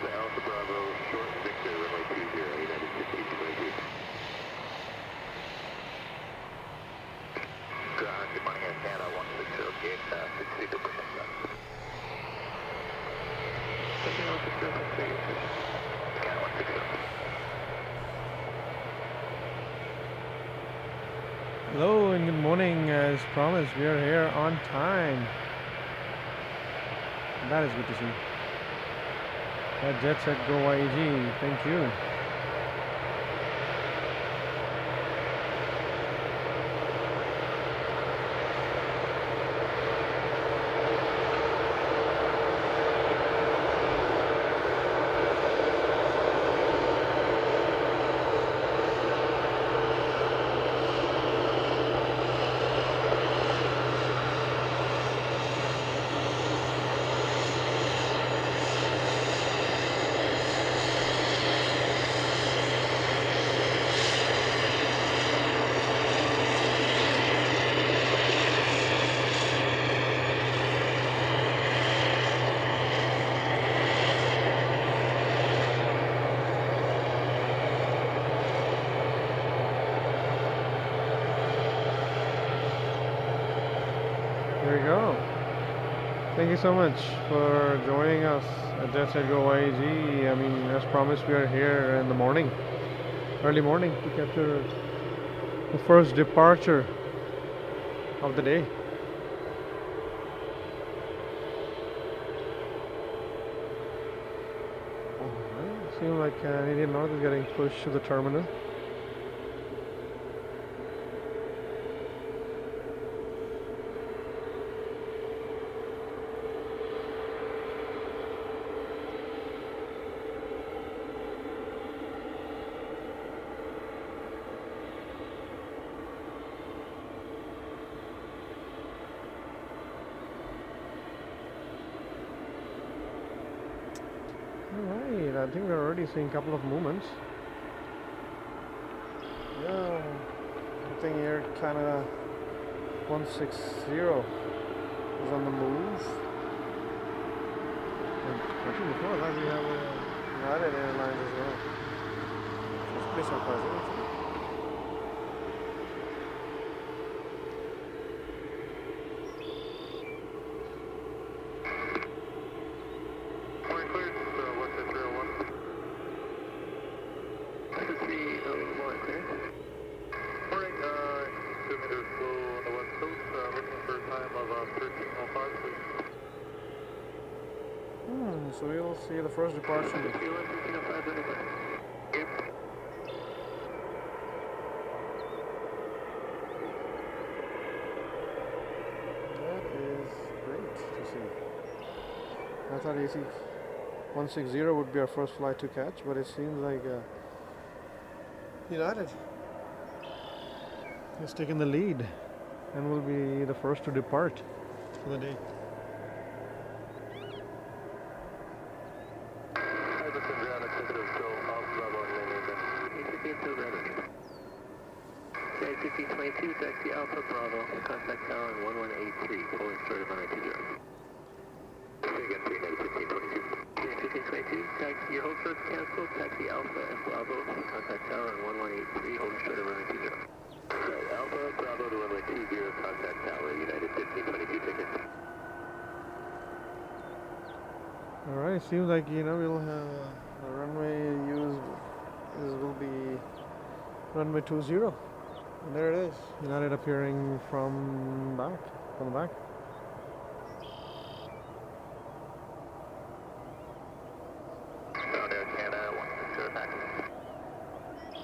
Delta Alpha Bravo, short Victor, runway 20, United 1522. Good morning, Canada 160, gate 62%. Hello and good morning. As promised, we are here on time. That is good to see. At JetSetGoYEG, thank you. There you go. Thank you so much for joining us at JetSetGoYEG. I mean, as promised, we are here in the morning, early morning, to capture the first departure of the day. Alright, seems like Indian North is getting pushed to the terminal. Alright, I think we're already seeing a couple of movements. Yeah, I think Air Canada 160 is on the move. And I think before that we have United Airlines as well. That's pretty surprising, actually. So we'll see the first departure. That is great to see. I thought AC 160 would be our first flight to catch, but it seems like United has taken the lead and will be the first to depart for the day. Flight 1522, taxi Alpha Bravo, contact tower on 1183, pulling short of runway 20. Say again, 1522. 1522, taxi, your hold short's canceled, taxi Alpha and Bravo, contact tower on 1183, holding short of runway 20. Right, Alpha Bravo to runway 20, contact tower, United 1522 tickets. Alright, seems like, we'll have the runway used will be runway 20. And there it is, United appearing from the back. Down Air Canada 160 back.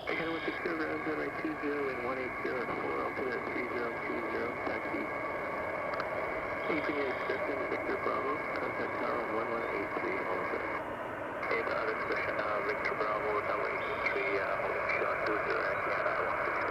Canada 160, ground runway 20 and 180 at 4, alternate 3020, taxi. Ethan Justin, Victor Bravo, contact tower on 1183, also. Hey, this is Victor Bravo, runway 23, holding short to Air Canada 160.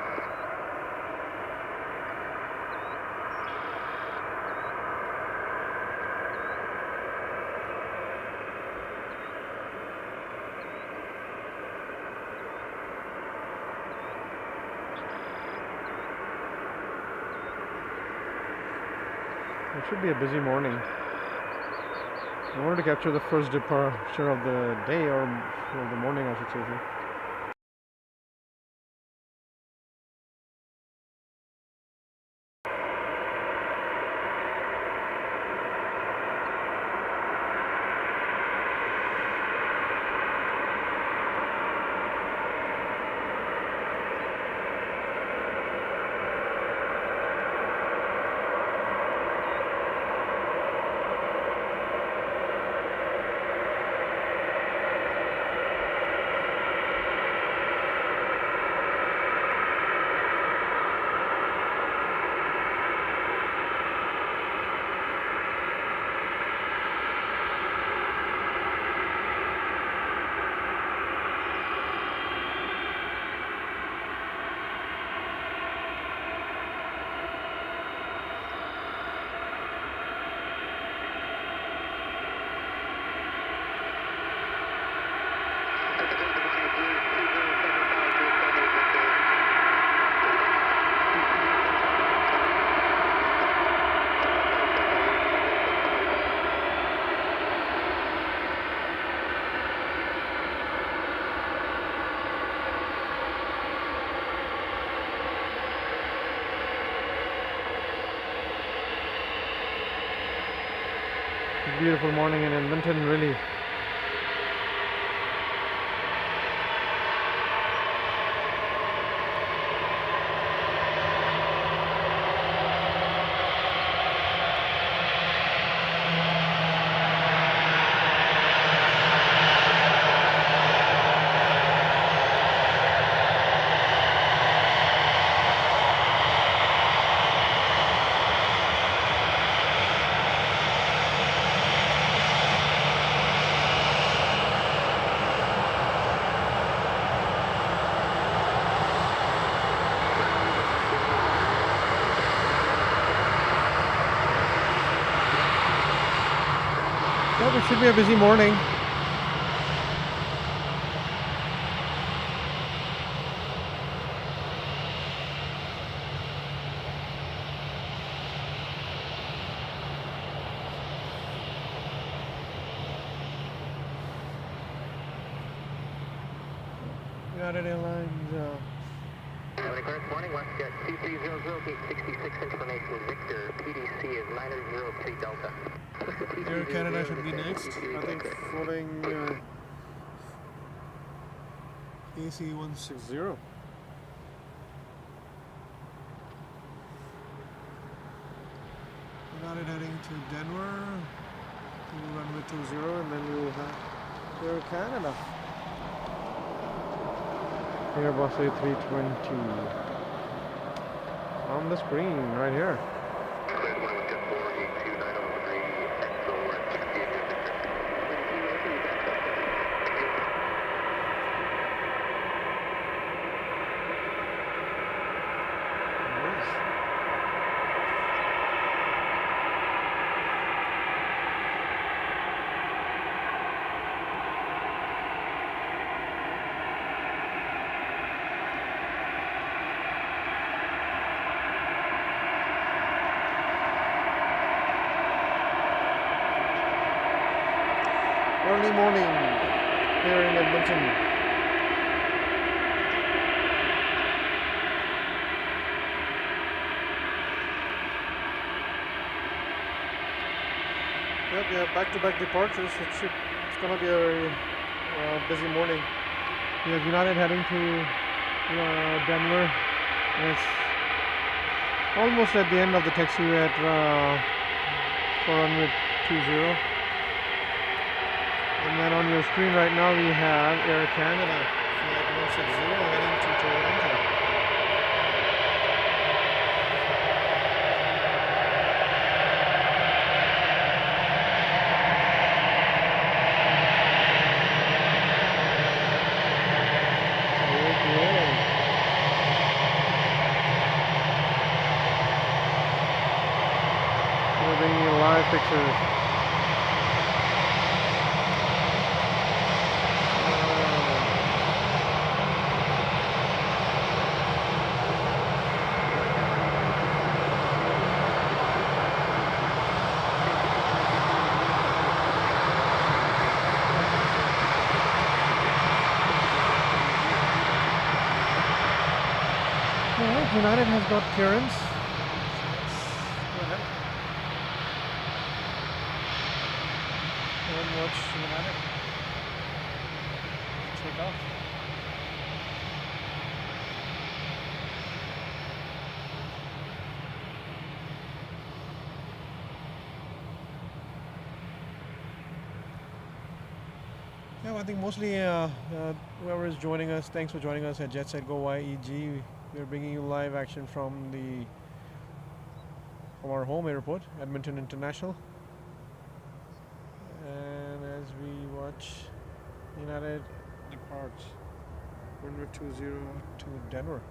It should be a busy morning. I wanted to capture the first departure of the day, or of the morning, I should say. Beautiful morning in Edmonton, really. Well, it should be a busy morning. United Airlines. Good morning, WestJet 2300, gate 66 information, Victor, PDC is 903 Delta. Air Canada should be next. I think floating AC 160. United heading to Denver to runway 20, and then we will have Air Canada. Airbus A320 on the screen right here. Early morning here in Edmonton. Yep, yeah, back-to-back departures. It's going to be a very busy morning. We have United heading to Denver. And it's almost at the end of the taxiway at for runway 20. And then on your screen right now we have Air Canada flight 160 heading to Toronto. We're bringing you live pictures. Alright, United has got clearance. Go ahead. And watch United take off. Yeah, I think mostly whoever is joining us, thanks for joining us at JetSetGoYEG. We're bringing you live action from our home airport, Edmonton International. And as we watch United depart, runway 20 to Denver.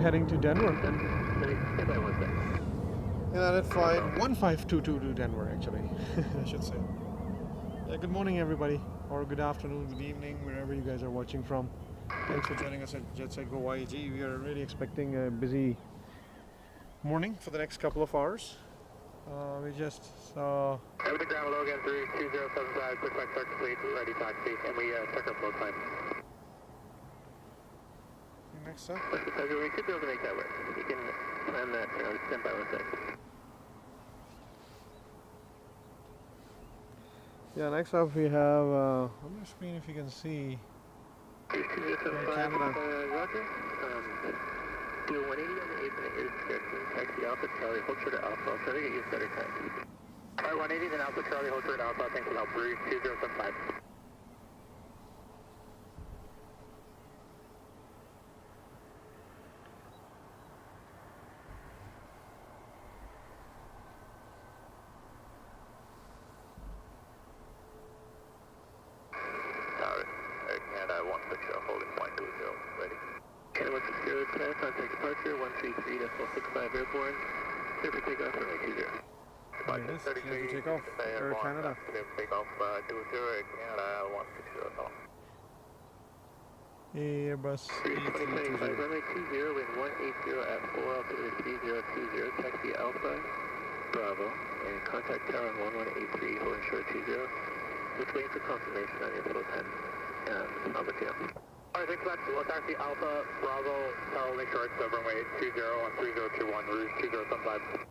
Heading to Denver. United flight 1522 to Denver, actually, I should say. Yeah, good morning, everybody, or good afternoon, good evening, wherever you guys are watching from. Thanks for joining us at JetSetGoYEG. We are really expecting a busy morning for the next couple of hours. We just saw. Everything ground Logan 32075, quick flight start complete, ready taxi, and we took our flow time. Next up. We should be able to make that work. You can plan that, stand by 1 sec. Yeah, next up we have, on the screen if you can see, Canada. Roger. Do 180 on the 8th minute airspace, taxi Alpha Charlie, hold short at Alpha. I'll try to get you a better time. Alright, 180 then Alpha Charlie, hold short at Alpha. Thanks for the help. 2075. Contact departure 133.65 airborne. Clear for takeoff runway 20. Departure 33. Take off. Air Canada. Takeoff 20 Air Canada 160. Airbus A320. Runway 20 wind 180 at 4 altitude 3020. Taxi Alpha Bravo and contact tower on 1183 holding short 20. Just waiting for confirmation on your flow time. I'll let you know. Alright, thanks so much. We'll taxi Alpha, Bravo, holding short, runway 20 on 3021, Rouge 2075.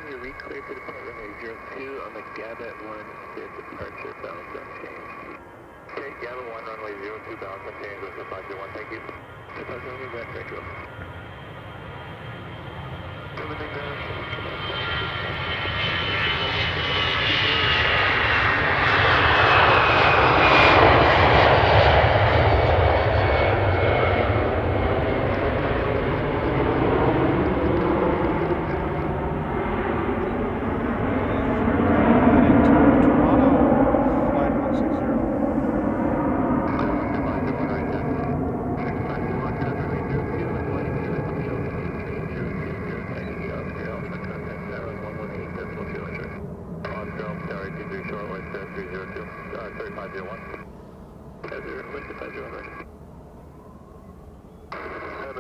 You're re-cleared to depart runway 02 on the Gabet 1 departure balance unchanged. Okay, Gabet 1 runway 02 balance unchanged with departure 1, thank you. Departure runway left, right, go. Everything down,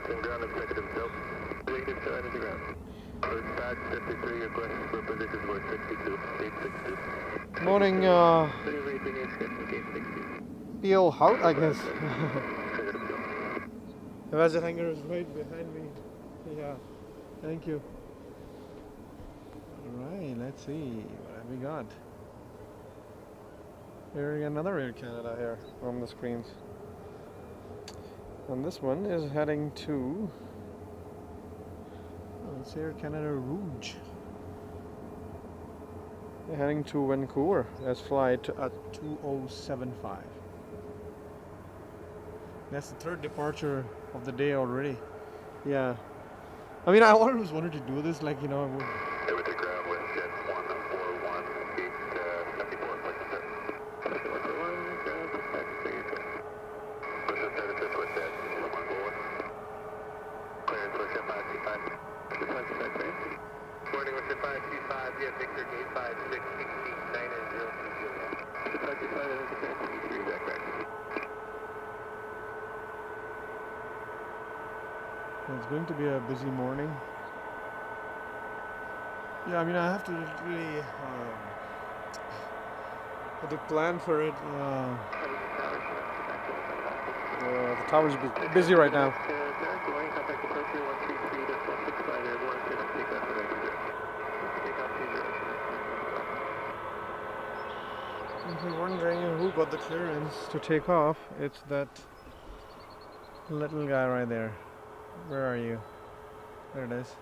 Edmonton ground executive, nope. Negative to energy ground. Dodge 53, request for position for 62, gate 62. Morning, Peel Hout, I guess. The Westjet hangar is right behind me. Yeah, thank you. Alright, let's see what have we got. Here's another Air Canada here on the screens. And this one is heading to, it's Air Canada Rouge. They're heading to Vancouver. That's flight at 2075. That's the third departure of the day already. Yeah. I mean, I always wanted to do this, like, you know, I would. Over to ground with Jet 141, gate 74, like I said. 141, ground, that's the Jet. Push up 36 with Jet 141. Clearance with Jet 525. 525, clearance. Morning with Jet 525, yeah, Victor, gate 56, 16, 9 and 0. Jet 525, and it's clearance, E3, exact right. It's going to be a busy morning. Yeah, I mean, I have to really have to plan for it. The tower's busy right now. If you're wondering who got the clearance to take off, it's that little guy right there. Where are you? There it is.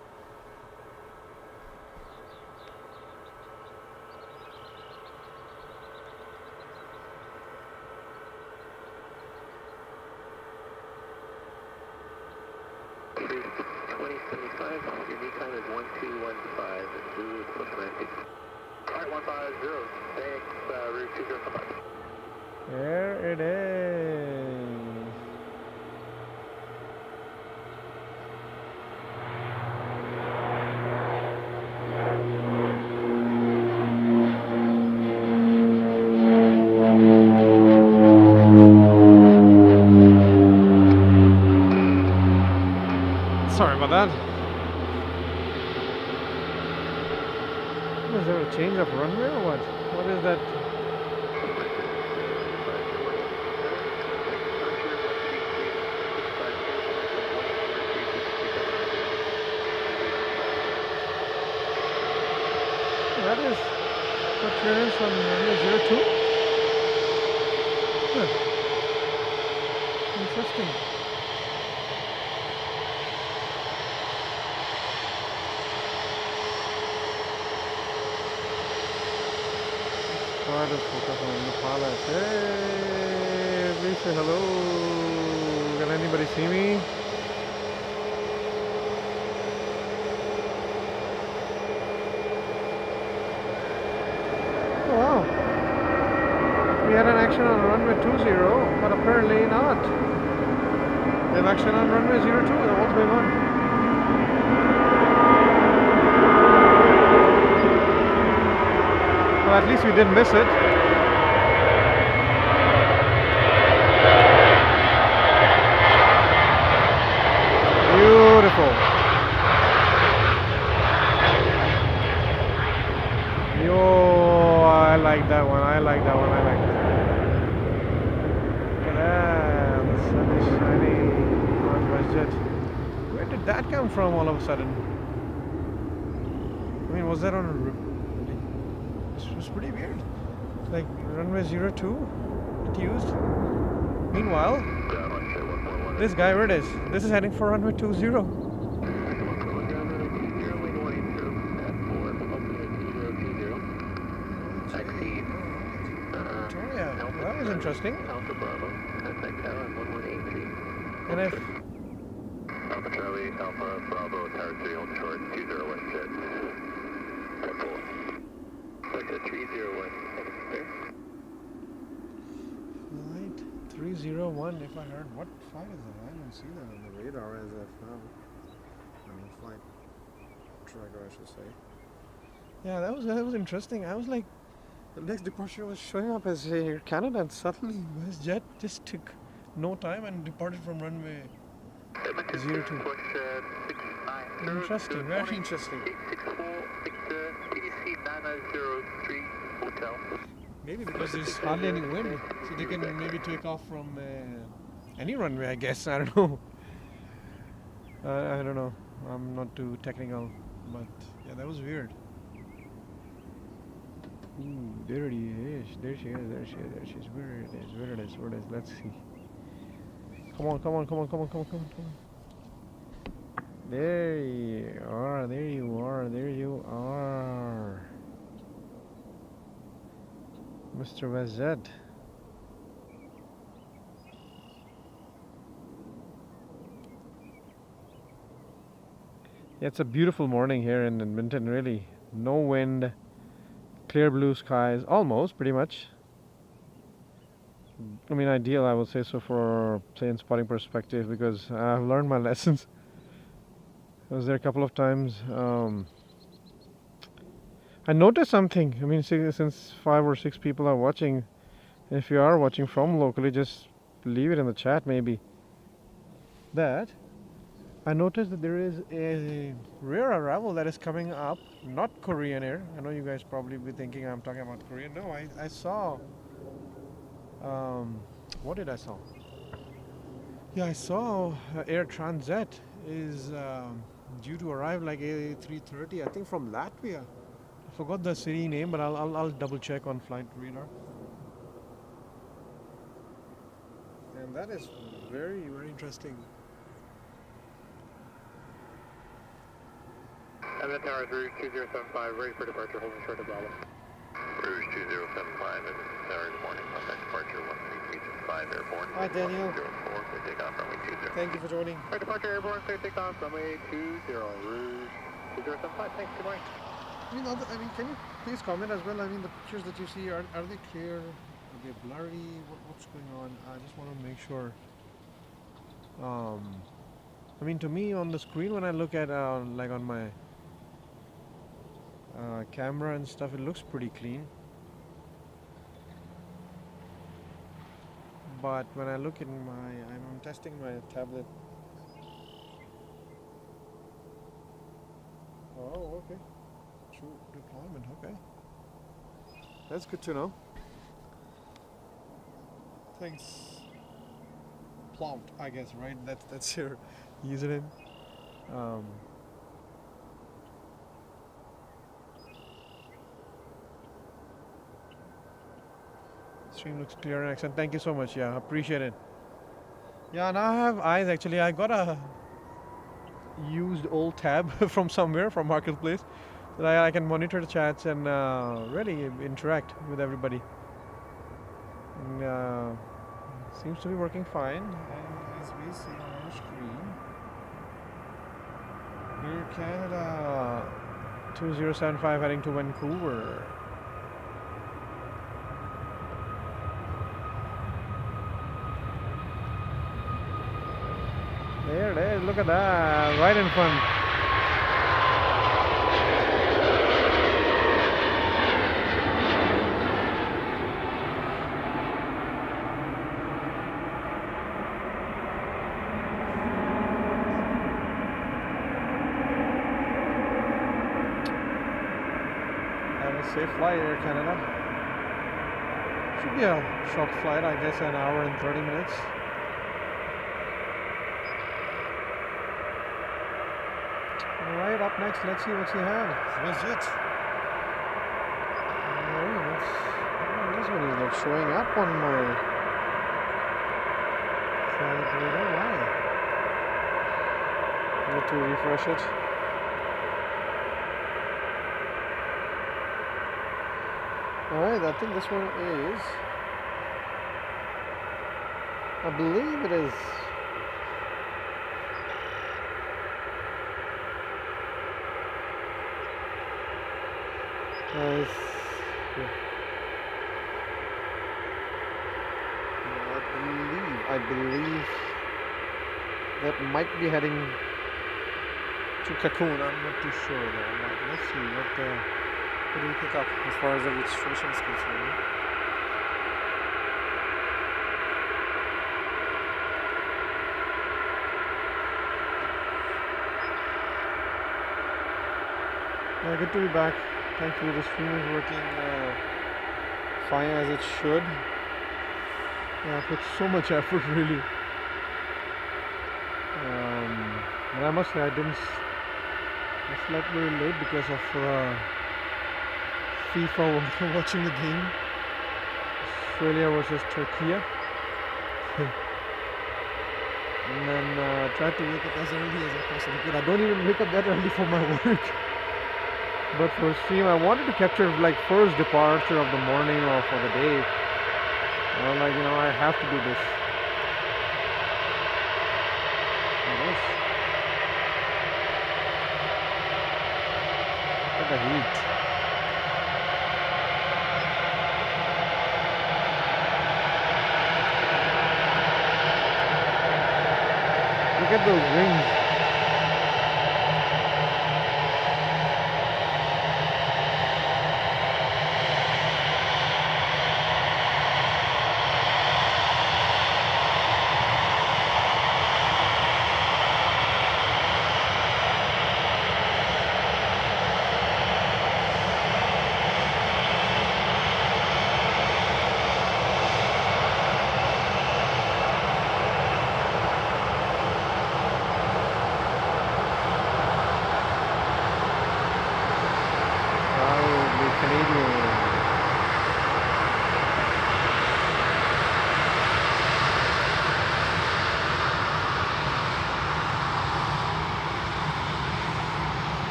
Cruise 2075, your knee time is 1215 and blue is plus 90. Alright, 150, thanks, route 2055. There it is. Sorry about that. Is there a change of runway or what? What is that? That is a clearance on runway 02. Huh. Interesting. Try to focus on the pilot. Hey, please say hello. Can anybody see me? Oh, wow. We had an action on runway 20, but apparently not. We have action on runway 02. What's going on? Well, at least we didn't miss it. Beautiful. Yo, I like that one. I like that one. I like that. Look at that. The sun is shining on WestJet. Where did that come from all of a sudden? I mean, was that on a... It was pretty weird. Like runway 02 it used. Meanwhile, this guy, where it is? This is heading for runway 20. Victoria. That was interesting. And if Alpha Charlie, Alpha Bravo, Tower 3, hold short, 201 jet. Flight 301, there. Flight 301, if I heard. What flight is that? I don't see that on the radar as of now. I mean, flight tracker, I should say. Yeah, that was interesting. I was like, the next departure was showing up as Air Canada, and suddenly WestJet just took no time and departed from runway 02. Push 69. Interesting, very interesting. 864 PDC 9903 Hotel. Maybe because there's hardly any wind, so they can maybe take off from any runway, I guess. I don't know. I don't know. I'm not too technical, but yeah, that was weird. Ooh, there it is. There she is. There she is. There she is. Where it is. Where it is. Where it is. Let's see. Come on. Come on. Come on. Come on. Come on. Come on. Come on. There you are. There you are. There you are. Mr. WestJet. Yeah, it's a beautiful morning here in Edmonton, really. No wind, clear blue skies, almost, pretty much. I mean, ideal, I would say so for plane spotting perspective, because I've learned my lessons. I was there a couple of times. I noticed something. I mean, since 5 or 6 people are watching, if you are watching from locally, just leave it in the chat maybe. That I noticed that there is a rare arrival that is coming up, not Korean Air. I know you guys probably be thinking I'm talking about Korean. No, I saw. What did I saw? Yeah, I saw Air Transat is due to arrive like A330, I think from Latvia. I forgot the city name, but I'll double check on flight radar. And that is very, very interesting. Edmonton Towers, Rouge 2075, ready for departure, holding short of Bravo. Rouge 2075, Edmonton Towers, morning, contact departure 13365, airborne. Hi, Daniel. 04, clear takeoff, runway 20. Thank you for joining. Right, departure, airborne, clear takeoff, runway 20, Rouge 2075, thanks, good morning. I mean, can you please comment as well? I mean, the pictures that you see, are they clear? Are they blurry? What's going on? I just want to make sure. I mean, to me on the screen, when I look at like on my camera and stuff, it looks pretty clean. But when I look in I'm testing my tablet. Oh, okay. True deployment. Okay, that's good to know. Thanks. Plout, I guess, right? That's your username. Stream looks clear and excellent. Thank you so much. Yeah, appreciate it. Yeah, now I have eyes actually. I got a used old tab from somewhere, from Marketplace, that I can monitor the chats and really interact with everybody. And seems to be working fine. And as we see on our screen, Air Canada 2075 heading to Vancouver. There it is, look at that, right in front. Have a safe flight, Air Canada. Should be a short flight, I guess, an hour and 30 minutes. Alright, up next, let's see what you have. WestJet. This one is not showing up on my flight radar. Why? Need to refresh it. Alright, I think this one is, I believe it is. I believe that might be heading to Cancun. I'm not too sure though. Let's see what do we pick up as far as the registration is concerned. Yeah, good to be back. Thankfully, the stream is working fine as it should. Yeah, I put so much effort, really. But I must say, I slept very late because of FIFA watching the game. Australia versus Turkey. And then tried to wake up as early as I possibly could. I don't even wake up that early for my work. But for stream, I wanted to capture like first departure of the morning or for the day. I was like, I have to do this. Look at the heat. Look at those wings.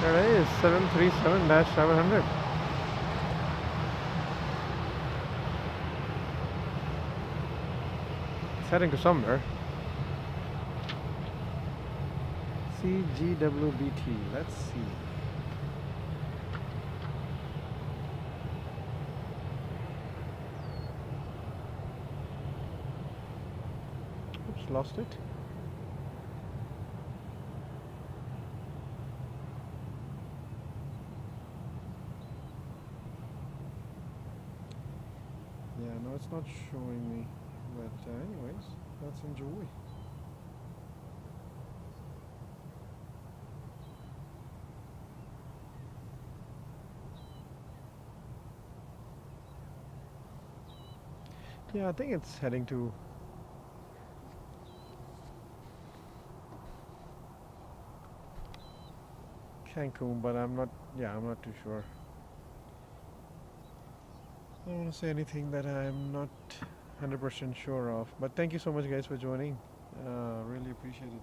There it is, 737-700. It's heading to somewhere. CGWBT, let's see. Oops, lost it. Yeah, no, it's not showing me. But anyways, let's enjoy. Yeah, I think it's heading to Cancun, but I'm not too sure. I don't want to say anything that I'm not 100% sure of. But thank you so much, guys, for joining. Really appreciate it.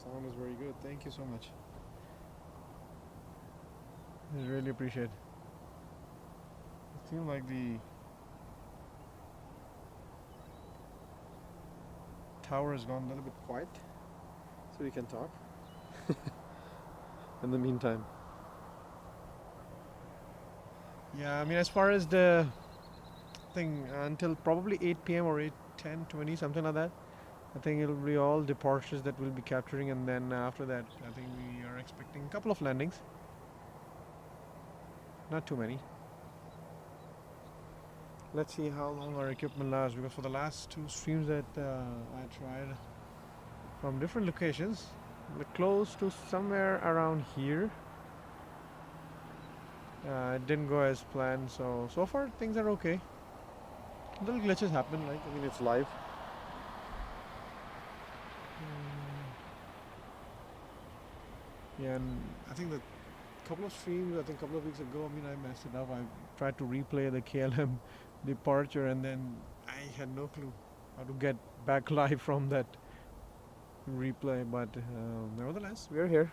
Sound is very good. Thank you so much. I really appreciate it. It seems like the tower has gone a little bit quiet, so we can talk in the meantime. Yeah, I mean, as far as the thing, until probably 8 p.m. or 8:10, 20, something like that. I think it'll be all departures that we'll be capturing, and then after that, I think we are expecting a couple of landings. Not too many. Let's see how long our equipment lasts, because for the last two streams that I tried from different locations, we're close to somewhere around here. It didn't go as planned, so far things are okay. Little glitches happen, like, I mean, it's live. Yeah, and I think that couple of streams, I think a couple of weeks ago, I mean, I messed it up. I tried to replay the KLM departure, and then I had no clue how to get back live from that replay, but nevertheless, we're here.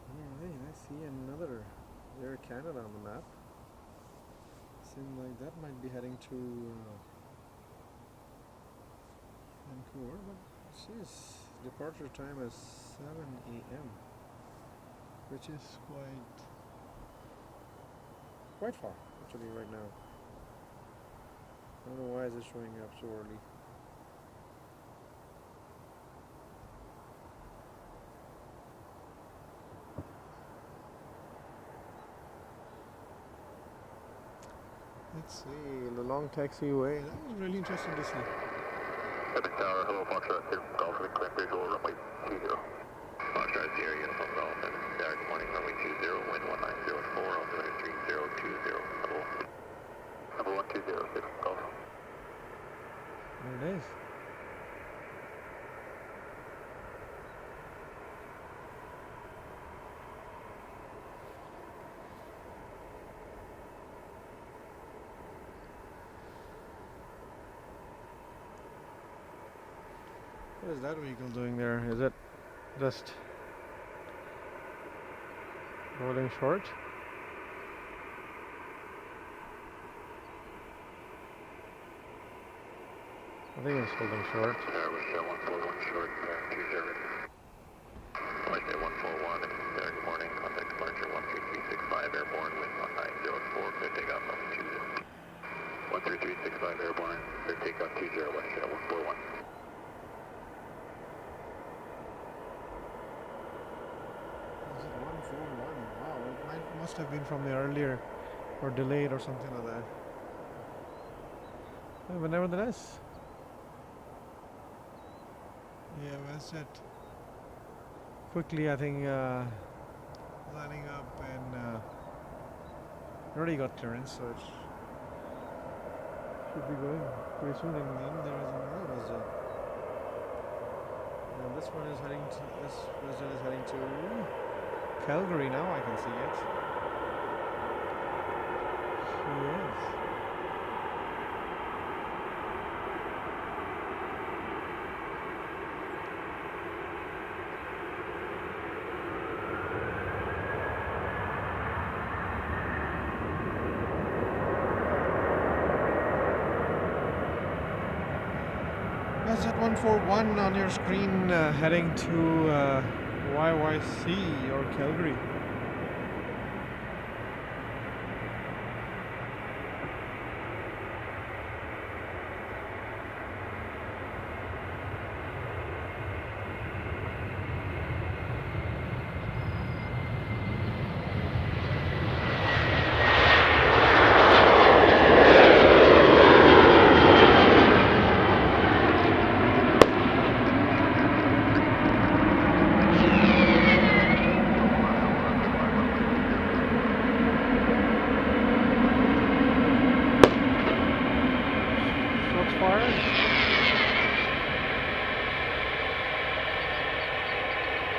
Alright, I see another Air Canada on the map. Seems like that might be heading to Vancouver, but it says departure time is 7 a.m., which is quite far actually right now. I don't know why is it showing up so early. Let's see, the long taxiway. That was really interesting to see. Edmonton Tower, hello, Foxtrot, Golf with clean visual, runway 20. Foxtrot, Sierra, Uniform Golf, Edmonton Tower, good morning, runway 20, wind 1904, altimeter 3020, number 1206, Golf. There it is. What is that vehicle doing there? Is it just holding short? I think it's holding short. WestJet 141 short, 20. WestJet 141, good morning, contact departure 13365 airborne, wind 1904, clear takeoff level 20. 13365 airborne, clear takeoff 20, WestJet 141. Wow, it must have been from the earlier or delayed or something like that. Yeah, but nevertheless, yeah, WestJet quickly, I think, lining up and already got clearance, so it should be going pretty soon. And then there is another WestJet. And this one is heading to, this WestJet is heading to Calgary now, I can see it. She is. WestJet 141 on your screen, heading to YYC or Calgary.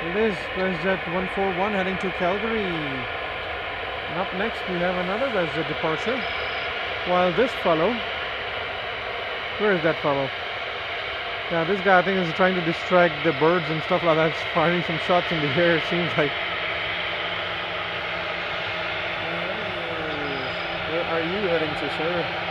It is WestJet 141 heading to Calgary. And up next we have another WestJet departure. While this fellow, where is that fellow? Yeah, this guy I think is trying to distract the birds and stuff like that. He's firing some shots in the air, it seems like. Where are you heading to, sir?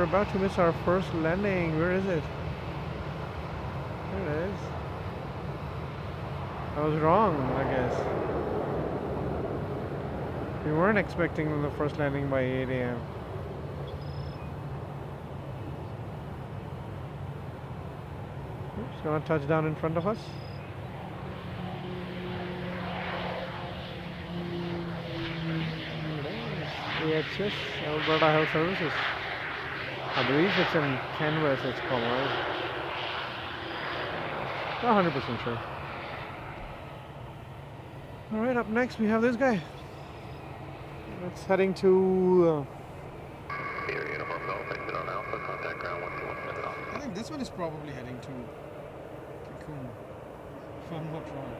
About to miss our first landing. Where is it? There it is. I was wrong, I guess. We weren't expecting the first landing by 8 a.m. Oops, gonna touch down in front of us. AHS, Alberta Health Services. I believe it's in Canvas, it's called, right? Not 100% sure. Alright, up next we have this guy. It's heading to Sierra Uniform Golf, exit on Alpha, contact ground 121 off. I think this one is probably heading to Cancun, if I'm not wrong.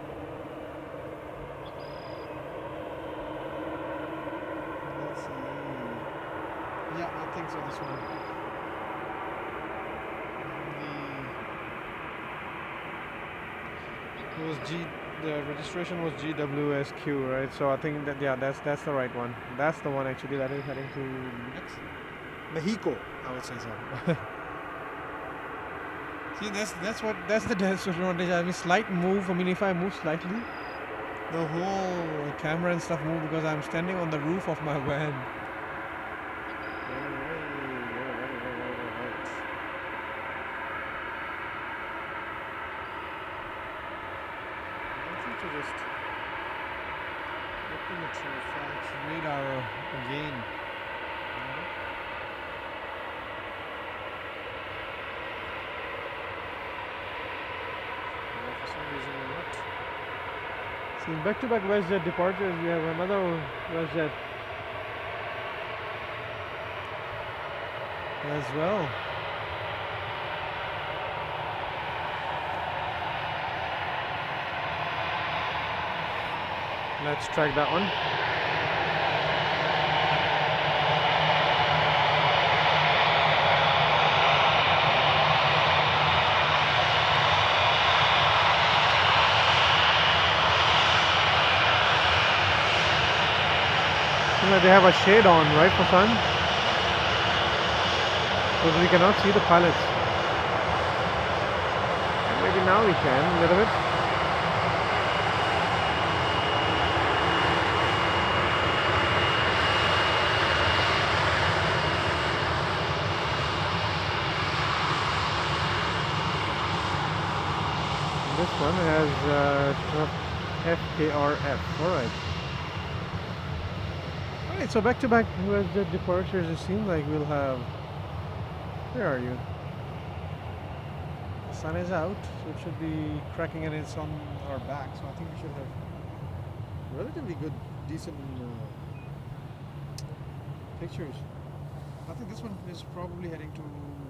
Let's see. Yeah, I think so, this one. The registration was GWSQ, right? So I think that, yeah, that's the right one. That's the one actually that is heading to Mexico, I would say so. See, that's the disadvantage. I mean, slight move. I mean, if I move slightly, the whole camera and stuff move because I'm standing on the roof of my van. Just looking at your facts radar again. For some reason or not. See, back-to-back WestJet departures, we have another WestJet as well. Let's track that one. They have a shade on, right, for sun? Because we cannot see the pilots. Maybe now we can, a little bit. This one has FKRF. Alright. Alright, so back to back with the departures, it seems like we'll have. Where are you? The sun is out, so it should be cracking and it's on our back, so I think we should have relatively good, decent pictures. I think this one is probably heading to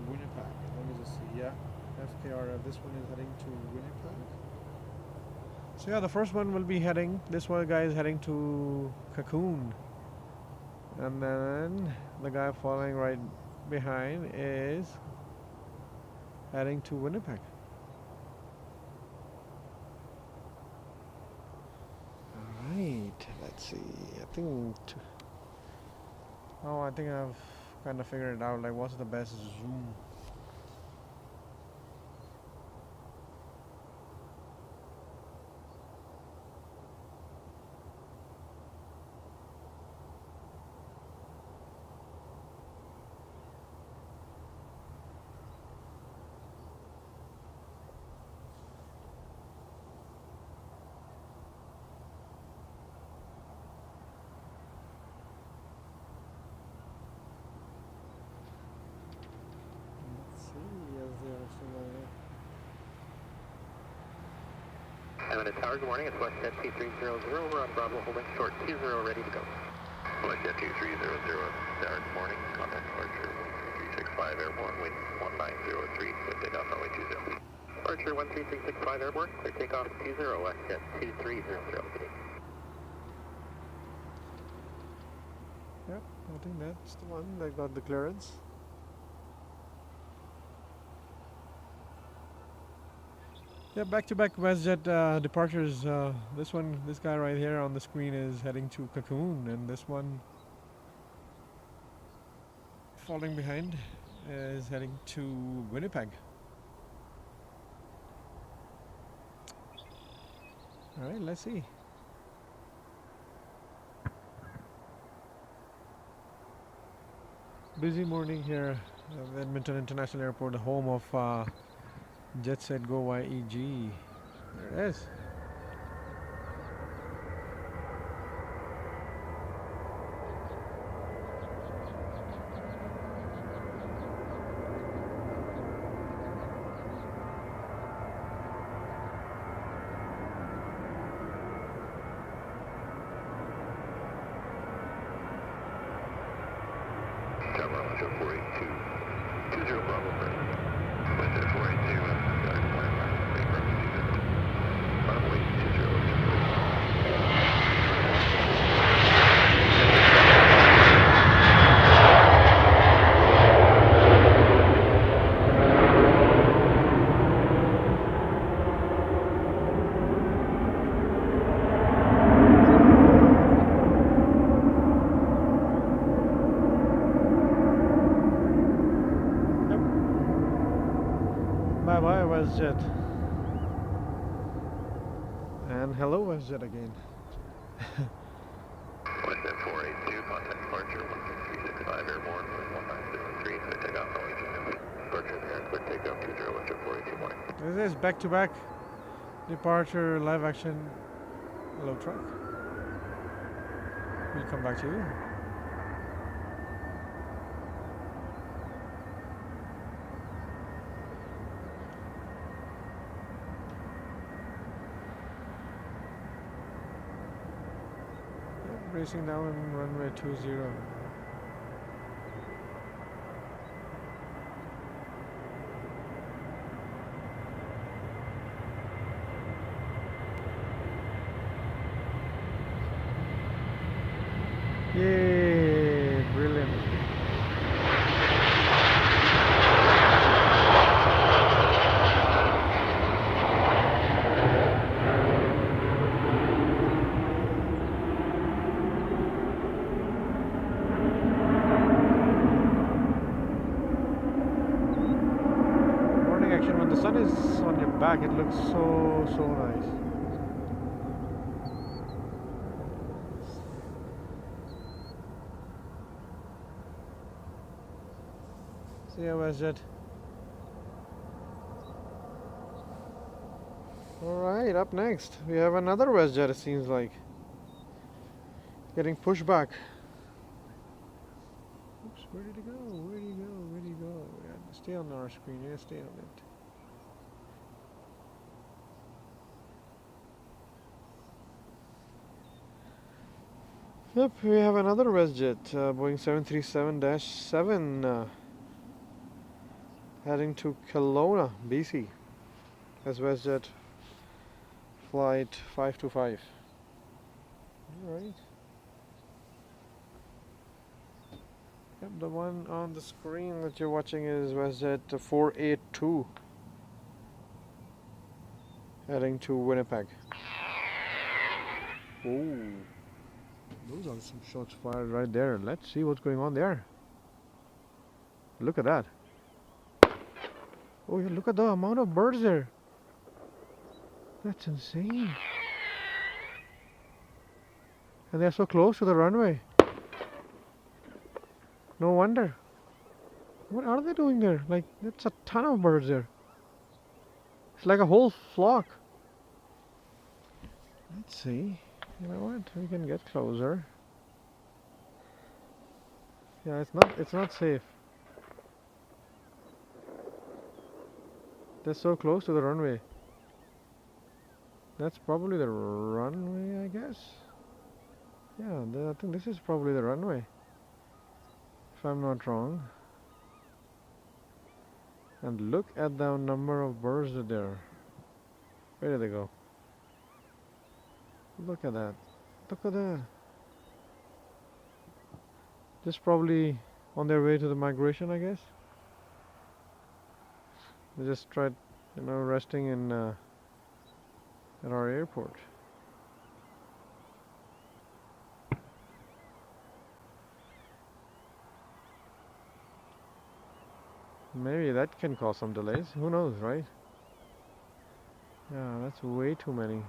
Winnipeg. Let me just see. Yeah. FKRF, this one is heading to Winnipeg. So yeah, the first one will be heading, this one guy is heading to Cancun. And then the guy following right behind is heading to Winnipeg. Alright, let's see. I think I've kind of figured it out, like what's the best zoom. Edmonton Tower, good morning. It's WestJet 2300. We're on Bravo, holding short 20, ready to go. WestJet 2300, Tower, good morning. Contact departure 1365 airborne, wind 1903, with takeoff runway 20. Departure 13365 airborne, clear takeoff 20, WestJet 2300. Yep, I think that's the one that got the clearance. Yeah, back-to-back WestJet departures. This guy right here on the screen is heading to Cancun, and this one falling behind is heading to Winnipeg. All right, let's see. Busy morning here at Edmonton International Airport, the home of JetSetGoYEG. There it is. Bravo first. WestJet 482, start flight line, make emergency visit. Runway 20, Bye bye, WestJet. And hello, WestJet again. WestJet 482, contact departure 16365 airborne with 1963, clear takeoff, Aviation. Departure there, clear takeoff 20, WestJet 482, morning. This is back-to-back departure live action low truck. We'll come back to you. Racing down runway 20. Yay, brilliant. Morning action, when the sun is on your back, it looks so nice. See ya, WestJet. Alright, up next we have another WestJet, it seems like. Getting pushed back. Oops, where did it go? Where did he go? Where did he go? Yeah, stay on our screen, yeah, stay on it. Yep, we have another WestJet, Boeing 737-7, heading to Kelowna, BC, as WestJet flight 525. Alright. Yep, the one on the screen that you're watching is WestJet 482, heading to Winnipeg. Oh. Those are some shots fired right there. Let's see what's going on there. Look at that. Oh yeah, look at the amount of birds there. That's insane. And they're so close to the runway. No wonder. What are they doing there? Like, that's a ton of birds there. It's like a whole flock. Let's see. You know what? We can get closer. Yeah, it's not safe. They're so close to the runway. That's probably the runway, I guess. Yeah, I think this is probably the runway, if I'm not wrong. And look at the number of birds there. Where did they go? Look at that. Look at that. Just probably on their way to the migration, I guess. They just tried, resting in at our airport. Maybe that can cause some delays. Who knows, right? Yeah, that's way too many.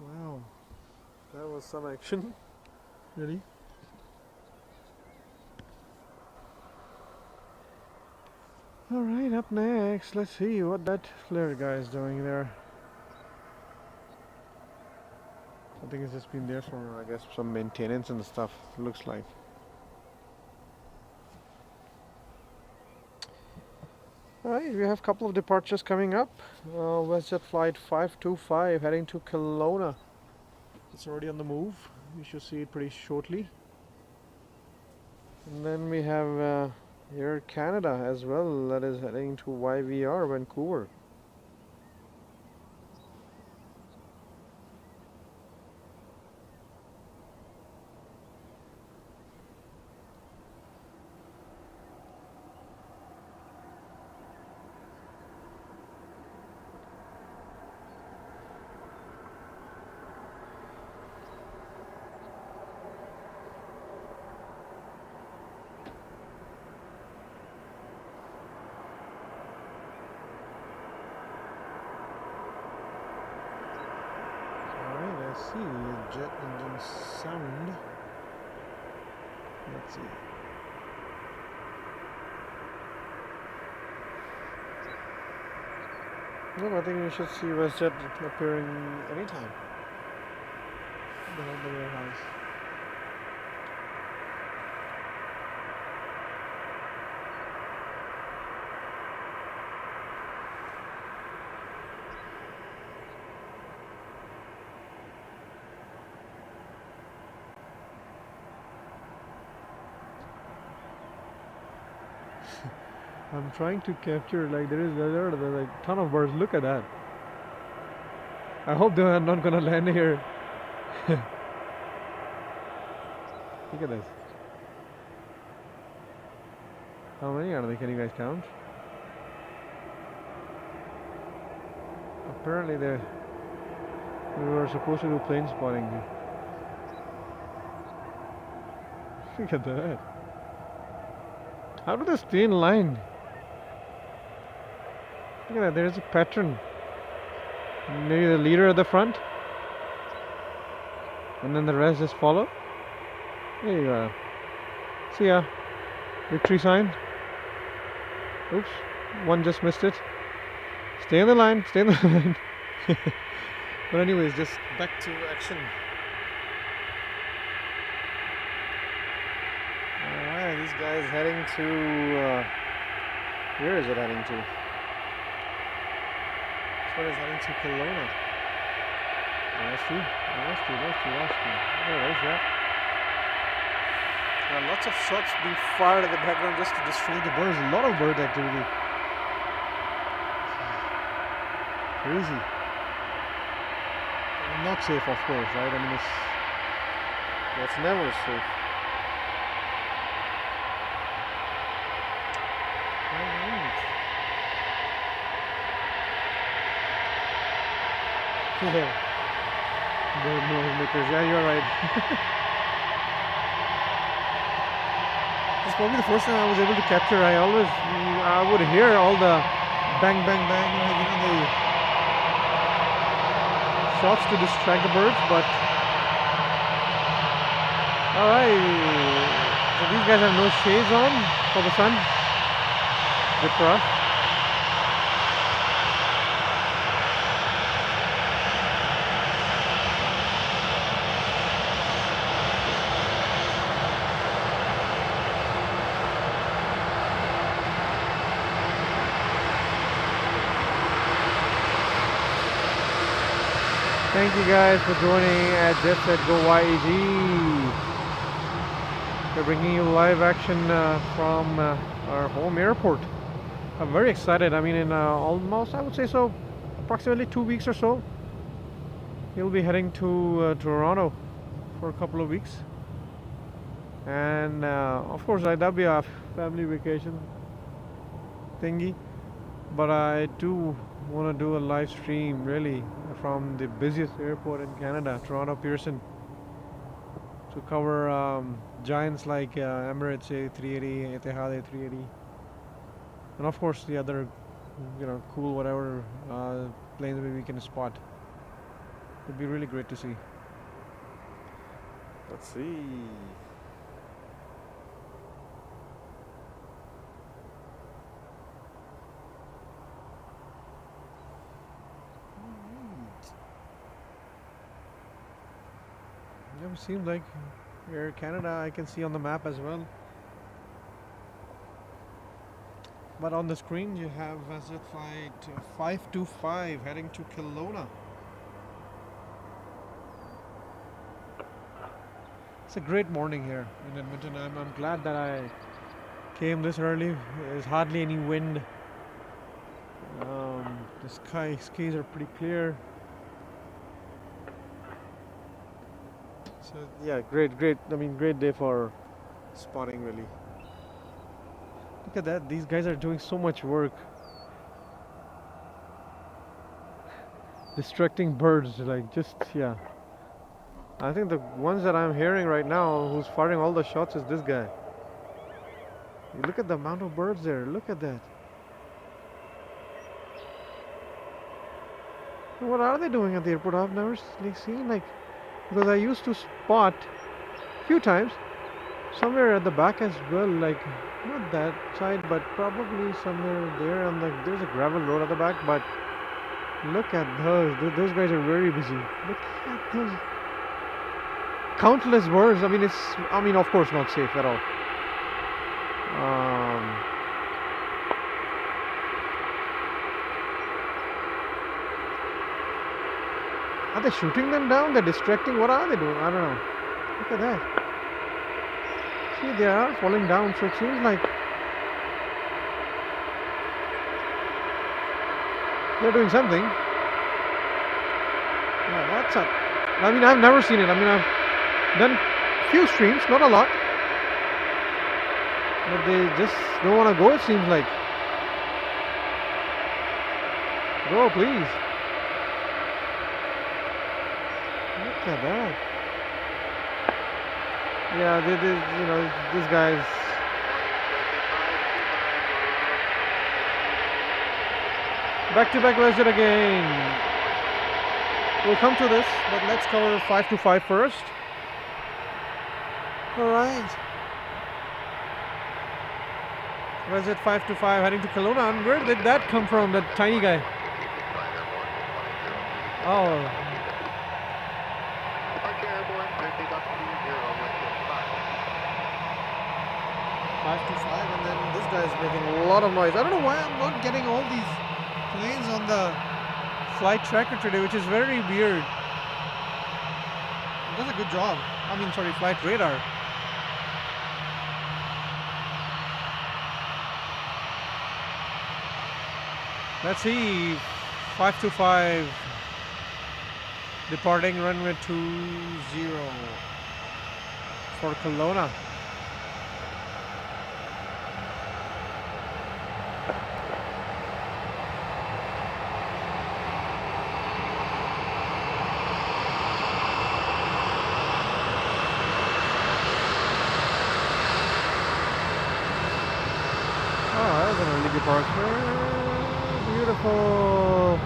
Wow, that was some action. Really? Alright, up next, let's see what that Flair guy is doing there. I think it's just been there for, I guess, some maintenance and stuff, looks like. Alright, we have a couple of departures coming up. WestJet flight 525 heading to Kelowna. It's already on the move. we should see it pretty shortly. And then we have Air Canada as well, that is heading to YVR, Vancouver. Let's see, jet engine sound. Let's see. No, I think we should see WestJet appearing anytime behind the warehouse. I'm trying to capture, like there are like a ton of birds. Look at that. I hope they are not gonna land here. Look at this. How many are they? Can you guys count? Apparently we were supposed to do plane spotting. Look at that. How do they stay in line? Look at that, there's a pattern. Maybe the leader at the front, and then the rest just follow. There you go. See ya. Victory sign. Oops, one just missed it. Stay in the line, stay in the line. But anyways, just back to action. Alright, these guys heading to, where is it heading to? This one is heading to Kelowna. That's true. There is that. Lots of shots being fired in the background just to distract the birds. A lot of bird activity. Crazy. Not safe, of course, right? I mean, it's never safe. Bird noise makers. Yeah, you're right. It's probably the first time I was able to capture. I would hear all the bang, bang, bang, the shots to distract the birds, but alright, so these guys have no shades on for the sun. Good for us. Thank you guys for joining at JetSetGoYEG. We're bringing you live action from our home airport. I'm very excited. I mean, in almost, I would say so, approximately 2 weeks or so, we'll be heading to Toronto for a couple of weeks. And of course, that'll be a family vacation thingy. But I do want to do a live stream really from the busiest airport in Canada, Toronto Pearson, to cover giants like Emirates A380, Etihad A380, and of course the other, cool whatever planes maybe we can spot. It'd be really great to see. Let's see. Yeah, it seems like Air Canada I can see on the map as well. But on the screen you have WestJet flight 525 heading to Kelowna. It's a great morning here in Edmonton. I'm glad that I came this early. There's hardly any wind. The skies are pretty clear. So yeah, great. I mean, great day for spotting, really. Look at that. These guys are doing so much work. Distracting birds, like just, yeah. I think the ones that I'm hearing right now, who's firing all the shots, is this guy. You look at the amount of birds there. Look at that. What are they doing at the airport? I've never seen, like, because I used to spot a few times somewhere at the back as well, like not that side, but probably somewhere there. And there's a gravel road at the back, but look at those. Those guys are very busy. Look at those countless birds. I mean, of course, not safe at all. Are they shooting them down? They're distracting. What are they doing? I don't know. Look at that. See, they are falling down, so it seems like they're doing something. Yeah, that's a. I mean, I've never seen it. I mean, I've done a few streams, not a lot, but they just don't want to go. It seems like. Go, please. Look at that. Yeah, these guys. Back-to-back WestJet again. We'll come to this, but let's cover 525 first. Alright. WestJet 525 heading to Kelowna. And where did that come from, that tiny guy? Oh. 525, and then this guy is making a lot of noise. I don't know why I'm not getting all these planes on the flight tracker today, which is very weird. It does a good job. I mean, sorry, flight radar. Let's see, 525 departing runway 20 for Kelowna. Departure. Beautiful.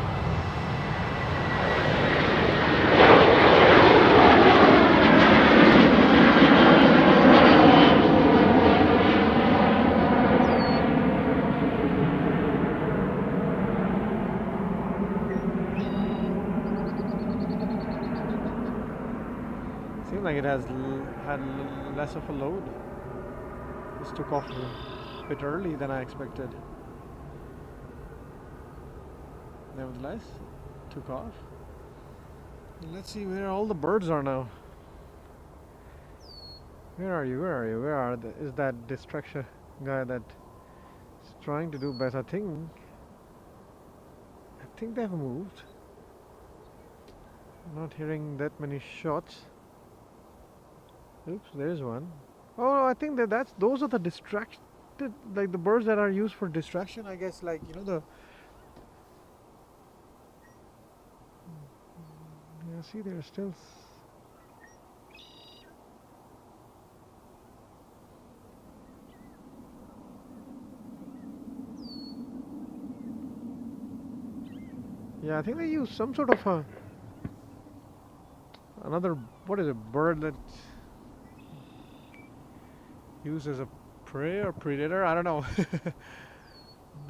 Seems like it has had less of a load. This took off a bit early than I expected. Nevertheless, took off. And let's see where all the birds are now. Where are you? Is that distraction guy that is trying to do best? I think they've moved. I'm not hearing that many shots. Oops, there's one. Oh, I think those are the distracted, like the birds that are used for distraction, I guess, like, you know, the. Yeah, see, they're still. Yeah, I think they use some sort of another, what is it, bird that used as a prey or predator? I don't know.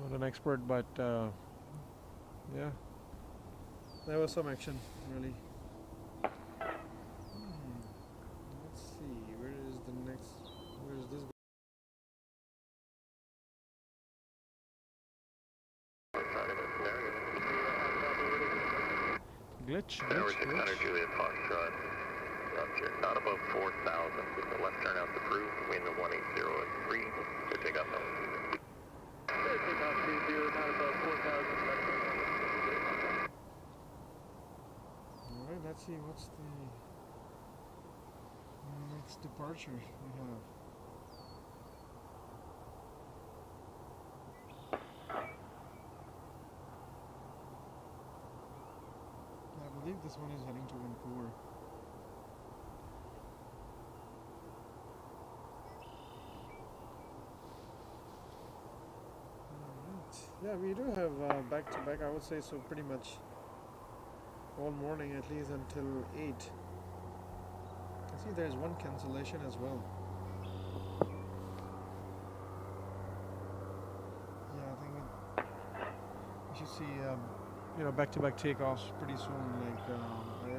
Not an expert, but yeah, there was some action, really. Let's see, where is this? Glitch. Juliet Foxtrot. Roger. Not above 4,000. With the left turnout approved. Wind 180 to take off altitude. Take off 20, not above 4,000. Alright, let's see what's the next departure we have. I believe this one is heading to Vancouver. Alright. Yeah, we do have back to back, I would say so, pretty much all morning, at least until 8. I see there's one cancellation as well. Yeah, I think we should see back-to-back takeoffs pretty soon. Like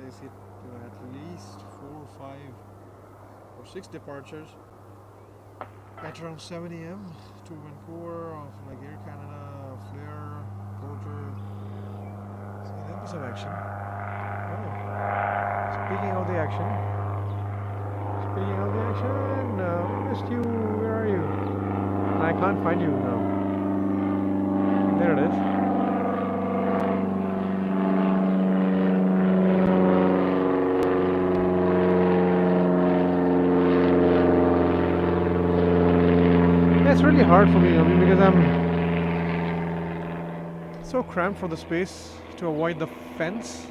I see at least 4, 5, or 6 departures at around 7 a.m. to Vancouver of like Air Canada, Flair, Porter. So there'll be some action. Oh, speaking of the action, missed you. Where are you? I can't find you now. There it is. It's really hard for me, because I'm so cramped for the space to avoid the fence.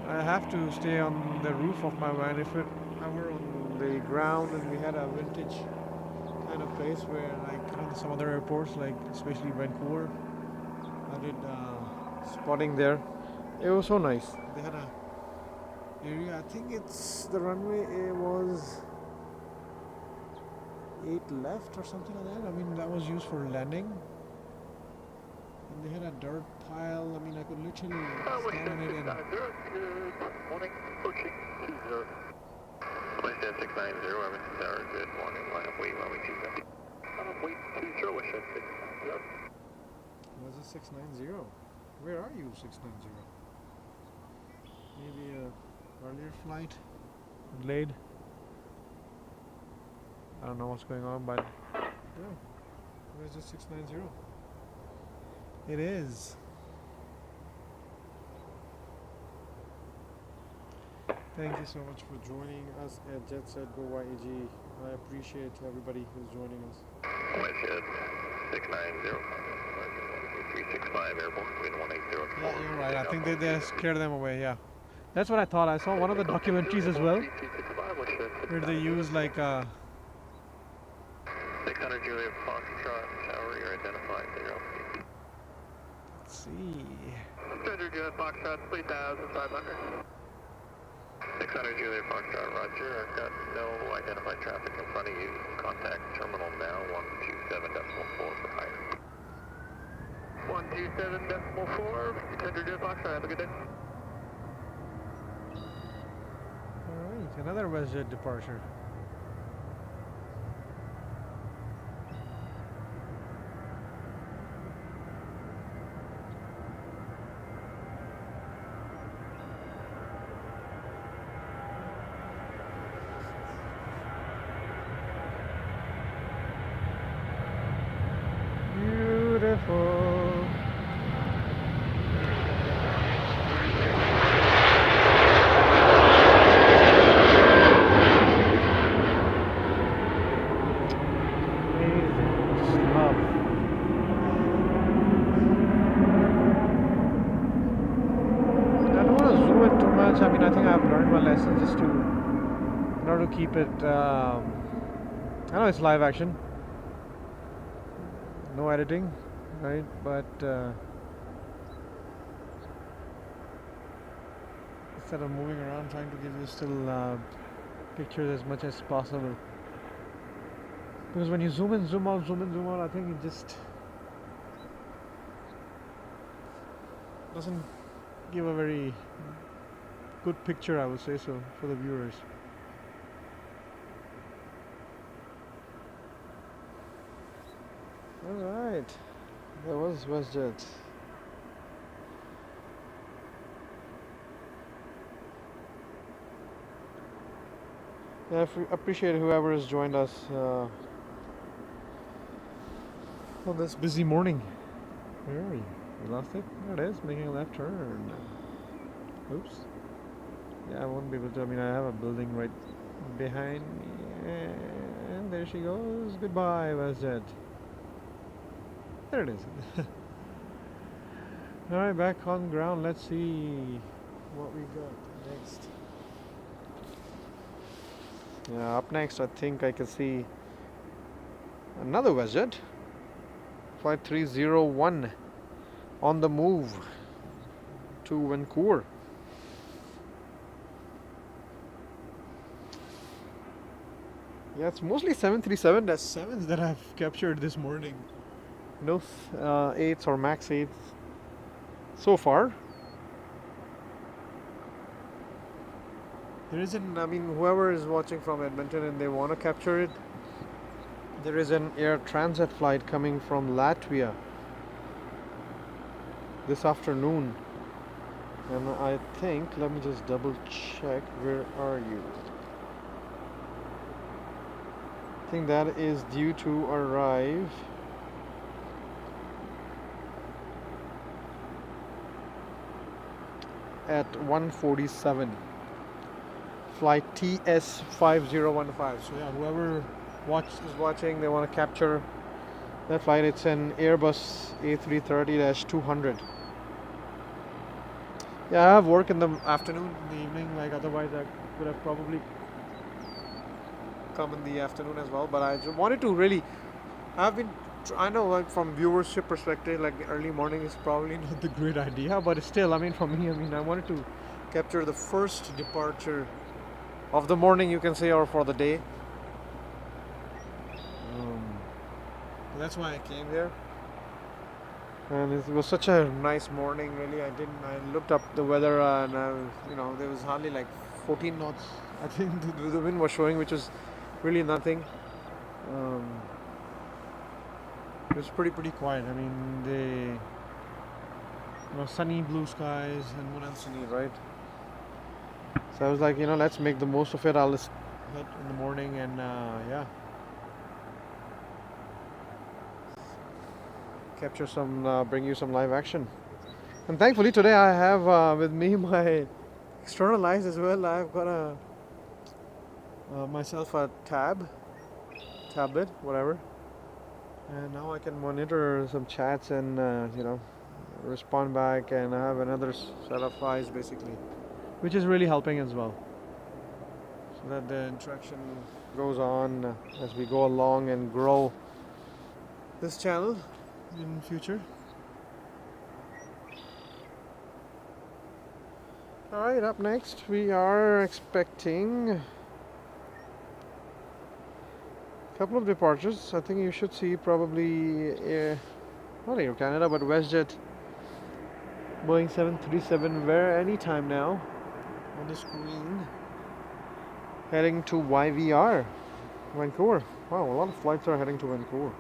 I have to stay on the roof of my van. If I were on the ground and we had a vintage kind of place where, like, some other airports, like especially Vancouver, I did spotting there. It was so nice. They had a area. I think it's the runway. It was 8 left or something like that. I mean, that was used for landing. And they had a dirt pile. I mean, I could literally stand on it and... Good morning, approaching 20. WestJet 690, Edmonton Tower, good morning, line up, wait, 20. Wait, 20, WestJet 690. Was it 690? Where are you, 690? Maybe a earlier flight? Delayed? I don't know what's going on, but yeah, where's the 690? It is. Thank you so much for joining us at JetSetGoYEG. I appreciate everybody who's joining us. WestJet 690, 365 airborne, wind 180. Yeah, you're right. I think they scared them away. Yeah, that's what I thought. I saw one of the documentaries as well, where they use like 600 Juliet Foxtrot Tower, you're identified there. Let's see. 600 Juliet Foxtrot, 3,500. 600 Juliet Foxtrot, roger. I've got no identified traffic in front of you. Contact terminal now, 127.4 for higher. 127.4, 600 Juliet Foxtrot, have a good day. Alright, another WestJet departure. Beautiful. I mean, I think I've learned my lesson just to, in order to keep it, I know it's live action, no editing, right, but instead of moving around trying to give you still pictures as much as possible, because when you zoom in, zoom out, I think it just doesn't give a very good picture, I would say so, for the viewers. Alright, that was WestJet. Yeah, I appreciate whoever has joined us on this busy morning. Where are you? You lost it? There it is, making a left turn. Oops. Yeah, I won't be able to. I mean, I have a building right behind me. And there she goes. Goodbye, WestJet. There it is. Alright, back on ground. Let's see what we got next. Yeah, up next, I think I can see another WestJet. Flight 301 on the move to Vancouver. Yeah, it's mostly 737-7s that I've captured this morning. No 8s or max 8s so far. There isn't, I mean, whoever is watching from Edmonton and they want to capture it, there is an air transit flight coming from Latvia this afternoon. And I think, let me just double check, where are you? I think that is due to arrive at 1:47. Flight TS5015. So yeah, whoever is watching, they want to capture that flight. It's an Airbus A330-200. Yeah, I have work in the afternoon, in the evening. Like otherwise, I could have probably come in the afternoon as well. But I just wanted to really. I know, like from viewership perspective, like early morning is probably not the great idea. But still, I mean, for me, I wanted to capture the first departure of the morning, you can say, or for the day. That's why I came here. And it was such a nice morning, really. I looked up the weather, and there was hardly like 14 knots. I think the wind was showing, which was really nothing. It was pretty quiet. I mean, sunny blue skies, and what else you need, right? So I was like, let's make the most of it. I'll just hit in the morning, and yeah, capture some, bring you some live action. And thankfully today I have with me my external eyes as well. I've got myself a tablet, whatever, and now I can monitor some chats and respond back, and I have another set of eyes basically, which is really helping as well, so that the interaction goes on as we go along and grow this channel in future. Alright, up next we are expecting a couple of departures. I think you should see probably not Air Canada, but WestJet Boeing 737 where anytime now on the screen, heading to YVR, Vancouver. Wow, a lot of flights are heading to Vancouver.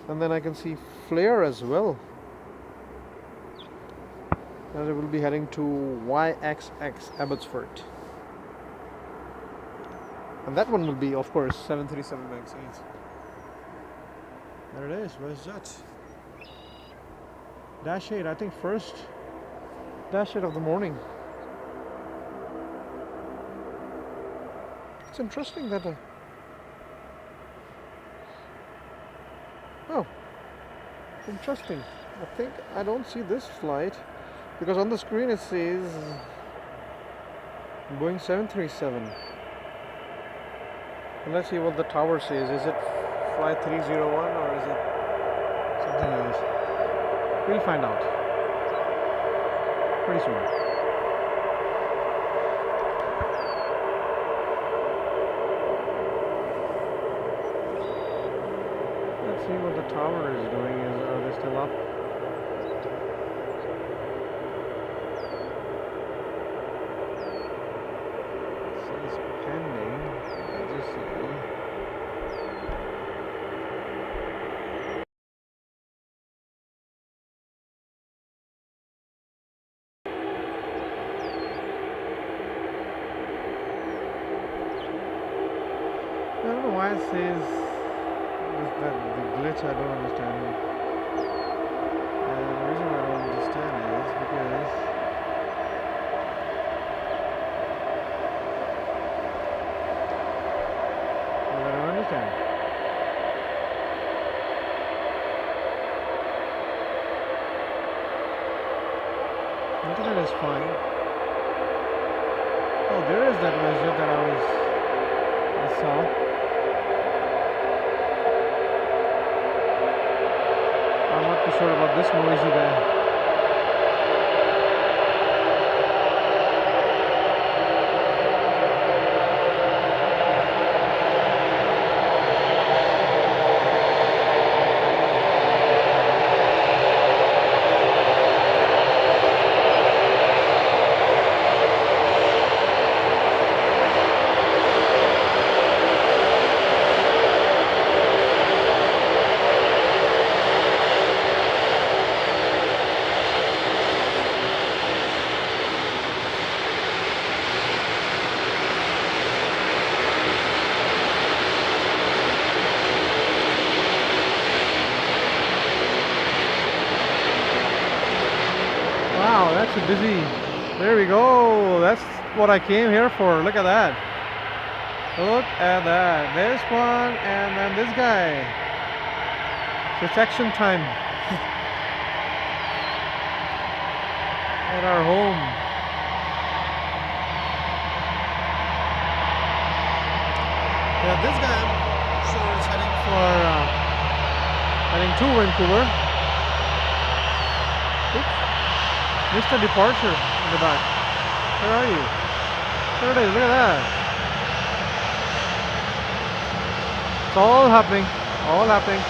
And then I can see Flair as well, and it will be heading to YXX Abbotsford. And that one will be, of course, 737 MAX 8. There it is, WestJet. Dash 8, I think first Dash 8 of the morning. It's interesting that oh, interesting. I think I don't see this flight, because on the screen it says Boeing 737. And let's see what the tower says. Is it flight 301 or is it something else? We'll find out pretty soon. Let's see what the tower is doing. Are they still up? It says pending. Let's just see. why it says that the glitch. I don't understand. And the reason why I don't understand is because I don't understand. Internet is fine. Oh, there is that WestJet that I saw. I'm not too sure about this noisy guy. Wow, that's a busy. There we go. That's what I came here for. Look at that. Look at that. This one and then this guy. So it's action time at our home. Yeah, this guy I'm sure is heading to Vancouver. Mr. Departure in the back. Where are you? There it is, look at that. It's all happening. All happening.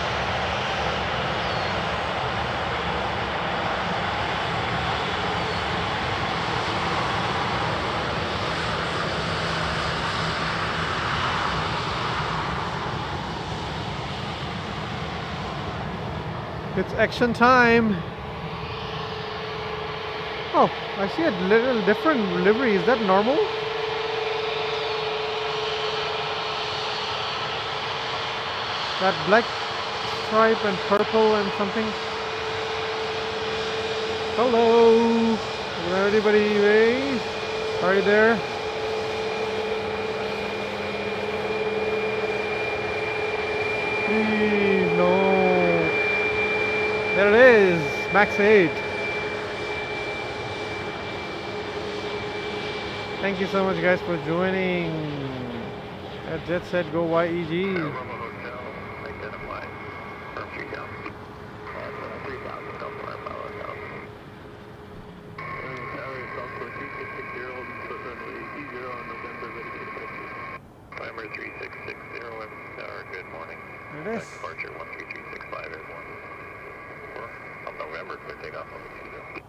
It's action time. Oh, I see a little different livery. Is that normal? That black stripe and purple and something. Hello. Everybody, hey. Are you there? Please, no. There it is. Max 8. Thank you so much, guys, for joining at JetSetGoYEG. Climber 3660, good morning. It is. Departure 13365 Airborne. Of November, clear takeoff on the 20.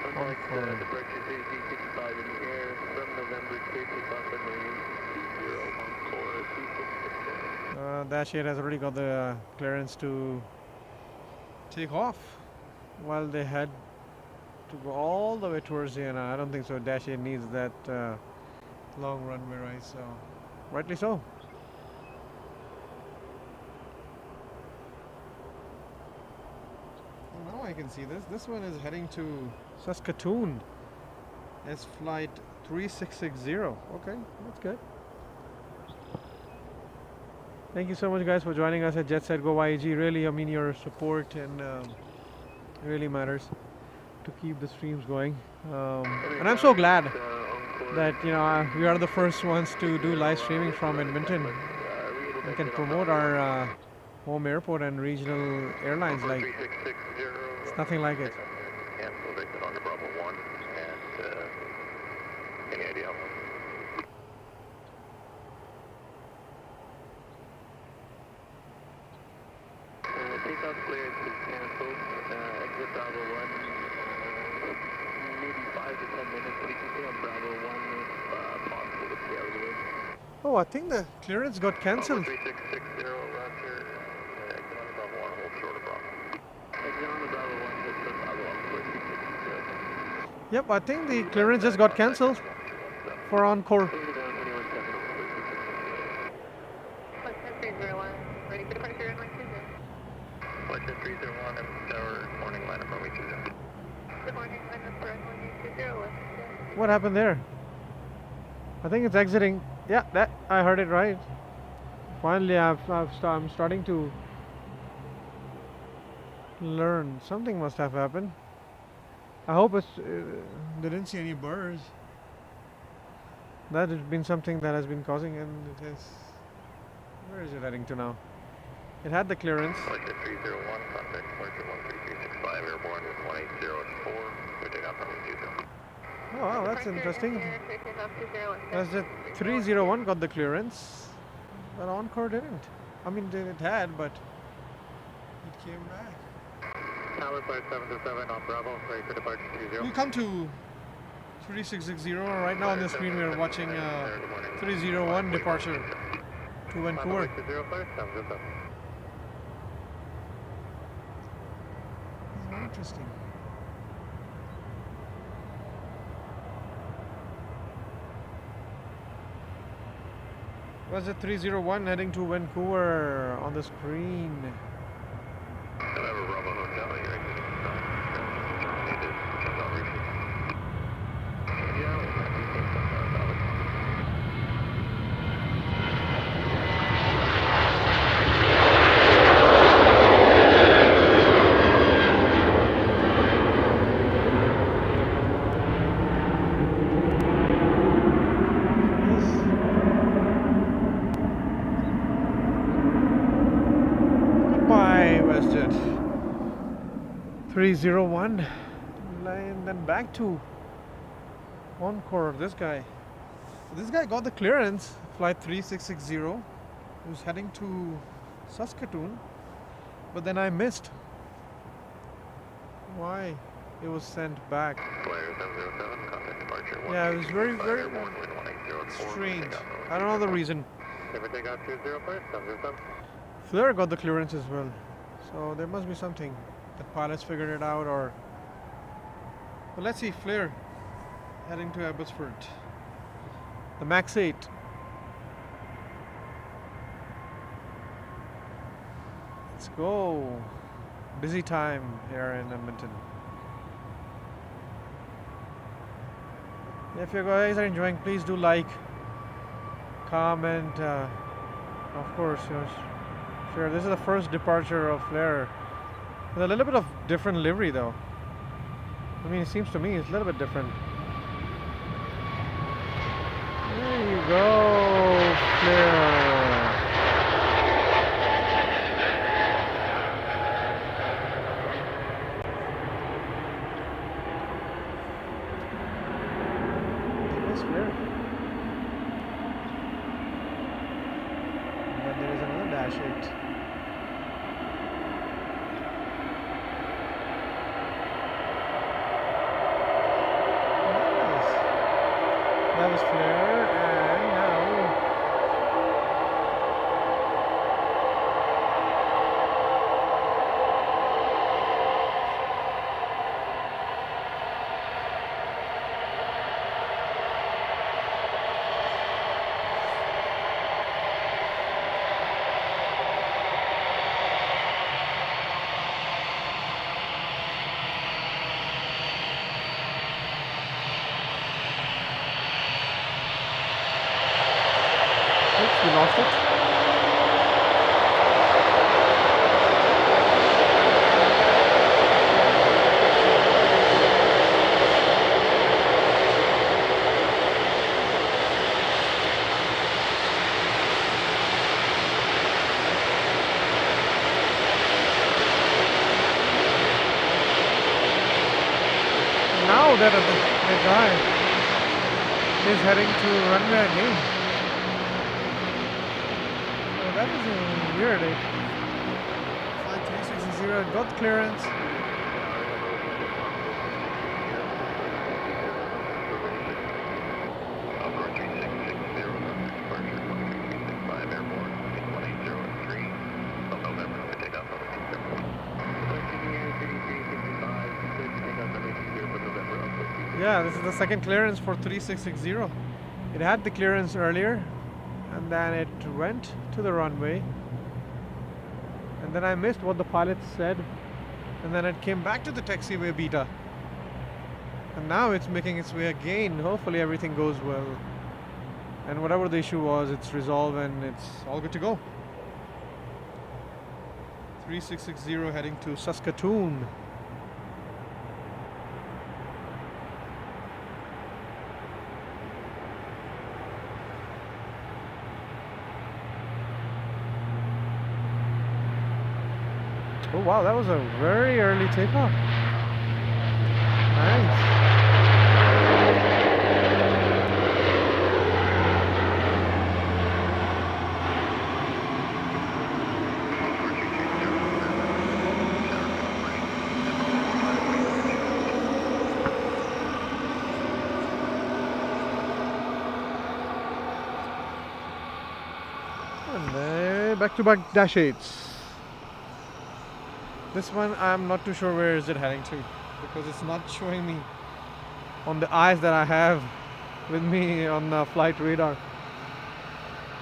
Departure 3365 in the air from November, clear takeoff on the 20 Dash 8 has already got the clearance to take off while they head to go all the way towards the I don't think so. Dash 8 needs that long runway, right? So, rightly so. Well, now I can see this. This one is heading to Saskatoon. It's flight 3660. Okay, that's good. Thank you so much, guys, for joining us at JetSetGoYEG. Really, I mean, your support and really matters to keep the streams going. And I'm so glad that we are the first ones to do live streaming from Edmonton. We can promote our home airport and regional airlines. Like, it's nothing like it. Takeoff clearance is canceled. Exit Bravo 1, maybe 5 to 10 minutes. We can stay on Bravo 1 if possible to stay out of the way. Oh, I think the clearance got cancelled. 3660, roger. Exit on Bravo 1, hold short of Bravo. Exit on the Bravo 1, hold short of Bravo 1, 4660. Yep, I think the clearance just got cancelled for Encore. What happened there? I think it's exiting. Yeah, that I heard it right. Finally, I'm starting to learn. Something must have happened. I hope it's. They didn't see any birds. That has been something that has been causing, and it has. Where is it heading to now? It had the clearance. Departure 301, contact departure 13365, airborne with 180 4, we take off from 20. Oh wow, that's interesting. That's the 301 got the clearance, but Encore didn't. I mean, it had, but it came back. Tower flight 727 on Bravo, ready for departure 20. We come to 3660. Right now on the screen we are watching 301 departure to Vancouver. It's very interesting. Was it 301 heading to Vancouver on the screen? WestJet 301 and then back to Encore. This guy got the clearance, flight 3660. He was heading to Saskatoon, but then I missed. Why it was sent back? Yeah, it was very strange. I don't know the reason. Flair got the clearance as well, so there must be something. The pilots figured it out, or... Well, let's see. Flair heading to Abbotsford. The Max 8. Let's go. Busy time here in Edmonton. If you guys are enjoying, please do like, comment, of course, sure. This is the first departure of Flair. With a little bit of different livery though. I mean, it seems to me it's a little bit different. There you go, Flair. Yes, Flair. And then there is another Dash 8. That was Flair, and now we lost it. Now that the guy is heading to runway again. That is weird. Flight 360 got clearance. Yeah, this is the second clearance for 3660. It had the clearance earlier, and then it went to the runway, and then I missed what the pilot said, and then it came back to the taxiway beta. And now it's making its way again. Hopefully everything goes well. And whatever the issue was, it's resolved and it's all good to go. 3660 heading to Saskatoon. Oh wow, that was a very early takeoff. Nice. And then back-to-back dash 8s. This one I'm not too sure where is it heading to, because it's not showing me on the eyes that I have with me on the flight radar.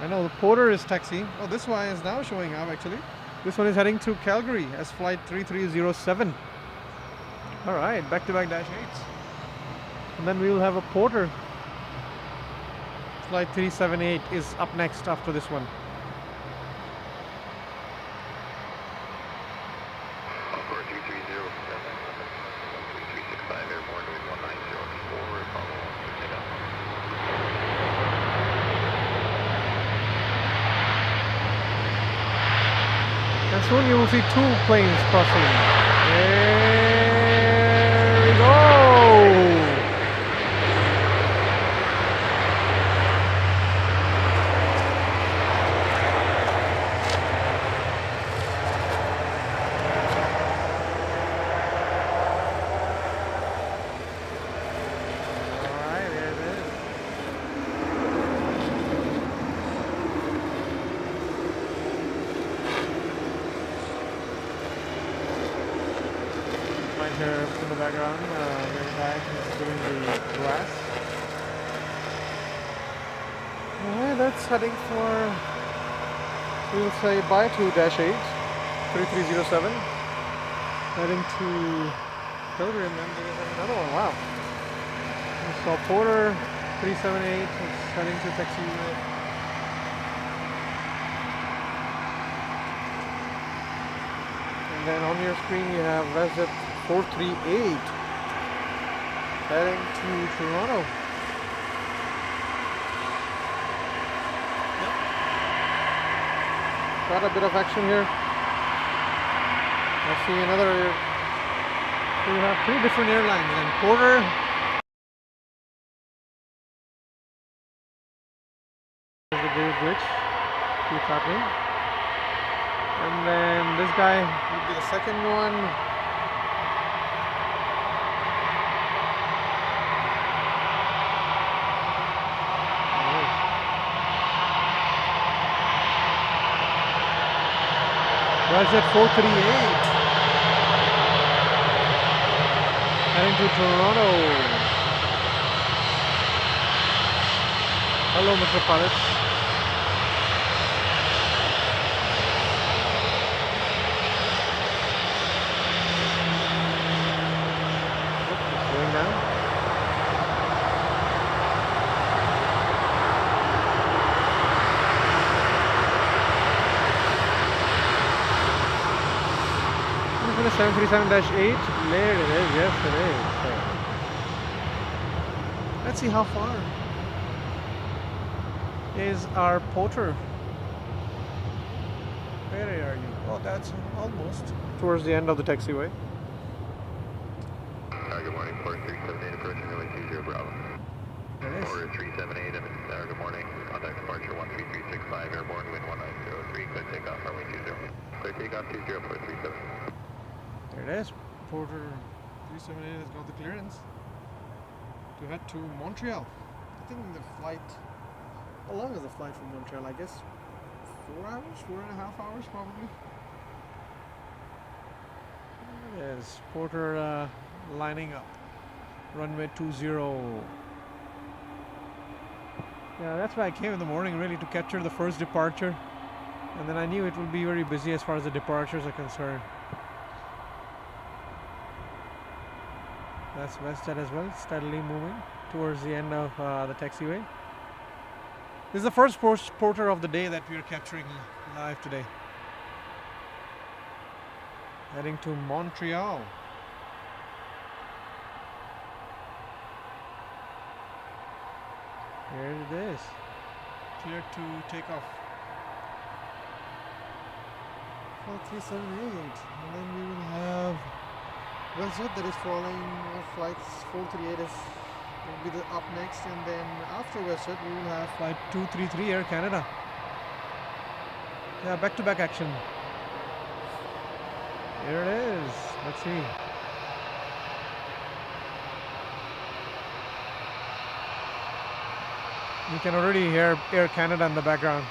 I know the Porter is taxiing. Oh, this one is now showing up actually. This one is heading to Calgary as flight 3307. Alright, back-to-back dash 8s. And then we will have a Porter. Flight 378 is up next after this one. And soon you will see 2 planes crossing. There we go! Alright, there it is. Here in the background, very back doing the glass. Alright, that's heading for, we'll say bye to dash 8, 3307. Heading to Calgary, and then there's another one. Wow. We saw Porter 378 is heading to taxi. And then on your screen you have WestJet 438 heading to Toronto. Yep. Got a bit of action here. I see another. We have 3 different airlines and Porter. There's the big glitch. Keeps happening. And then this guy would be the second one. WestJet 438 heading to Toronto. Hello, Mr. Pilot. Going down. The 737-8, there it is, yes it is. Let's see how far is our Porter. Where are you? Oh, that's almost towards the end of the taxiway. Good morning, Port 378, approaching runway 20 Bravo. There it is. Port 378, good morning, contact departure 13365, airborne, wind 1903, clear takeoff, runway 20. Clear takeoff 20, 437. There it is. Porter 378 has got the clearance to head to Montreal. I think the flight, how long is the flight from Montreal? I guess 4 hours, 4.5 hours probably. There it is. Porter lining up. Runway 20. Yeah, that's why I came in the morning, really, to capture the first departure. And then I knew it would be very busy as far as the departures are concerned. That's WestJet as well, steadily moving towards the end of the taxiway. This is the first porter of the day that we are capturing live today. Heading to Montreal. Here it is. Clear to take off. 4378. And then we will have WestJet that is following flights 438 will be up next, and then after WestJet we will have flight 233 Air Canada. Yeah, back-to-back action. Here it is. Let's see. You can already hear Air Canada in the background.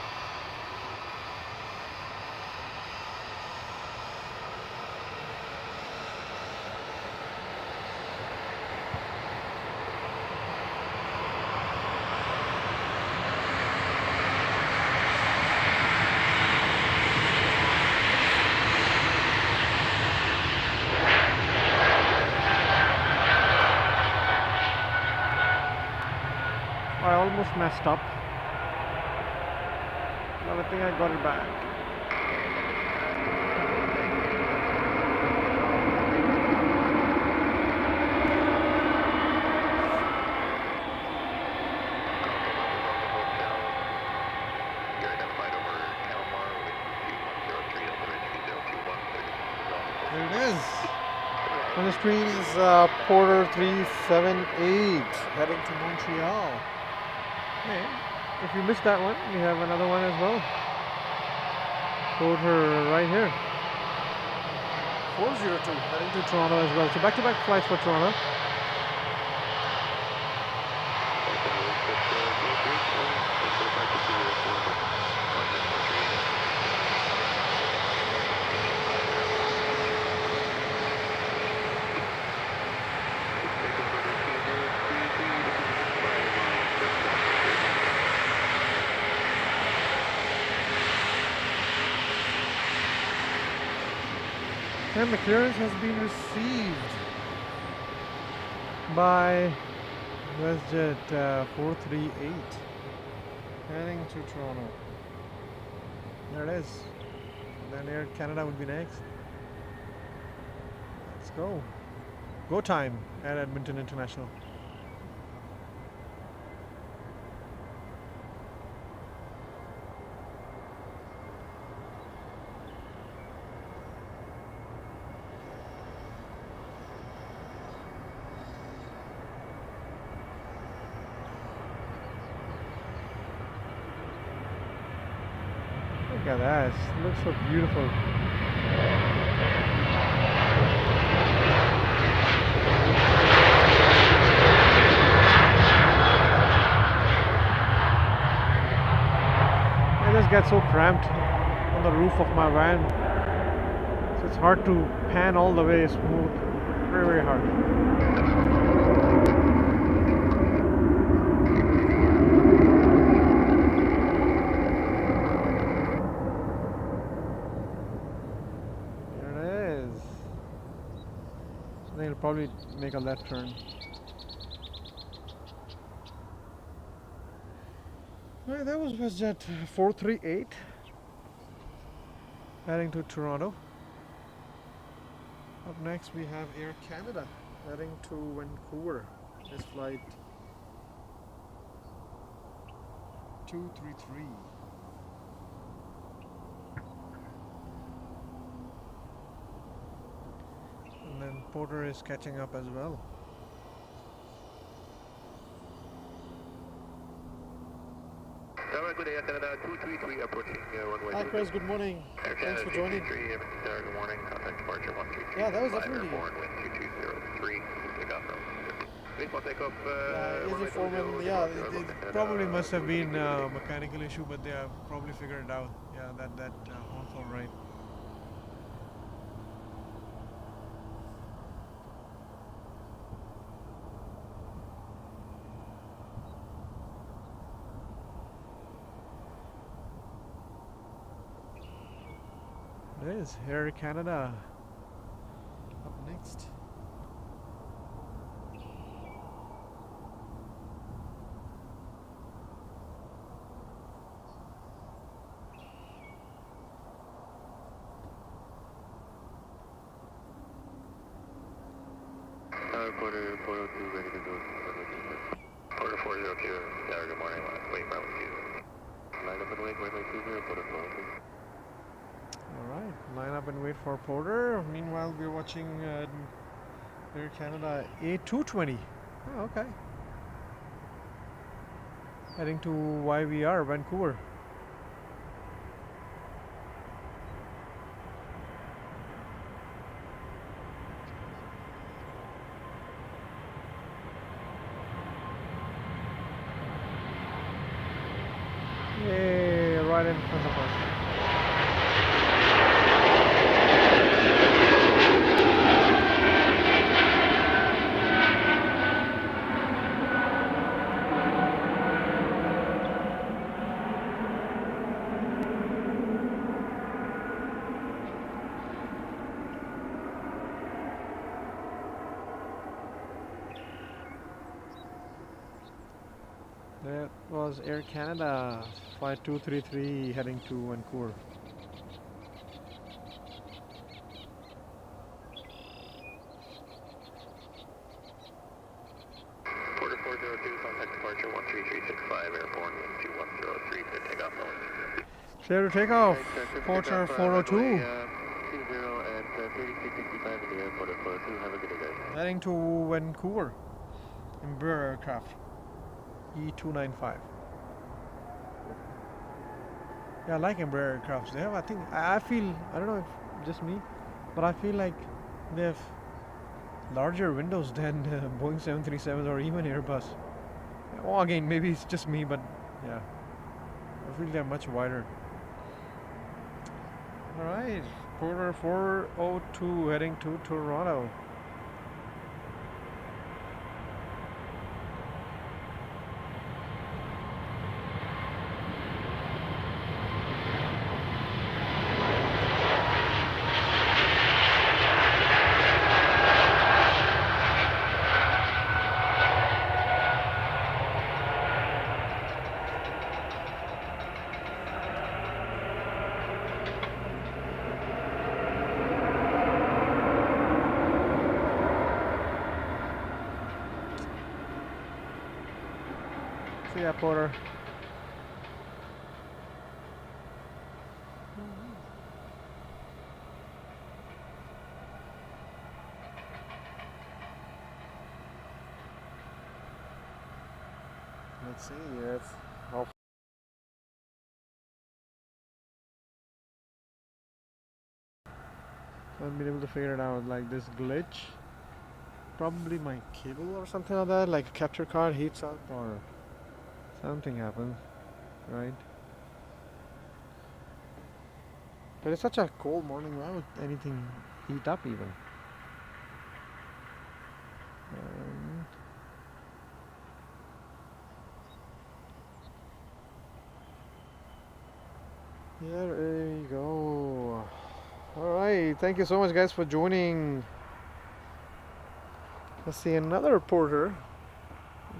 I almost messed up, but I think I got it back. There it is. On the screen is Porter 378 heading to Montreal. Hey, if you missed that one, we have another one as well. Porter right here. 402 heading to Toronto as well. So back-to-back flights for Toronto. And the clearance has been received by WestJet 438 heading to Toronto. There it is. Then Air Canada will be next. Let's go. Go time at Edmonton International. Look at that, it looks so beautiful. I just get so cramped on the roof of my van, so it's hard to pan all the way smooth, very, very hard. They'll probably make a left turn. Right, that was WestJet 438 heading to Toronto. Up next we have Air Canada heading to Vancouver. This flight 233. And then Porter is catching up as well. Good day, Canada 233 approaching runway. Hi Chris, good morning. Thanks for joining. Good morning, contact departure 133. Yeah, that was definitely wind 2203. Take off from. Baseball takeoff. Easy Foreman, yeah, it probably must have been a mechanical issue, but they have probably figured it out. Yeah, that on-call right. It is Air Canada up next. Porter 402, ready to go. Porter 402, yeah, good morning, wait, Bravo 2. Line up and wait, runway 20, Porter 402. Alright, line up and wait for Porter. Meanwhile, we're watching Air Canada A220. Oh, okay. Heading to YVR, Vancouver. Yay, right in front of us. That was Air Canada flight 233 heading to Vancouver. Porter 402, contact departure 13365, airborne 2103, clear takeoff only. Clear to take off, Porter 402. 20 and 3365 in the air, Porter 402, have a good day, guys. Heading to Vancouver, Embraer aircraft, E295. Yeah, I like Embraer aircrafts. They have, I think, I feel, I don't know if just me, but I feel like they have larger windows than Boeing 737s or even Airbus. Well, again, maybe it's just me, but yeah, I feel they're much wider. Alright, Porter 402 heading to Toronto. See ya, Porter. Let's see if how I haven't been able to figure it out. Like this glitch, probably my cable or something like that. Like a capture card heats up or something happens, right? But it's such a cold morning. Why would anything heat up even? Yeah, there you go. Alright, thank you so much guys for joining. Let's see another Porter.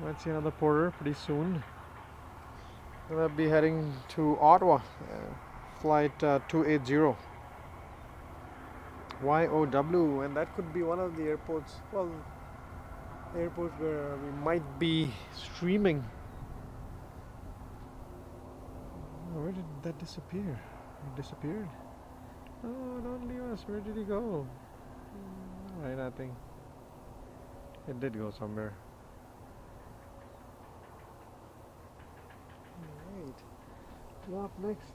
Might see another Porter pretty soon. Gonna be heading to Ottawa, flight 280 YOW, and that could be one of the airports, well, airports where we might be streaming. Oh, where did that disappear? It disappeared? Oh, don't leave us. Where did he go? Alright, I think it did go somewhere. Alright, what's up next?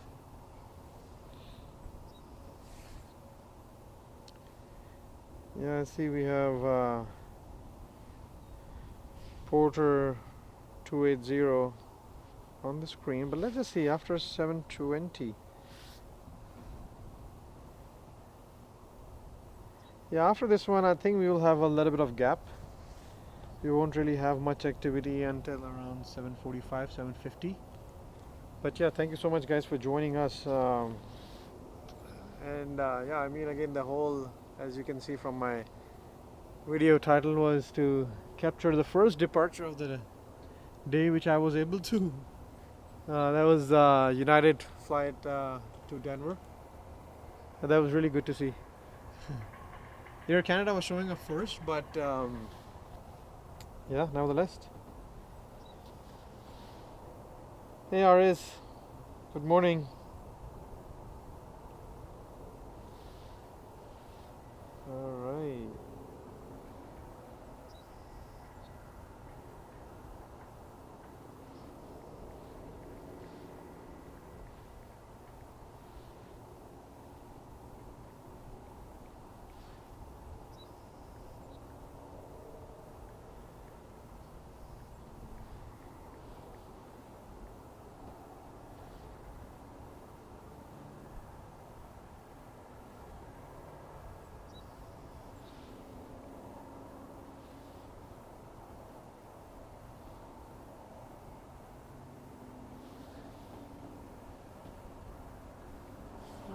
Yeah, I see we have Porter 280 on the screen, but let's just see after 720. Yeah, after this one I think we will have a little bit of gap. We won't really have much activity until around 7:45, 7:50. But yeah, thank you so much guys for joining us. Yeah, I mean, again, the whole, as you can see from my video title, was to capture the first departure of the day, which I was able to. That was United flight to Denver. And that was really good to see. Air Canada was showing up first, but yeah, nevertheless. Hey, Aris. Good morning. All right.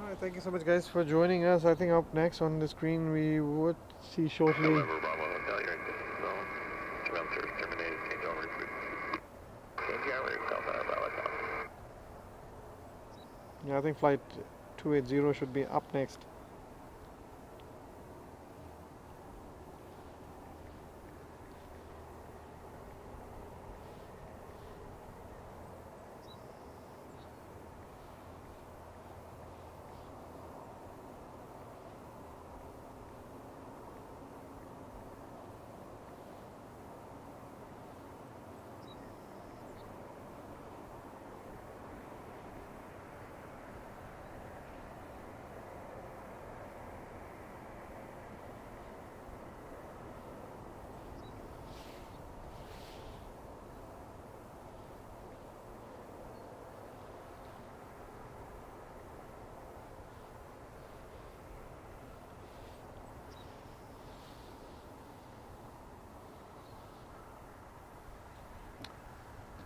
All right. Thank you so much, guys, for joining us. I think up next on the screen we would see shortly. November Bravo Hotel, you're in distance zone. Ground service terminated, change over route. Change hour, Delta Bravo Hotel. Yeah, I think flight 280 should be up next.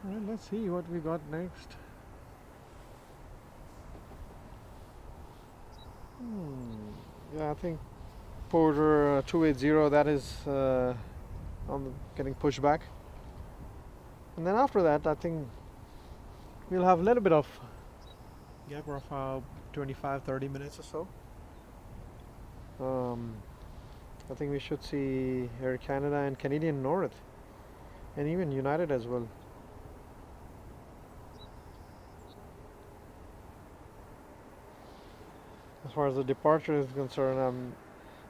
All right, let's see what we got next. Yeah, I think Porter 280, that is getting pushed back. And then after that, I think we'll have a little bit of gap of 25-30 minutes or so. I think we should see Air Canada and Canadian North, and even United as well. As far as the departure is concerned,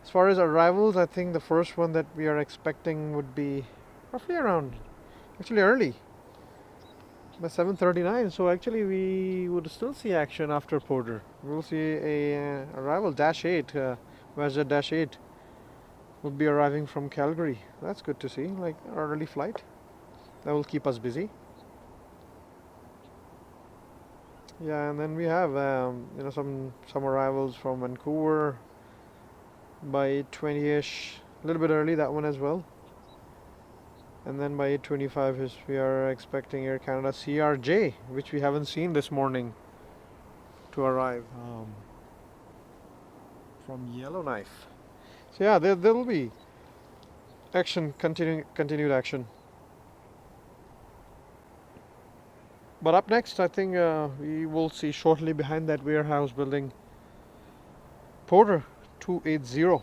as far as arrivals, I think the first one that we are expecting would be roughly around, actually early, by 7:39. So actually, we would still see action after Porter. We'll see a arrival Dash 8, WestJet Dash 8, would be arriving from Calgary. That's good to see, like an early flight. That will keep us busy. Yeah, and then we have some arrivals from Vancouver by 8:20ish, a little bit early that one as well. And then by 8:25 we are expecting Air Canada CRJ, which we haven't seen this morning, to arrive from Yellowknife. So yeah, there will be action, continued action. But up next, I think we will see shortly behind that warehouse building Porter 280.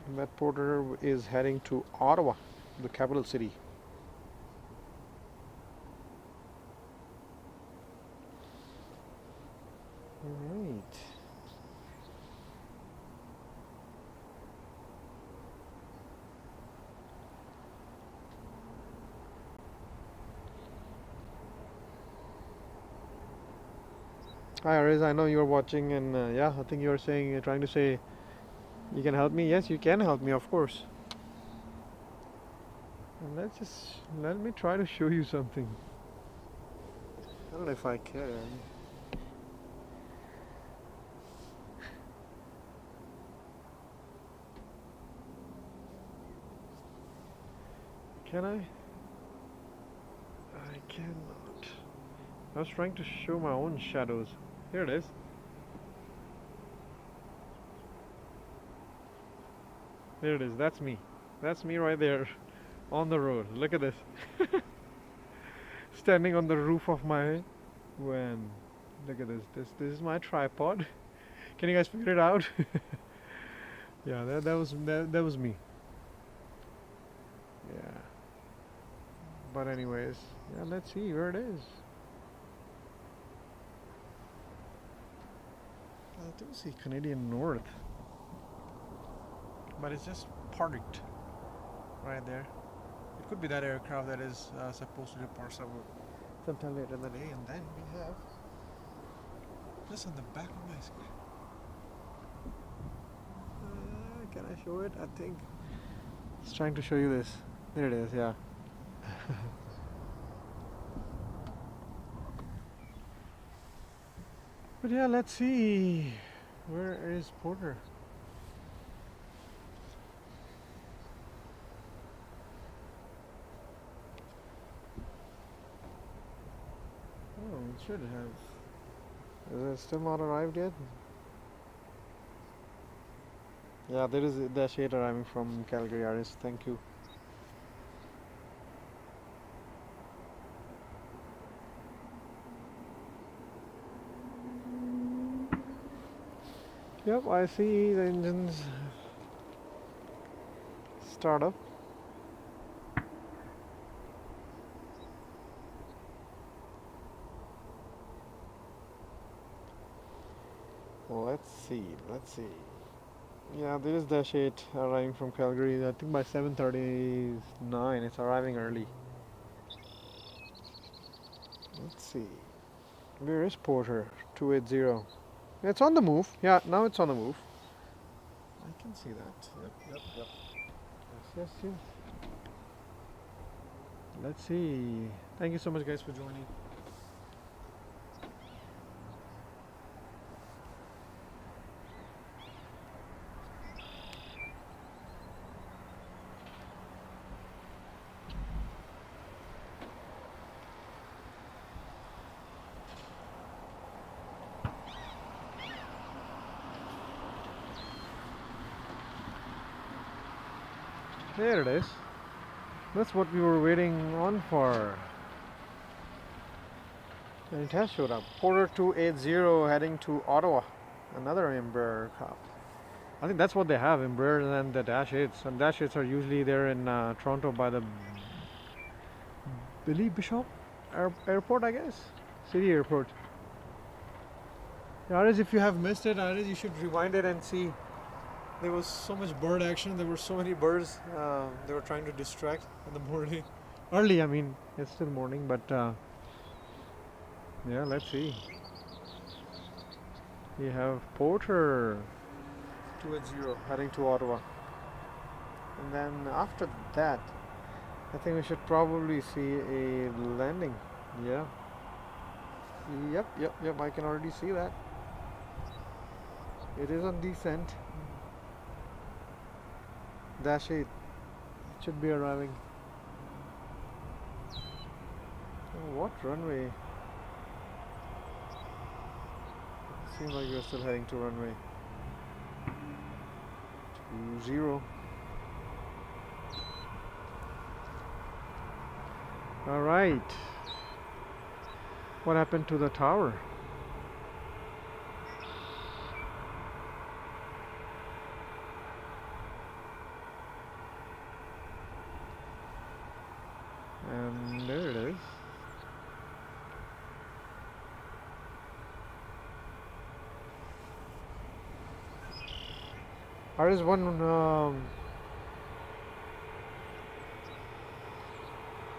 And that Porter is heading to Ottawa, the capital city. All right. Hi, Ariz. I know you're watching, and yeah, I think you're trying to say, you can help me. Yes, you can help me, of course. And let me try to show you something. I don't know if I can. Can I? I cannot. I was trying to show my own shadows. Here it is. There it is. That's me. That's me right there on the road. Look at this. Standing on the roof of my van. Look at this. This is my tripod. Can you guys figure it out? Yeah, that was me. But anyways, yeah, let's see where it is. I do see Canadian North, but it's just parked right there. It could be that aircraft that is supposed to depart sometime later in the day, and then we have just on the back of my screen. Can I show it? I think it's trying to show you this. There it is, yeah. But yeah, let's see. Where is Porter? Oh, it should have. Is it still not arrived yet? Yeah, there is the shade arriving from Calgary, Aris. Thank you. Yep, I see the engines start up. Well, let's see. Yeah, there is Dash 8 arriving from Calgary. I think by 7:39. It's arriving early. Let's see. Where is Porter? 280. It's on the move. Yeah, now it's on the move. I can see that. Yep. Yes. Let's see. Thank you so much, guys, for joining. There it is. That's what we were waiting on for. And it has showed up. Porter 280 heading to Ottawa. Another Embraer aircraft. I think that's what they have, Embraer and the Dash 8s. And Dash 8s are usually there in Toronto by the Billy Bishop Airport, I guess. City Airport. Aris, if you have missed it, Aris, you should rewind it and see. There was so much bird action. There were so many birds. They were trying to distract in the morning. Early, I mean, it's still morning, but yeah, let's see. We have Porter 280 heading to Ottawa. And then after that, I think we should probably see a landing. Yeah. Yep, I can already see that. It is on descent. Dash 8. It should be arriving. Oh, what runway? Seems like we're still heading to runway 20. Alright. What happened to the tower? And there it is. There is one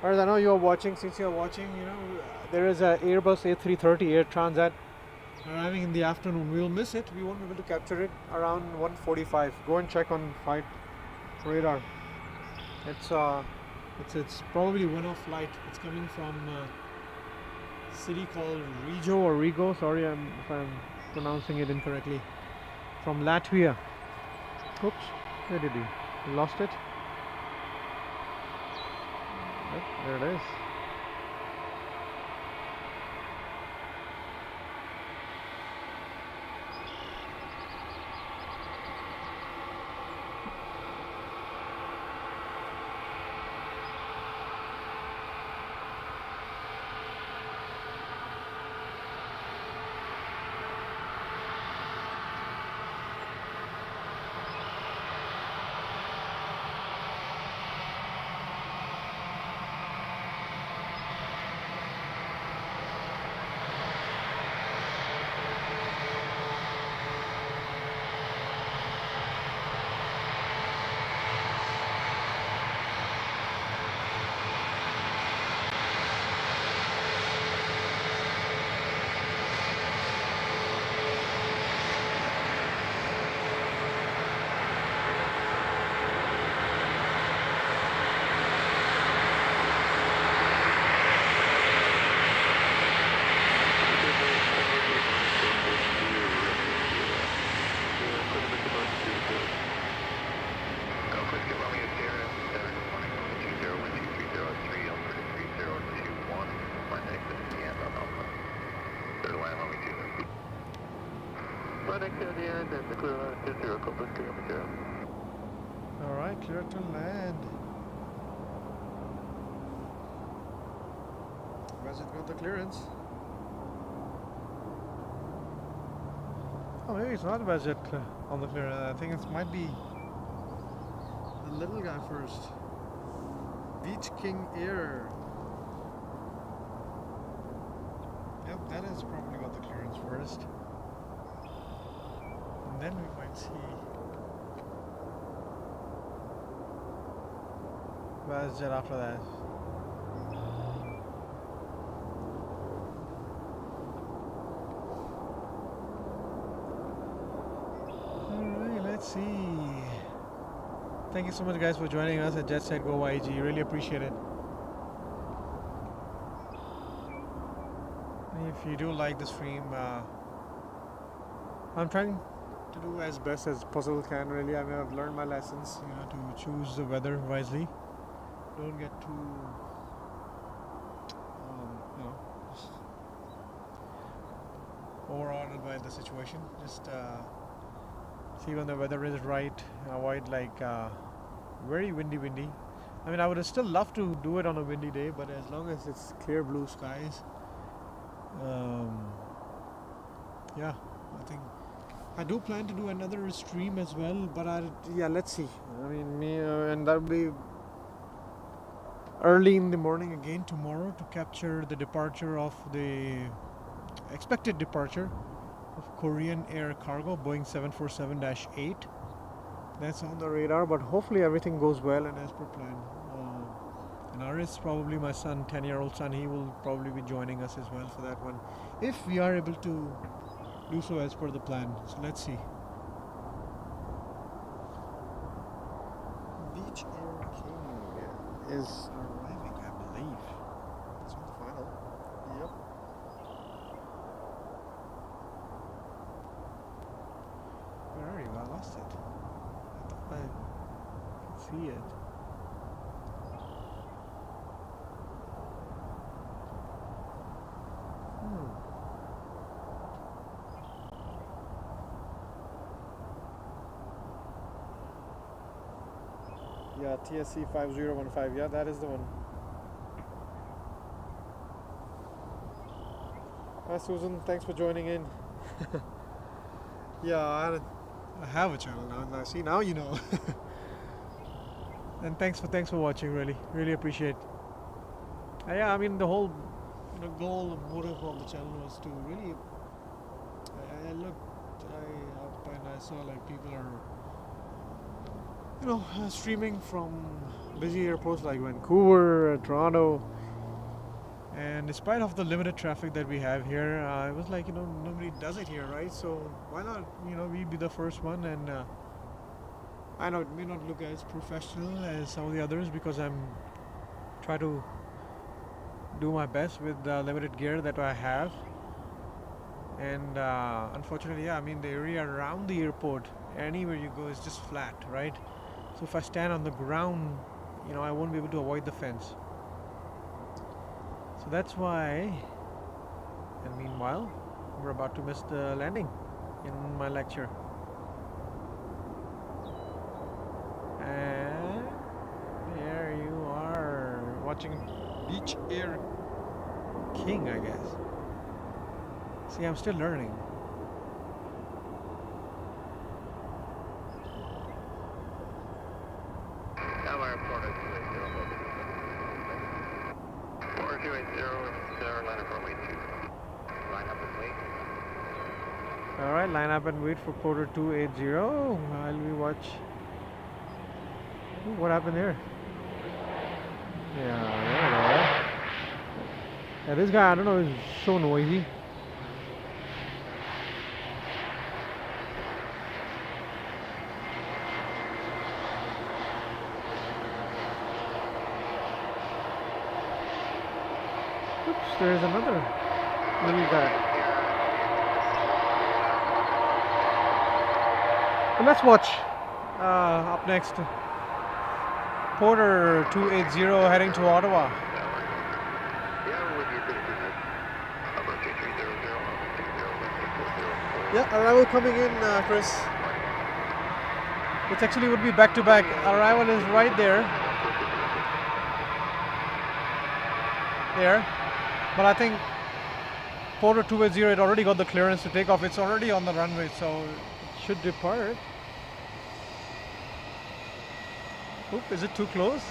As I know you are watching, since you are watching, you know, there is a Airbus A330 Air Transat arriving in the afternoon. We will miss it. We won't be able to capture it around 1:45. Go and check on flight radar. It's probably one-off flight. It's coming from a city called Rigo. Sorry if I'm pronouncing it incorrectly. From Latvia. Oops, where did he? Lost it? Yep, there it is. to the end and the clear line is 0, Compass 0. Alright, clear to land. WestJet got the clearance. Oh, maybe it's not WestJet on the clearance. I think it might be the little guy first. Beach King Air. Yep, that has probably got the clearance first. And then we might see WestJet after that. Alright, let's see. Thank you so much guys for joining us at JetSetGoYEG. Really appreciate it. If you do like the stream, I'm trying to do as best as possible can really. I mean, I've learned my lessons, you know, to choose the weather wisely. Don't get too, you know, just overawed by the situation. Just see when the weather is right. Avoid like very windy. I mean, I would have still loved to do it on a windy day, but as long as it's clear blue skies, yeah, I think I do plan to do another stream as well, but yeah, let's see. I mean, and that will be early in the morning again tomorrow to capture the departure of the expected departure of Korean Air Cargo, Boeing 747-8. That's on the radar, but hopefully everything goes well and as per plan. And Aris, probably my son, 10-year-old son, he will probably be joining us as well for that one, if we are able to do so as per the plan. So let's see. Beach Air King is arriving, I believe. It's on the final. Yep. Where are you? I lost it. I thought I could see it. Yeah, TSC 5015. Yeah, that is the one. Hi Susan, thanks for joining in. Yeah, I have a channel now. See, now you know. And thanks for watching. Really appreciate. Yeah, I mean the whole goal, motive of the channel was to really. I looked up and I saw like people are, streaming from busy airports like Vancouver, Toronto, and despite of the limited traffic that we have here, it was like, nobody does it here, right? So why not, we be the first one? And I know it may not look as professional as some of the others because I'm try to do my best with the limited gear that I have. And unfortunately, yeah, I mean the area around the airport, anywhere you go is just flat, right? So if I stand on the ground, I won't be able to avoid the fence. So that's why, and meanwhile, we're about to miss the landing in my lecture. And there you are, watching Beach Air King, I guess. See, I'm still learning. Alright, line up and wait for Porter 280 while we watch. Ooh, what happened there? Yeah, this guy, I don't know, is so noisy. Oops, there's another little guy. And let's watch up next Porter 280 heading to Ottawa. Yeah, arrival coming in, Chris. It actually would be back to back. Arrival is right there. There. But I think Porter 280, it already got the clearance to take off. It's already on the runway, so it should depart. Oop, is it too close?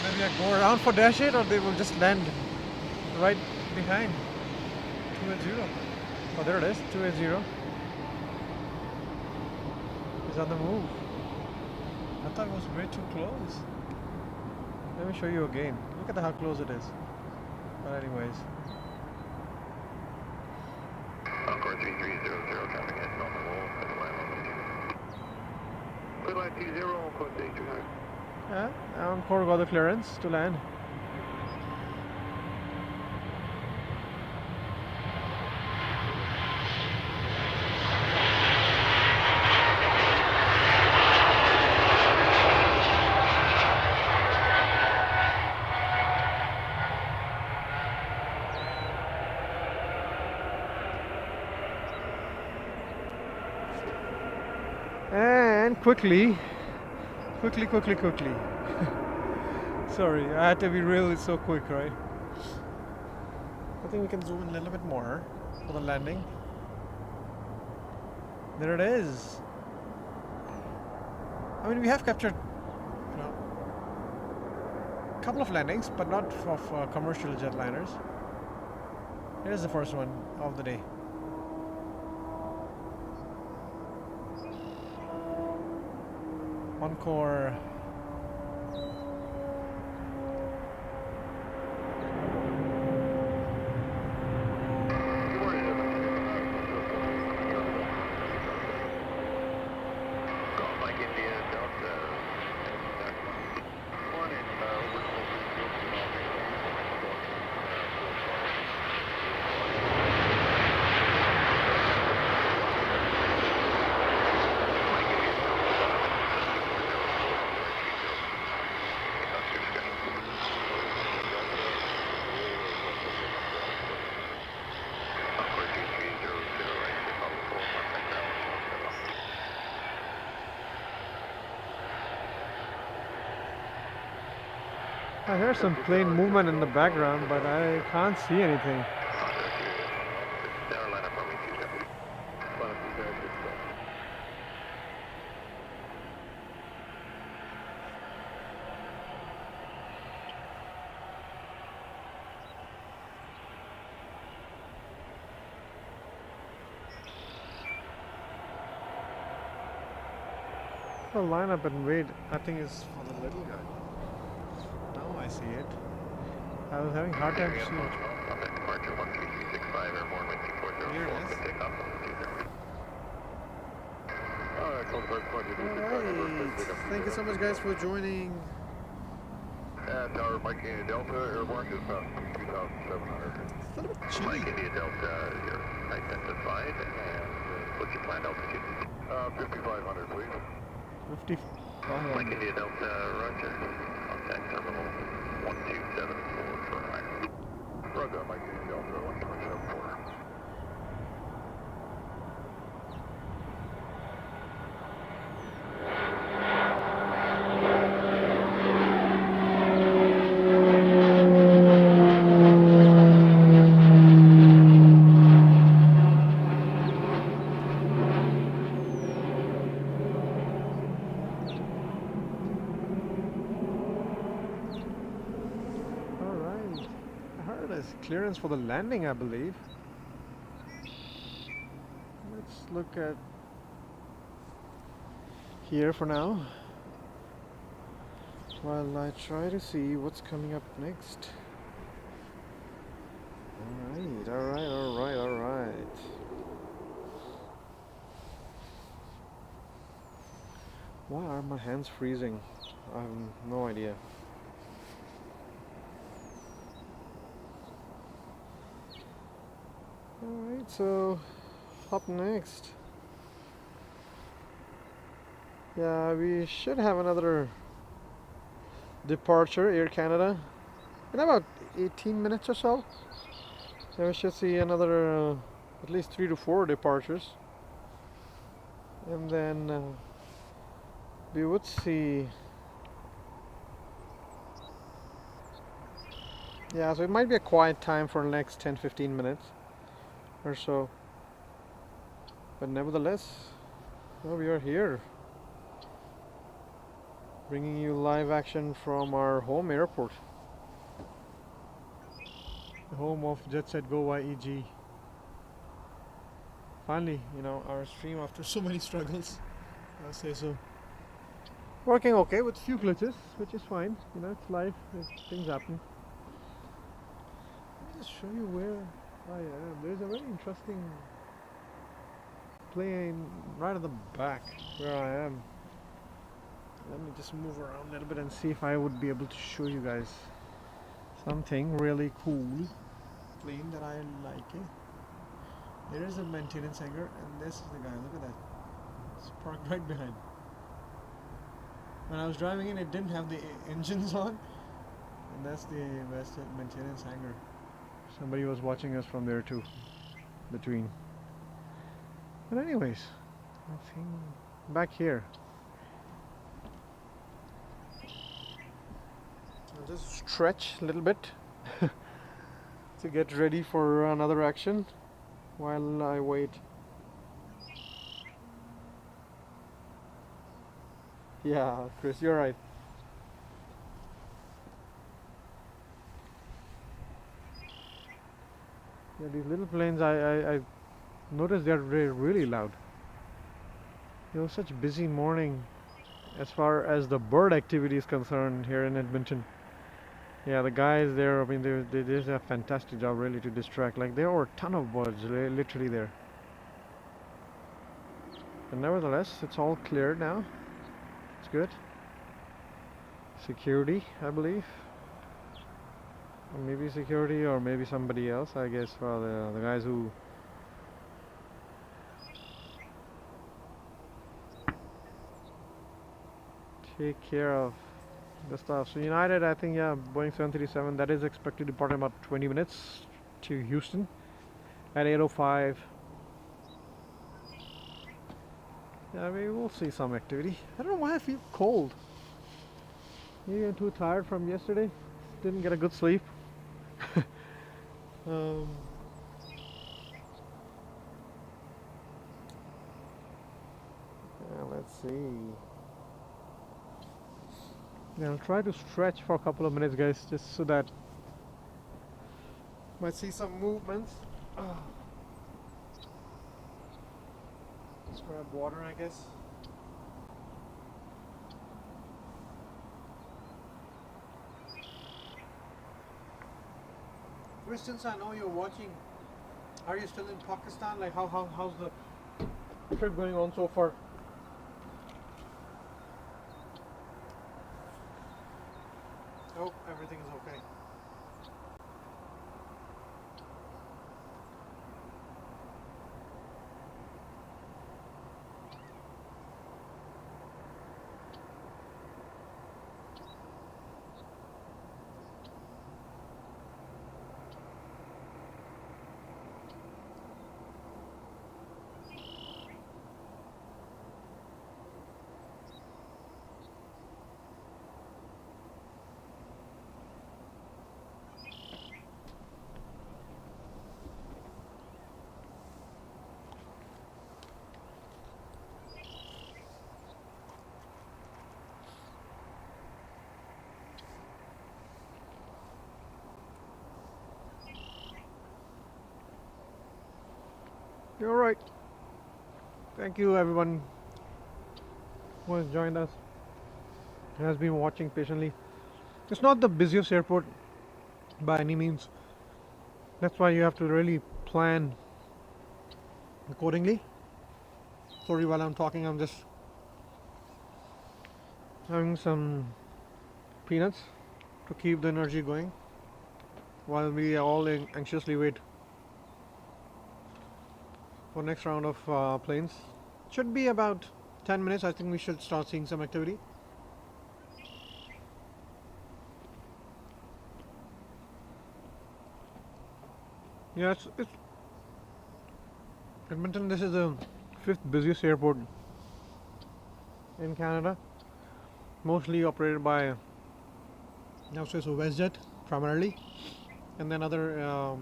Maybe I go around for dash 8, or they will just land right behind 280. Oh, there it is, 280. It's on the move. I thought it was way too close. Let me show you again. Look at how close it is. But anyways. Encore 3300 coming in on the roll. Clear line 20, Encore 829. Yeah, Encore got the clearance to land. And quickly. Sorry, I had to be really so quick, right? I think we can zoom in a little bit more for the landing. There it is. I mean, we have captured, a couple of landings, but not for commercial jetliners. Here's the first one of the day. Encore. I hear some plane movement in the background, but I can't see anything. The lineup and wait, I think is for the little guy. Now I see it. I was having hard time seeing it. Here it is. Alright. Thank you so much, guys, for joining. Tower Mike India Delta, airborne is about 2,700. It's a little bit chilly. Mike India Delta, you're identified, and what's your planned altitude? 5,500, please. 55. Mike India Delta, roger. Contact terminal 1274 for higher. Roger, Mike India Delta, 1274. Clearance for the landing, I believe. Let's look at here for now while I try to see what's coming up next. Alright. Why are my hands freezing? I have no idea. Alright, so up next Yeah, we should have another departure, Air Canada, in about 18 minutes or so. So we should see another at least 3 to 4 departures. And then we would see. Yeah, so it might be a quiet time for the next 10-15 minutes or so. But nevertheless, well, we are here, bringing you live action from our home airport, the home of JetSetGoYEG. Finally, our stream after so many struggles, I'll say so. Working okay with few glitches, which is fine. It's life. Things happen. Let me just show you where I am. There's a very interesting plane right at the back where I am. Let me just move around a little bit and see if I would be able to show you guys something really cool. Plane that I like it. There is a maintenance hangar, and this is the guy. Look at that. It's parked right behind. When I was driving in, it didn't have the engines on, and that's the WestJet maintenance hangar. Somebody was watching us from there too, between. But anyways, I think back here. I'll just stretch a little bit to get ready for another action while I wait. Yeah, Chris, you're right. Yeah, these little planes, I noticed they're really loud. It was such a busy morning as far as the bird activity is concerned here in Edmonton. Yeah, the guys there, I mean, they did a fantastic job really to distract. Like, there were a ton of birds literally there. But nevertheless, it's all clear now. It's good. Security, I believe. Or maybe security, or maybe somebody else, I guess. Well, the guys who take care of the stuff. So United, I think, yeah, Boeing 737, that is expected to depart in about 20 minutes to Houston at 8:05. Yeah, maybe we'll see some activity. I don't know why I feel cold. Maybe I'm too tired from yesterday. Didn't get a good sleep. Yeah, let's see. Yeah, I'll try to stretch for a couple of minutes, guys, just so that might see some movements. Let's grab water, I guess. Christians, I know you're watching. Are you still in Pakistan? Like, how's the trip going on so far? Oh, everything's okay. You're right. Thank you, everyone who has joined us, who has been watching patiently. It's not the busiest airport by any means. That's why you have to really plan accordingly. Sorry, while I'm talking, I'm just having some peanuts to keep the energy going while we all anxiously wait for next round of planes. Should be about 10 minutes, I think we should start seeing some activity. Yeah, it's Edmonton. This is the 5th busiest airport in Canada, mostly operated by WestJet primarily, and then other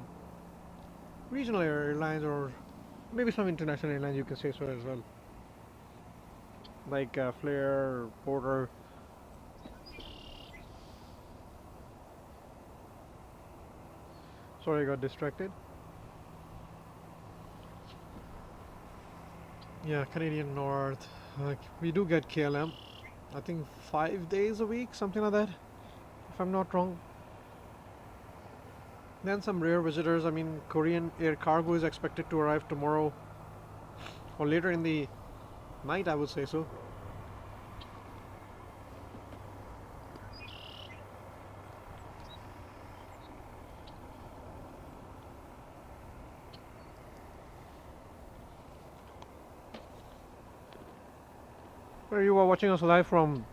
regional airlines, or maybe some international airlines, you can say so as well, like Flair, Porter. Sorry, I got distracted. Yeah, Canadian North. We do get KLM. I think 5 days a week, something like that, if I'm not wrong. Then some rare visitors. I mean, Korean air cargo is expected to arrive tomorrow or later in the night, I would say so. Where you are watching us live from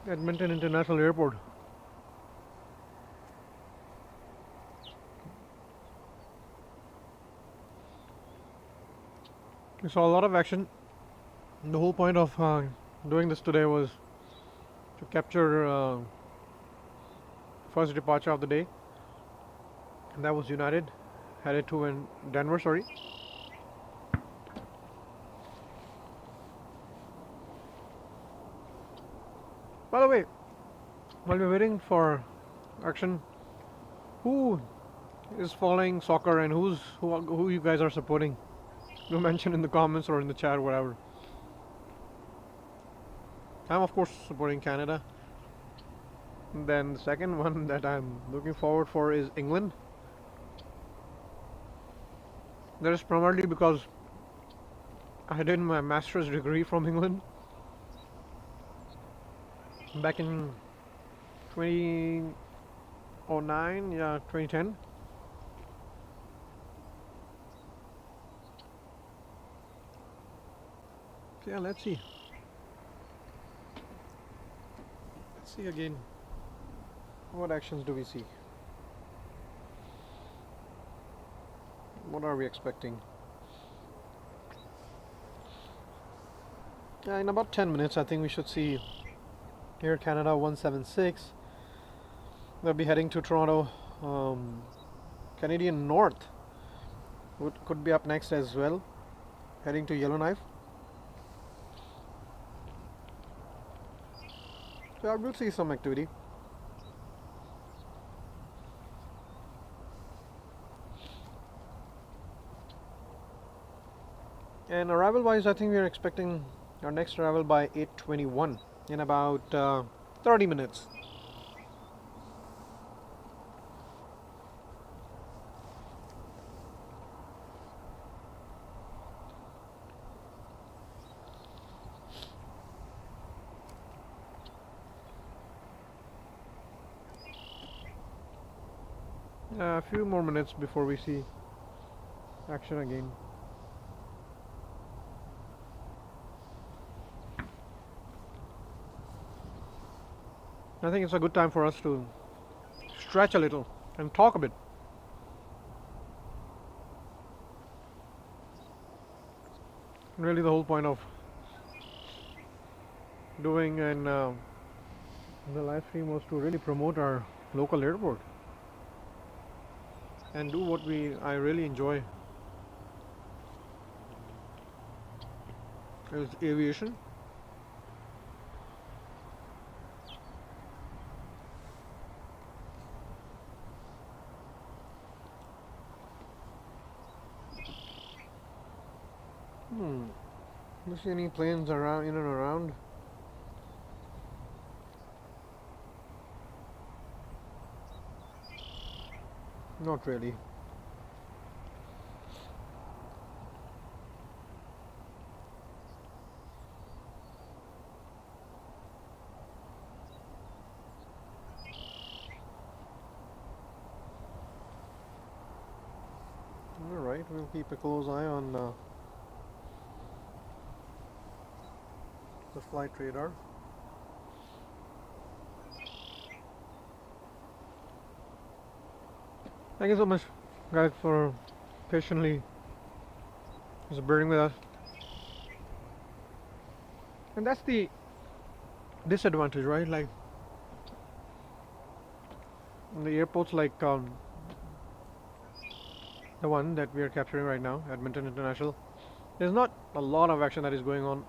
Edmonton International Airport. We saw a lot of action. The whole point of doing this today was to capture first departure of the day, and that was United, headed to Denver. Sorry. By the way, while we're waiting for action, who is following soccer and who you guys are supporting? Do mention in the comments or in the chat, whatever. I'm of course supporting Canada. And then the second one that I'm looking forward for is England. That is primarily because I did my master's degree from England back in 2009, yeah, 2010. So yeah, let's see. Let's see again. What actions do we see? What are we expecting? Yeah, in about 10 minutes, I think we should see Air Canada 176. They'll be heading to Toronto. Canadian North could be up next as well, heading to Yellowknife. So I will see some activity. And arrival wise, I think we are expecting our next arrival by 8:21 in about 30 minutes. A few more minutes before we see action again. I think it's a good time for us to stretch a little and talk a bit. Really, the whole point of doing the live stream was to really promote our local airport and do what I really enjoy, is aviation. Do you see any planes around, in and around? Not really. Alright, we'll keep a close eye on the flight radar. Thank you so much, guys, for patiently just bearing with us. And that's the disadvantage, right? Like in the airports like the one that we are capturing right now, Edmonton International, there's not a lot of action that is going on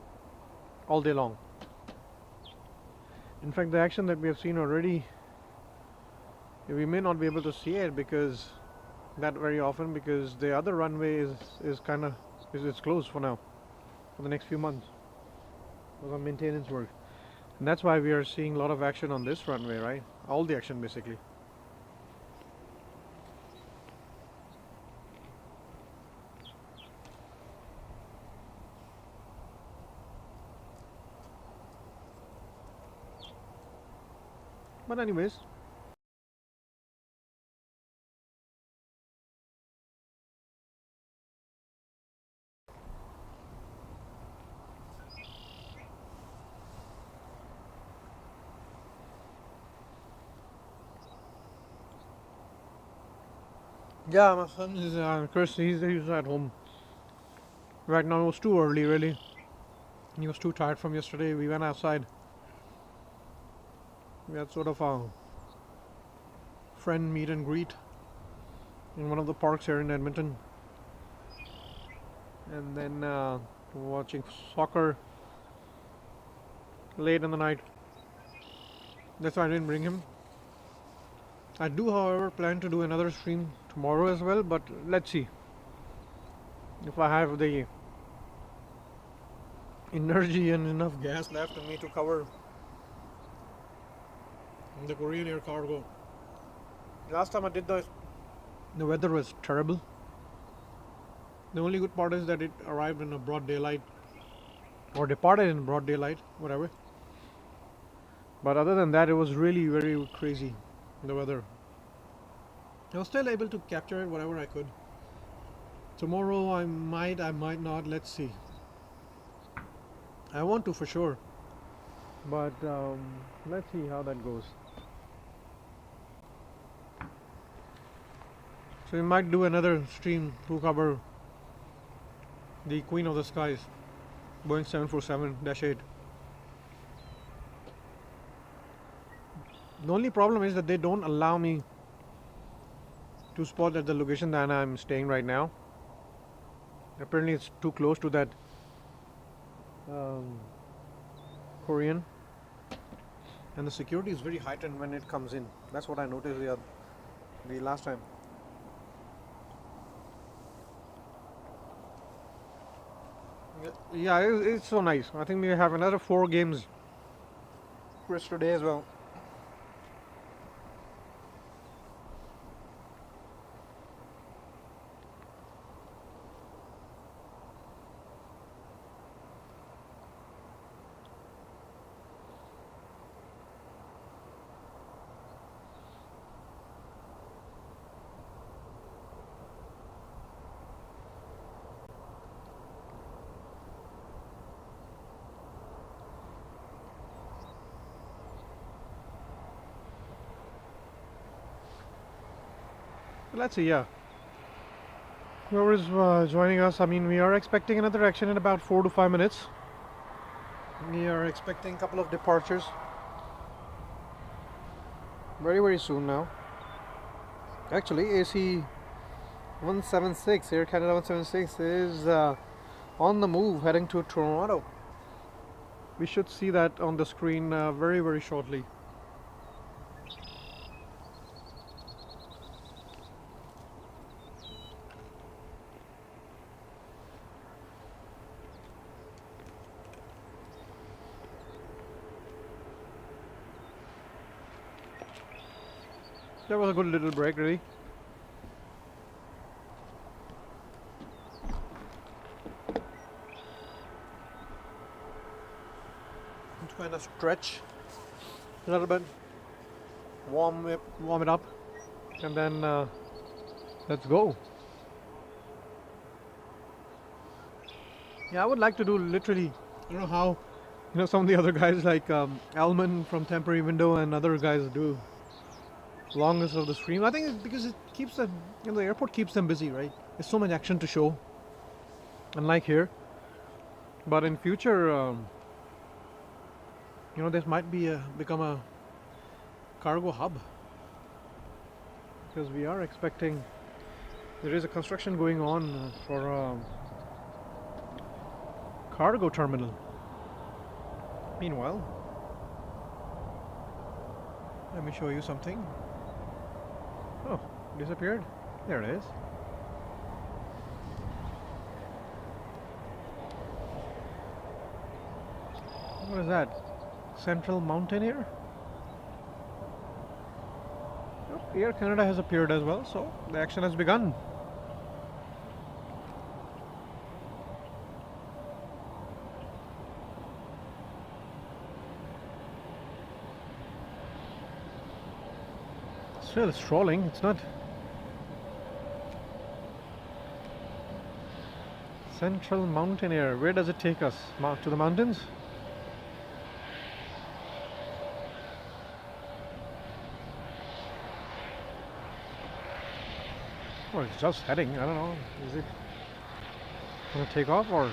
all day long. In fact, the action that we have seen already, we may not be able to see it because that very often, because the other runway is kind of is closed for now, for the next few months, because of maintenance work. And that's why we are seeing a lot of action on this runway, right? All the action basically. But anyways, yeah, my son is Chris. He's at home right now. It was too early, really. He was too tired from yesterday. We went outside. We had sort of a friend meet and greet in one of the parks here in Edmonton, and then watching soccer late in the night. That's why I didn't bring him. I do, however, plan to do another stream tomorrow as well, but let's see if I have the energy and enough gas left in me to cover the Korean air cargo. Last time I did this, the weather was terrible. The only good part is that it arrived in a broad daylight, or departed in broad daylight, whatever. But other than that, it was really very crazy, the weather. I was still able to capture it whatever I could. Tomorrow I might not, let's see. I want to for sure, but let's see how that goes. So we might do another stream to cover the Queen of the Skies, Boeing 747-8. The only problem is that they don't allow me to spot at the location that I'm staying right now. Apparently it's too close to that Korean, and the security is very heightened when it comes in. That's what I noticed the last time. Yeah, it's so nice. I think we have another 4 games Chris today as well. Let's see, yeah. Whoever is joining us, I mean, we are expecting another action in about 4 to 5 minutes. We are expecting a couple of departures very soon now. Actually, AC 176, Air Canada 176 is on the move heading to Toronto. We should see that on the screen very shortly. That was a good little break, really. Let's kind of stretch a little bit, warm it up, and then let's go. Yeah, I would like to do literally, I don't know how You know, some of the other guys like Alman from Temporary Window and other guys do longest of the stream. I think it's because it keeps them, you know, the airport keeps them busy, right? There's so much action to show, unlike here. But in future, you know, this might be become a cargo hub, because we are expecting there is a construction going on for a cargo terminal. Meanwhile, let me show you something. Oh, disappeared. There it is. What is that? Central Mountaineer? Oh, Air Canada has appeared as well, so the action has begun. Still strolling, it's not. Central Mountaineer, where does it take us? To the mountains? Or it's just heading, I don't know. Is it gonna take off or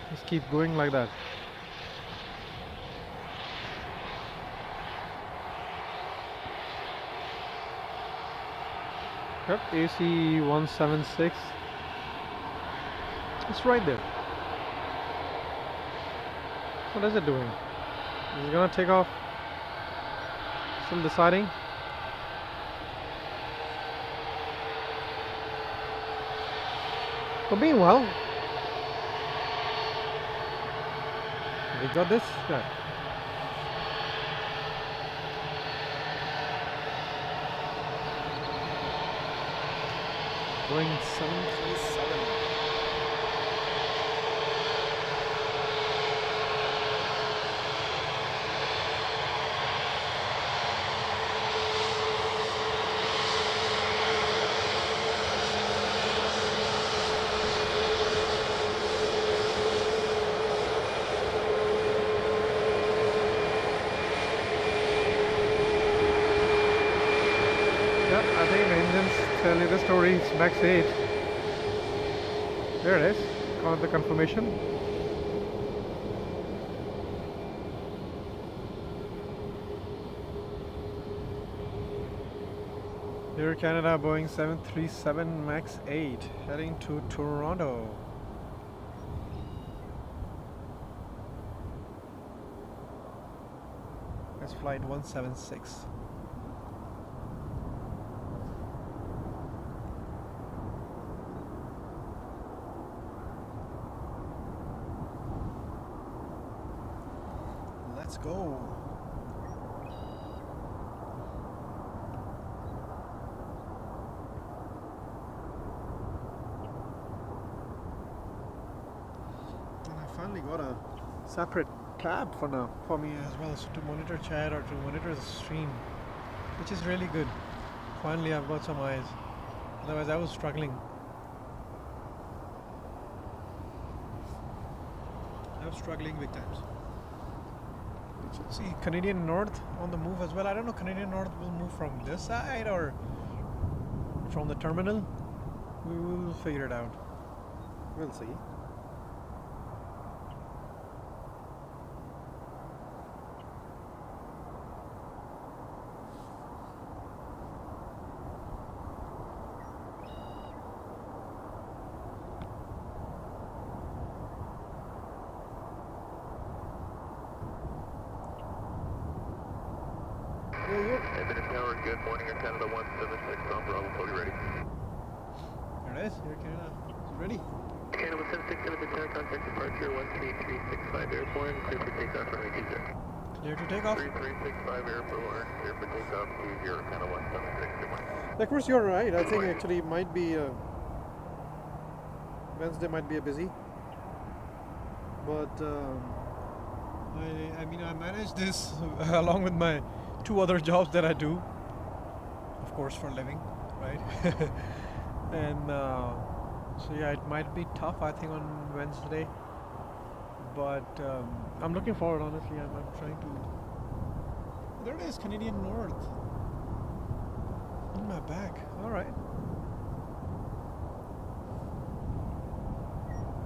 just keep going like that? Yep, AC 176. It's right there. What is it doing? Is it gonna take off? Still deciding. But meanwhile, we got this. Yeah. Going 737. I think the engines tell you the story. It's max 8. There it is. Got the confirmation. Air Canada Boeing 737 MAX 8 heading to Toronto. That's flight 176. Let's go. And I finally got a separate tab for me as well, so to monitor chat or to monitor the stream, which is really good. Finally I've got some eyes. Otherwise I was struggling. I was struggling big times. See Canadian North on the move as well. I don't know, Canadian North will move from this side or from the terminal. We will figure it out. We'll see. Edmonton Tower, good morning, Air Canada 176 on Bravo, fully ready. There it is, Air Canada. It's ready. Canada 176, Edmonton Tower, contact departure 13365 airborne, clear for takeoff, runway 20. Clear to take off. 3365 airborne, clear for takeoff, 20, Canada 176, good morning. Of course, you're right. I think actually might be Wednesday might be a busy, but I mean I manage this along with my 2 other jobs that I do, of course, for a living, right? And so yeah, it might be tough, I think, on Wednesday, but I'm looking forward. Honestly, I'm trying to. There it is, Canadian North. In my back. All right.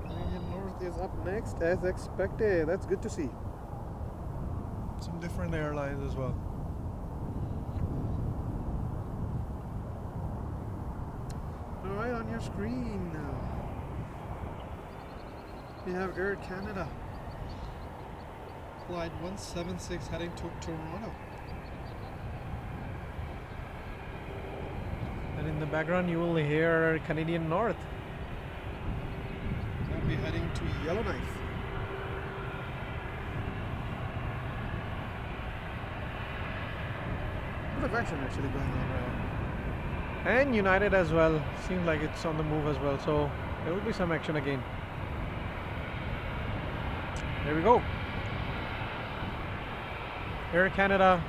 Canadian North is up next, as expected. That's good to see. Some different airlines as well. All right, on your screen we have Air Canada flight 176 heading to Toronto, and in the background you will hear Canadian North. They'll be heading to Yellowknife. A lot of action actually going on right now. And United as well, seems like it's on the move as well, so there will be some action again. There we go. Air Canada.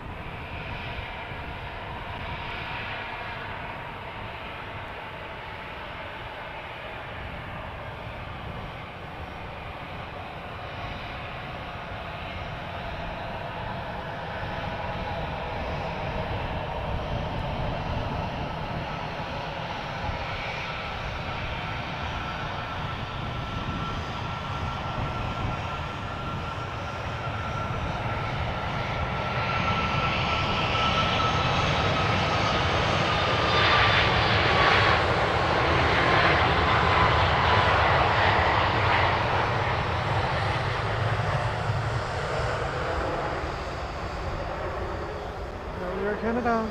Canada.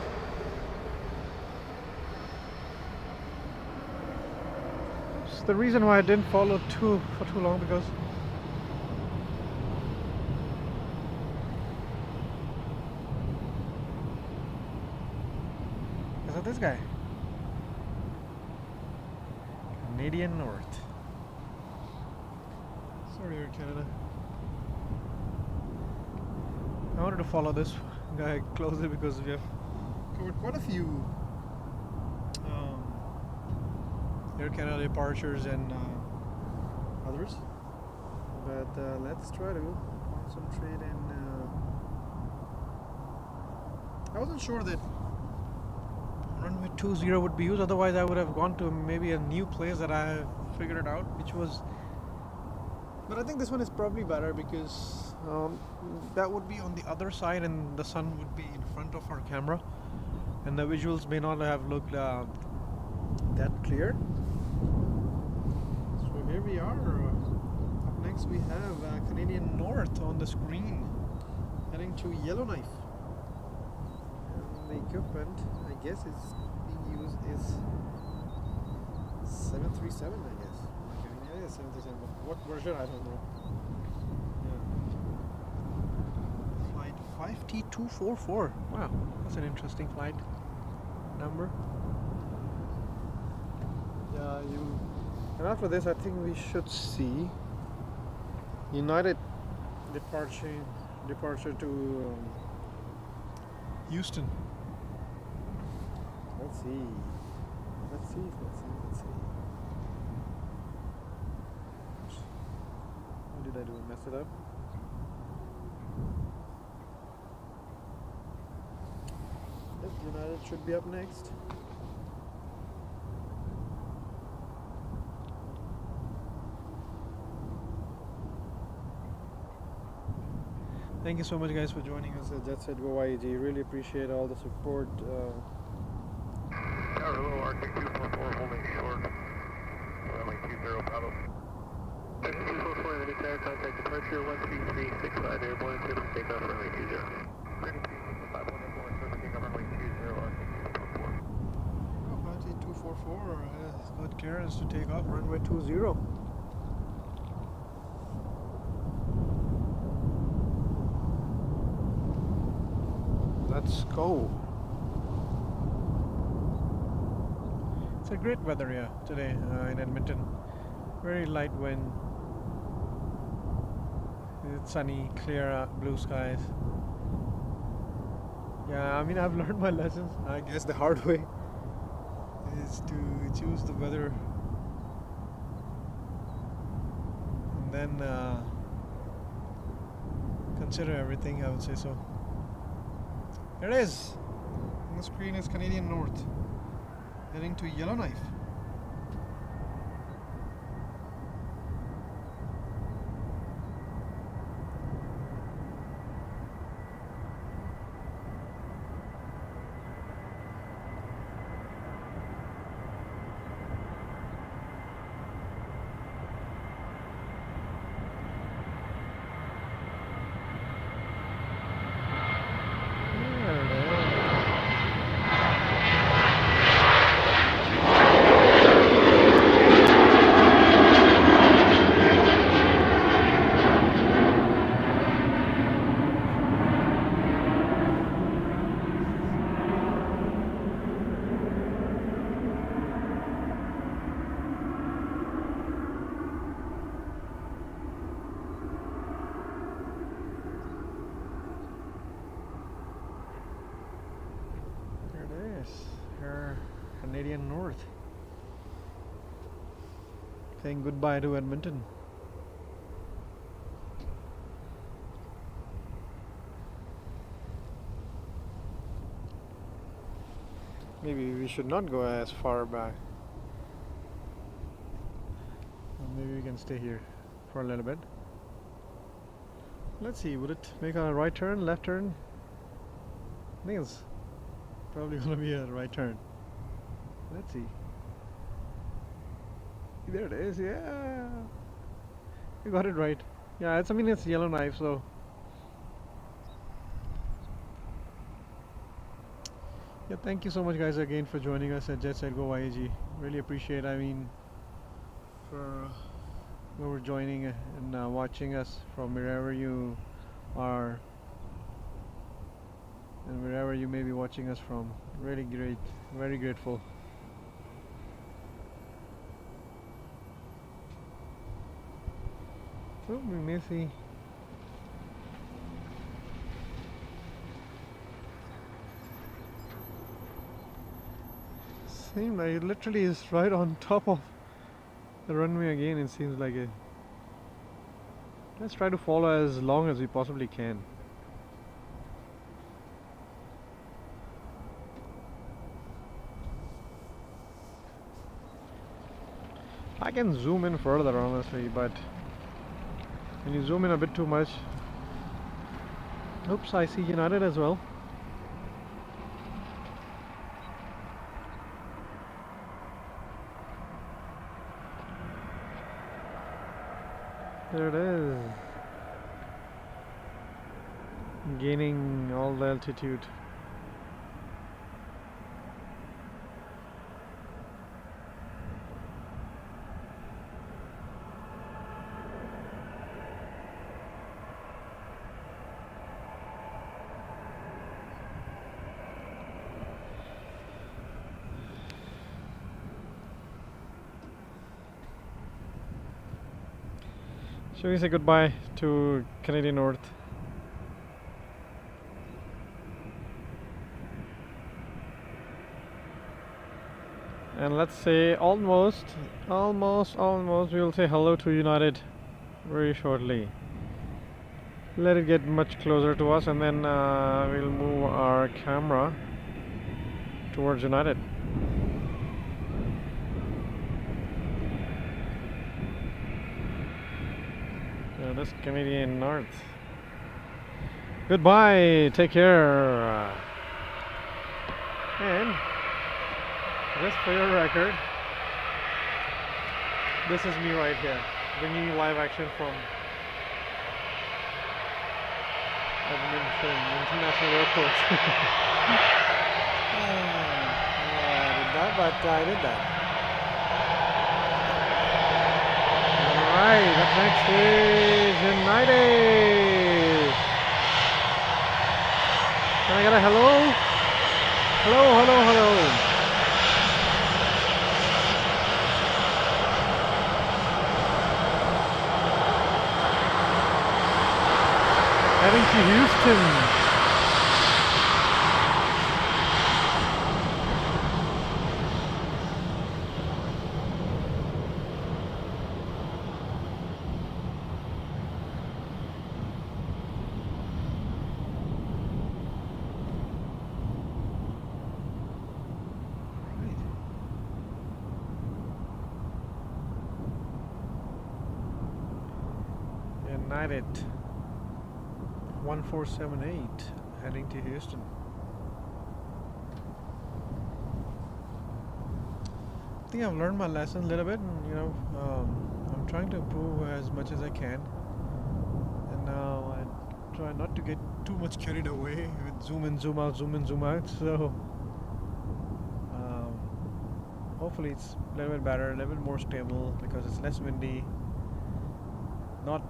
It's the reason why I didn't follow for too long, because of this guy. Canadian North. Sorry, Air Canada. I wanted to follow this guy closely because we have covered quite a few Air Canada departures and others, but let's try to concentrate in I wasn't sure that runway 20 would be used, otherwise I would have gone to maybe a new place that I have figured it out, which was, but I think this one is probably better because that would be on the other side and the sun would be in front of our camera and the visuals may not have looked that clear. So here we are. Up next we have Canadian North on the screen heading to Yellowknife, and the equipment I guess is being used is 737, I guess. Okay, yeah, 737, but what version I don't know. Flight 5T244. Wow, that's an interesting flight number. Yeah, and after this I think we should see United departure to Houston. Let's see. What did I do? I mess it up? Yep, United should be up next. Thank you so much, guys, for joining us at JetSetGoYEG. Really appreciate all the support. Hello, Arctic 244 holding short. Runway 20 Bravo. Arctic 244 in the tower, contact departure 13365 airborne, clear for takeoff runway 20. Clear to 51 airborne, clear for takeoff runway 20, Arctic 244. Arctic 244 has got clearance to take off runway 20. Let's go. It's a great weather here today in Edmonton. Very light wind. It's sunny, clear, blue skies. Yeah, I mean, I've learned my lessons. I guess the hard way is to choose the weather and then consider everything, I would say so. There it is. On the screen is Canadian North, heading to Yellowknife. Here, Canadian North, saying goodbye to Edmonton. Maybe we should not go as far back. Or maybe we can stay here for a little bit. Let's see, would it make a right turn, left turn? I think it's probably gonna be a right turn. Let's see. There it is, yeah. You got it right. Yeah, I mean it's Yellowknife, so. Yeah, thank you so much guys again for joining us at JetSetGoYEG. Really appreciate, I mean, for whoever joining and watching us from wherever you are and wherever you may be watching us from. Really great, very grateful. Oh, we may see. Seems like it literally is right on top of the runway again, it seems like it. Let's try to follow as long as we possibly can. I can zoom in further honestly, but when you zoom in a bit too much. Oops, I see United as well. There it is. Gaining all the altitude. Shall we say goodbye to Canadian North? And let's say almost we'll say hello to United very shortly. Let it get much closer to us and then we'll move our camera towards United. This Canadian North. Goodbye, take care. And just for your record, this is me right here, bringing you live action from Edmonton International Airport. I did that, but I did that. Alright, up next is United. Can I get a hello? Hello, hello, hello. Heading to Houston. United 1478 heading to Houston. I think I've learned my lesson a little bit, and I'm trying to improve as much as I can. And now I try not to get too much carried away with zoom in, zoom out, zoom in, zoom out. So hopefully it's a little bit better, a little bit more stable because it's less windy. Not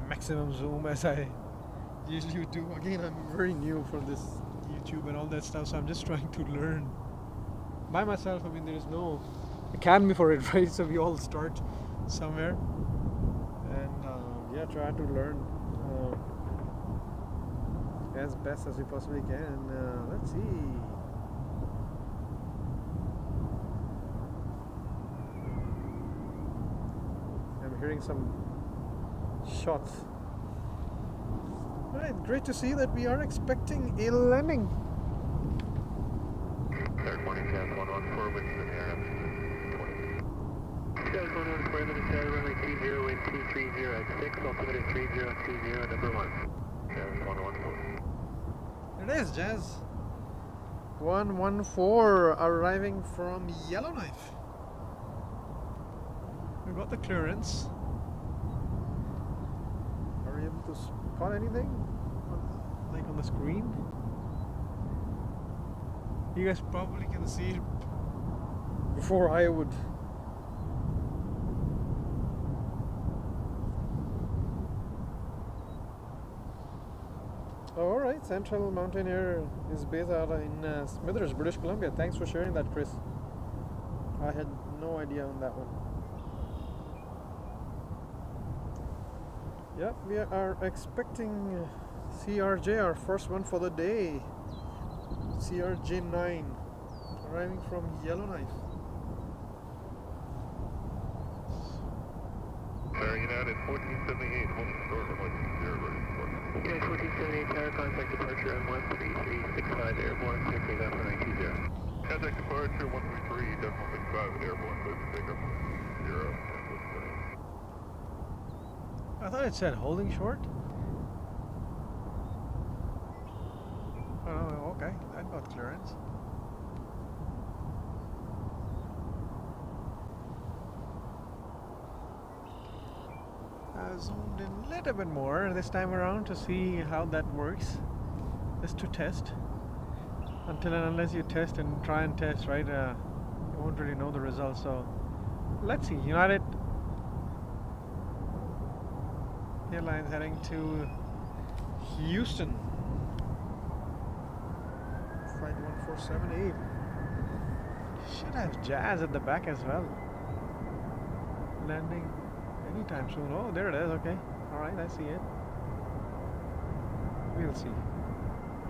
maximum zoom as I usually would do. Again, I'm very new for this YouTube and all that stuff, so I'm just trying to learn by myself. I mean, there is no academy for it, right? So we all start somewhere, and yeah, try to learn as best as we possibly can. Let's see. I'm hearing some shots. Right, great to see that we are expecting a landing. Third morning, Jazz 114, Winston Air. Jazz 114, Winston Air, runway 20, wind 230 at 6, altimeter 3020, number 1. Jazz 114. It is Jazz 114 arriving from Yellowknife. We got the clearance. Are we able to spot anything like on the screen? You guys probably can see it before I would. Alright, Central Mountain Air is based out in Smithers, British Columbia. Thanks for sharing that, Chris. I had no idea on that one. Yep, we are expecting CRJ, our first one for the day. CRJ9 arriving from Yellowknife. Flair United 1478, holding short of 120. United 1478, tower contact departure on 13365 airborne, clear takeoff for 920. Contact departure 133, decimal 65 airborne, clear takeoff for 0. I thought it said holding short. Oh, okay, I got clearance. I zoomed in a little bit more this time around to see how that works, just to test. Until and unless you test and try and test, right, you won't really know the results. So let's see. United Airlines heading to Houston. Flight 1478. Should have Jazz at the back as well. Landing anytime soon. Oh, there it is. Okay. Alright, I see it. We'll see.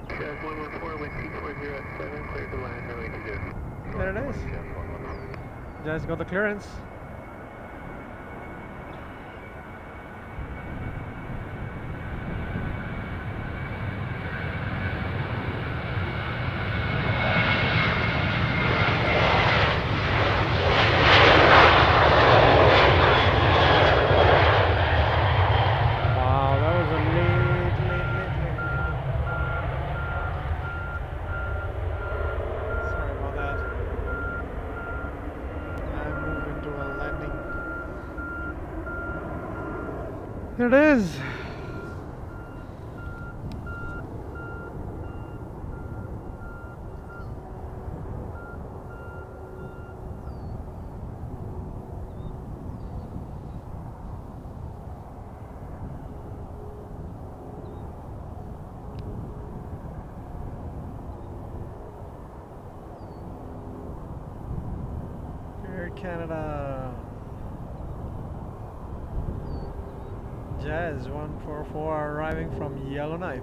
Jazz 114, wind 240 at 7, clear to land, runway 20. There it is. Jazz got the clearance. There it is. Air Canada. Jazz 144 arriving from Yellowknife.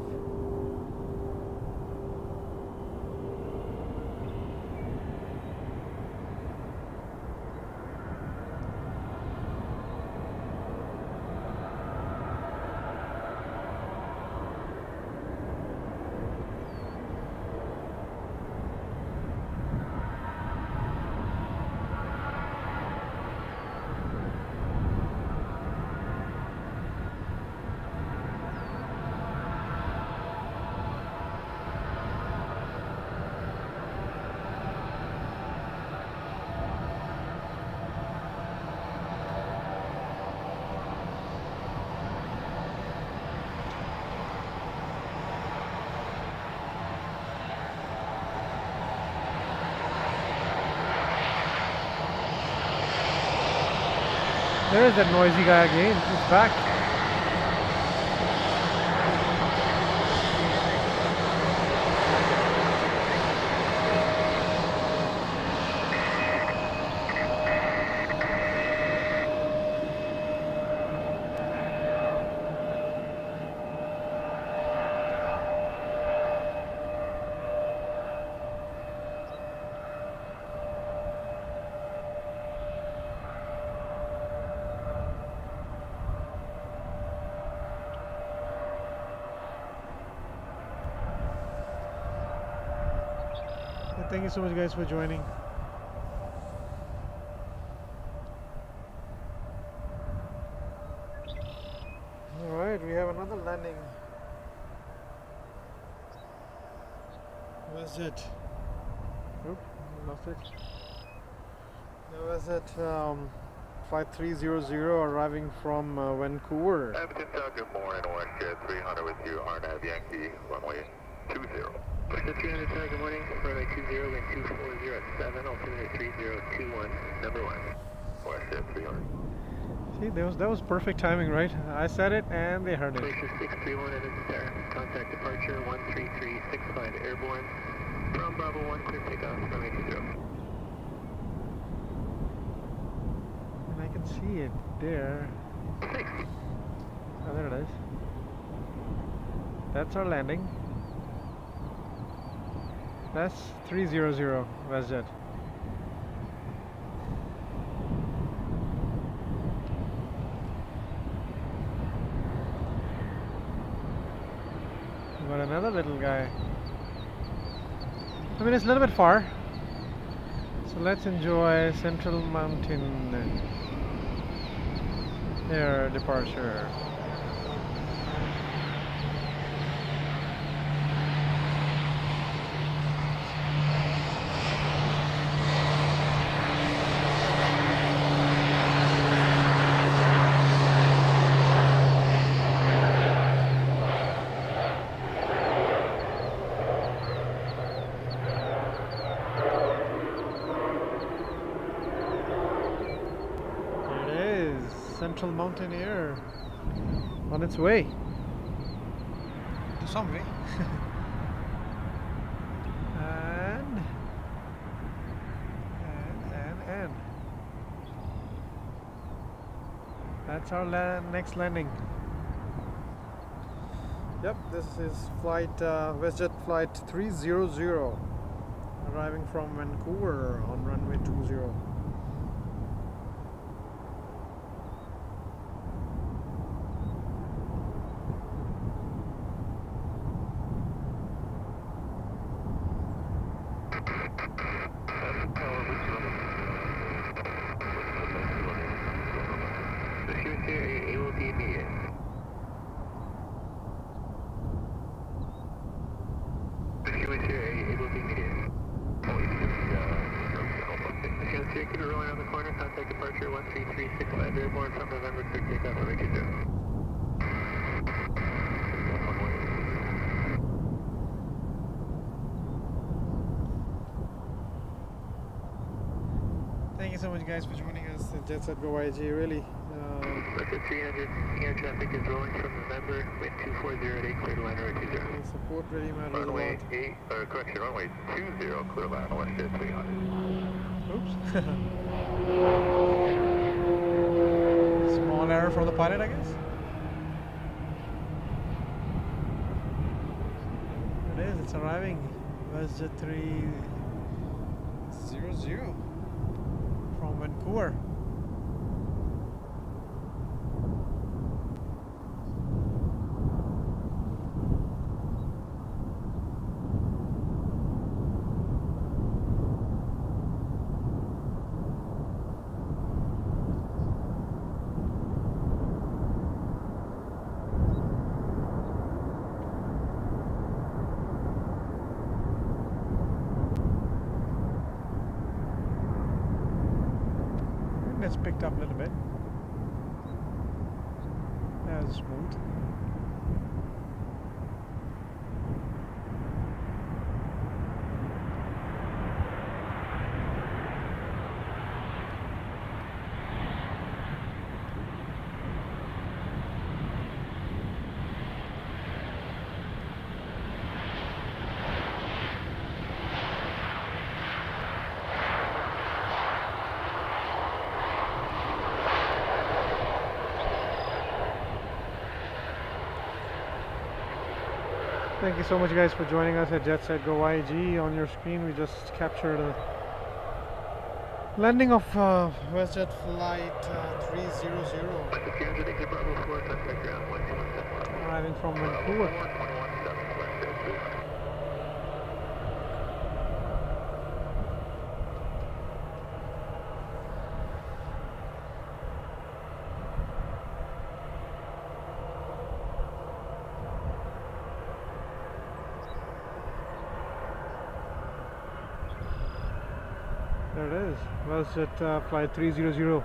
There's that noisy guy again. He's back. Thank you so much, guys, for joining. Alright, we have another landing. WestJet. Oop, lost it. WestJet flight 300 arriving from Vancouver. Edmonton, good morning, WestJet 300 with you, RNAV Yankee, runway 20. WestJet 300, good morning, runway 20, wind 240 at 7, altimeter 3021, number 1. WestJet 300. See, that was perfect timing, right? I said it and they heard it. Station 631 Edmonton Tower. Contact departure 13365 airborne. From Bravo 1, clear takeoff, runway 20. And I can see it there. Thanks. Oh, there it is. That's our landing. That's 300 WestJet. Got another little guy. I mean, it's a little bit far, so let's enjoy Central Mountain Air departure. Central Mountain Air on its way to somewhere. and that's our next landing. Yep, this is flight WestJet flight 300 arriving from Vancouver on runway 20. Thank you so much, guys, for joining us at JetSetGoYEG. Really. WestJet 300, air traffic is rolling from November, wind 240 at 8, clear to line runway 20. Support really matters a lot. Runway 8, correction, runway 20, clear line WestJet 300. Oops. Small error from the pilot, I guess. It is, it's arriving. WestJet 300 from Vancouver. It's picked up a little bit. That's smooth. Thank you so much, guys, for joining us at JetSetGoYEG. On your screen, we just captured a landing of WestJet flight 300 arriving from Vancouver. There it is, WestJet flight 300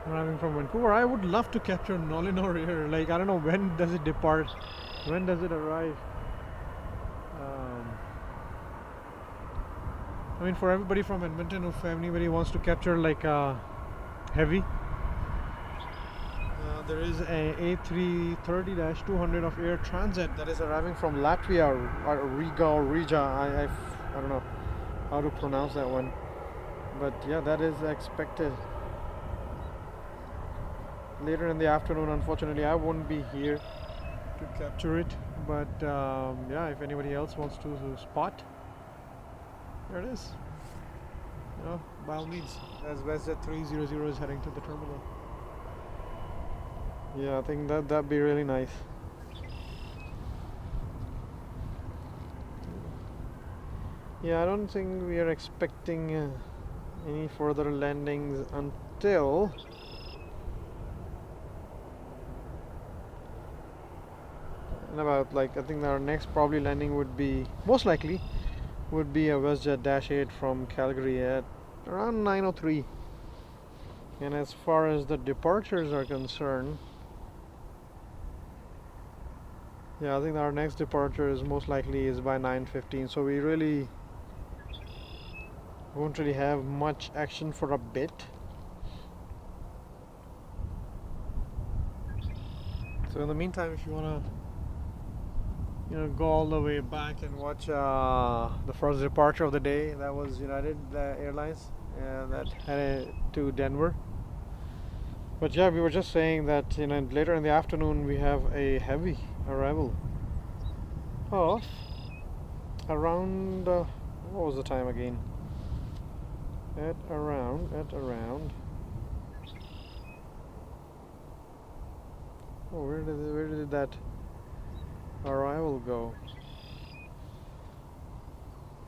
arriving from Vancouver. I would love to capture Nolinor here. Like, I don't know, when does it depart? When does it arrive? I mean, for everybody from Edmonton, if anybody wants to capture like heavy, there is a A330-200 of Air Transit that is arriving from Latvia, or Riga or Riga. I don't know how to pronounce that one, but yeah, that is expected later in the afternoon. Unfortunately, I won't be here to capture it, but yeah, if anybody else wants to spot, there it is. You know, by all means, as WestJet 300 is heading to the terminal. Yeah, I think that'd be really nice. Yeah, I don't think we are expecting any further landings until in about, like, I think our next probably landing would be, most likely would be a WestJet -8 from Calgary at around 9:03. And as far as the departures are concerned, yeah, I think our next departure is most likely is by 9:15. So we really won't really have much action for a bit. So in the meantime, if you wanna, you know, go all the way back and watch the first departure of the day, that was United Airlines that headed to Denver. But yeah, we were just saying that, you know, later in the afternoon we have a heavy arrival of around what was the time again? At around oh, where did that arrival go?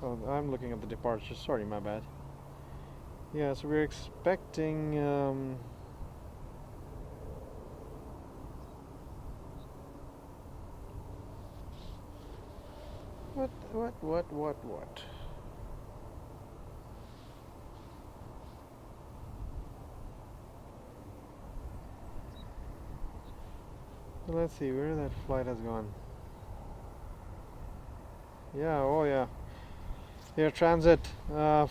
Oh, I'm looking at the departure. Sorry, my bad. Yeah, so we're expecting what? Let's see where that flight has gone. Yeah, oh yeah. Air Transit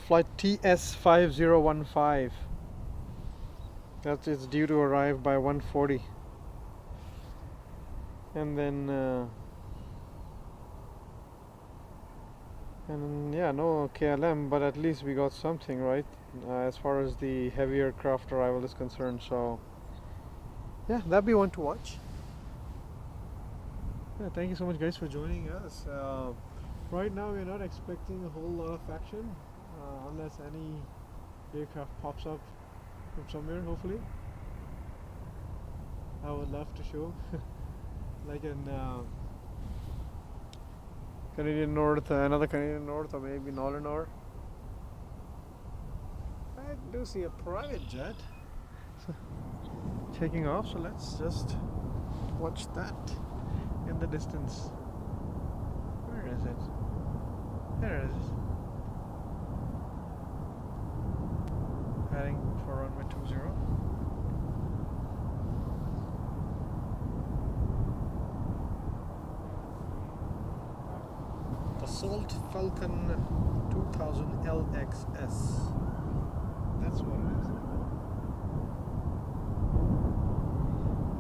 flight TS5015. That's it's due to arrive by 1:40. And then and yeah, no KLM, but at least we got something, right? As far as the heavy aircraft arrival is concerned. So yeah, that'd be one to watch. Yeah, thank you so much, guys, for joining us. Right now we're not expecting a whole lot of action unless any aircraft pops up from somewhere, hopefully. I would love to show like in Canadian North, another Canadian North, or maybe Nolinor. I do see a private jet taking off, so let's just watch that in the distance. Where is it? There it is. Heading for runway 20. Assault Falcon 2000 LXS. That's what it is.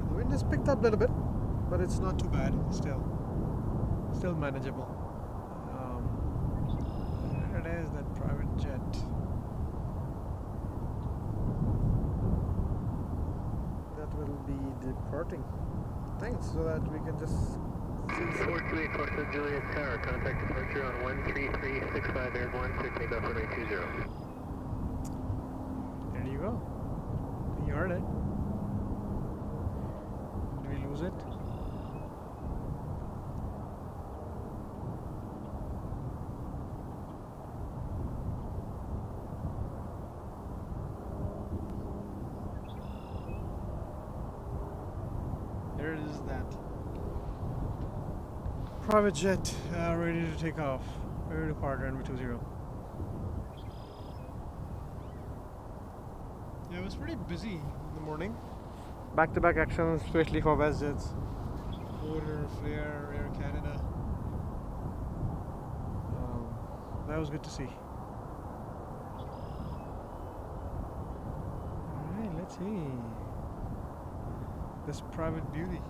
The wind has picked up a little bit, but it's not too bad. Still manageable. There it is, that private jet. That will be departing things so that we can just see. 428 Foster Juliet Tower, contact departure on 13365 Airborne, clear takeoff runway 20. There you go. You heard it. Did we lose it? There it is, that private jet ready to take off. Ready to depart, runway 20. Yeah, it was pretty busy in the morning. Back-to-back actions, especially for WestJets. Order, Flair, Air Canada. That was good to see. Alright, let's see. This private beauty.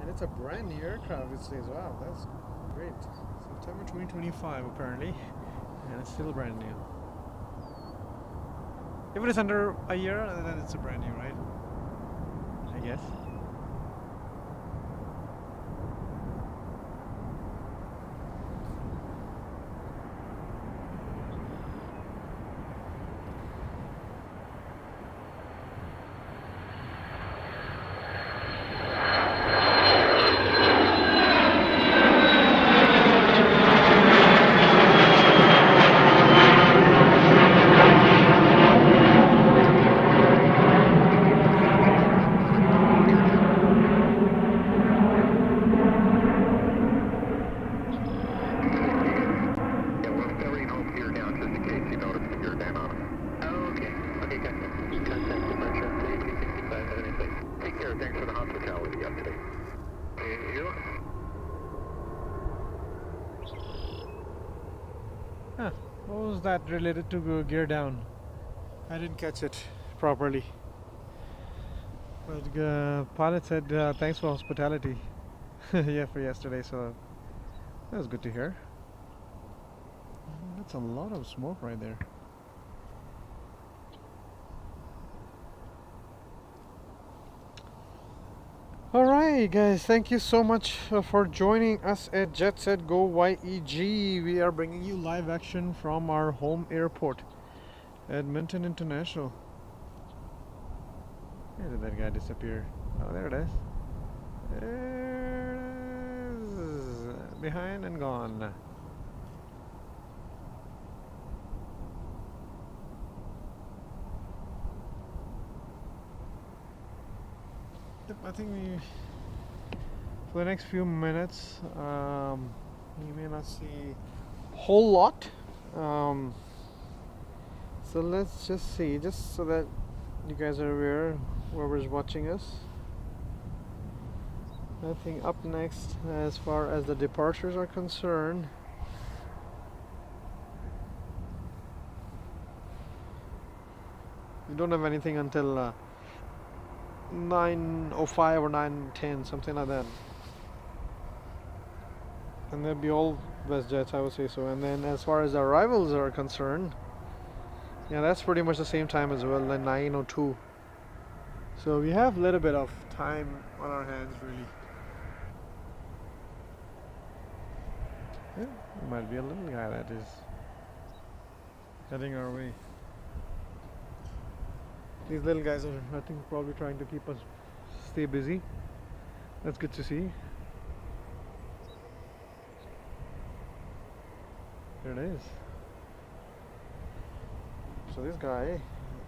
And it's a brand new aircraft, it says. Wow, that's great. September 2025 apparently. And it's still brand new. If it is under a year, then it's a brand new, right? I guess. Huh, what was that related to gear down? I didn't catch it properly. But pilot said thanks for hospitality. Yeah, for yesterday, so that was good to hear. That's a lot of smoke right there. Alright guys, thank you so much for joining us at JetSetGoYEG. We are bringing you live action from our home airport, Edmonton International. Where did that guy disappear? Oh, there it is. There it is. Behind and gone. Yep, I think for the next few minutes, you may not see a whole lot. So let's just see, just so that you guys are aware, whoever's watching us. I think up next, as far as the departures are concerned, we don't have anything until 9:05 or 9:10, something like that. And they'll be all WestJets, I would say so. And then as far as the arrivals are concerned, yeah, that's pretty much the same time as well, like 9:02. So we have a little bit of time on our hands, really. Yeah, it might be a little guy that is heading our way. These little guys are, I think, probably trying to keep us stay busy. That's good to see. There it is. So this guy,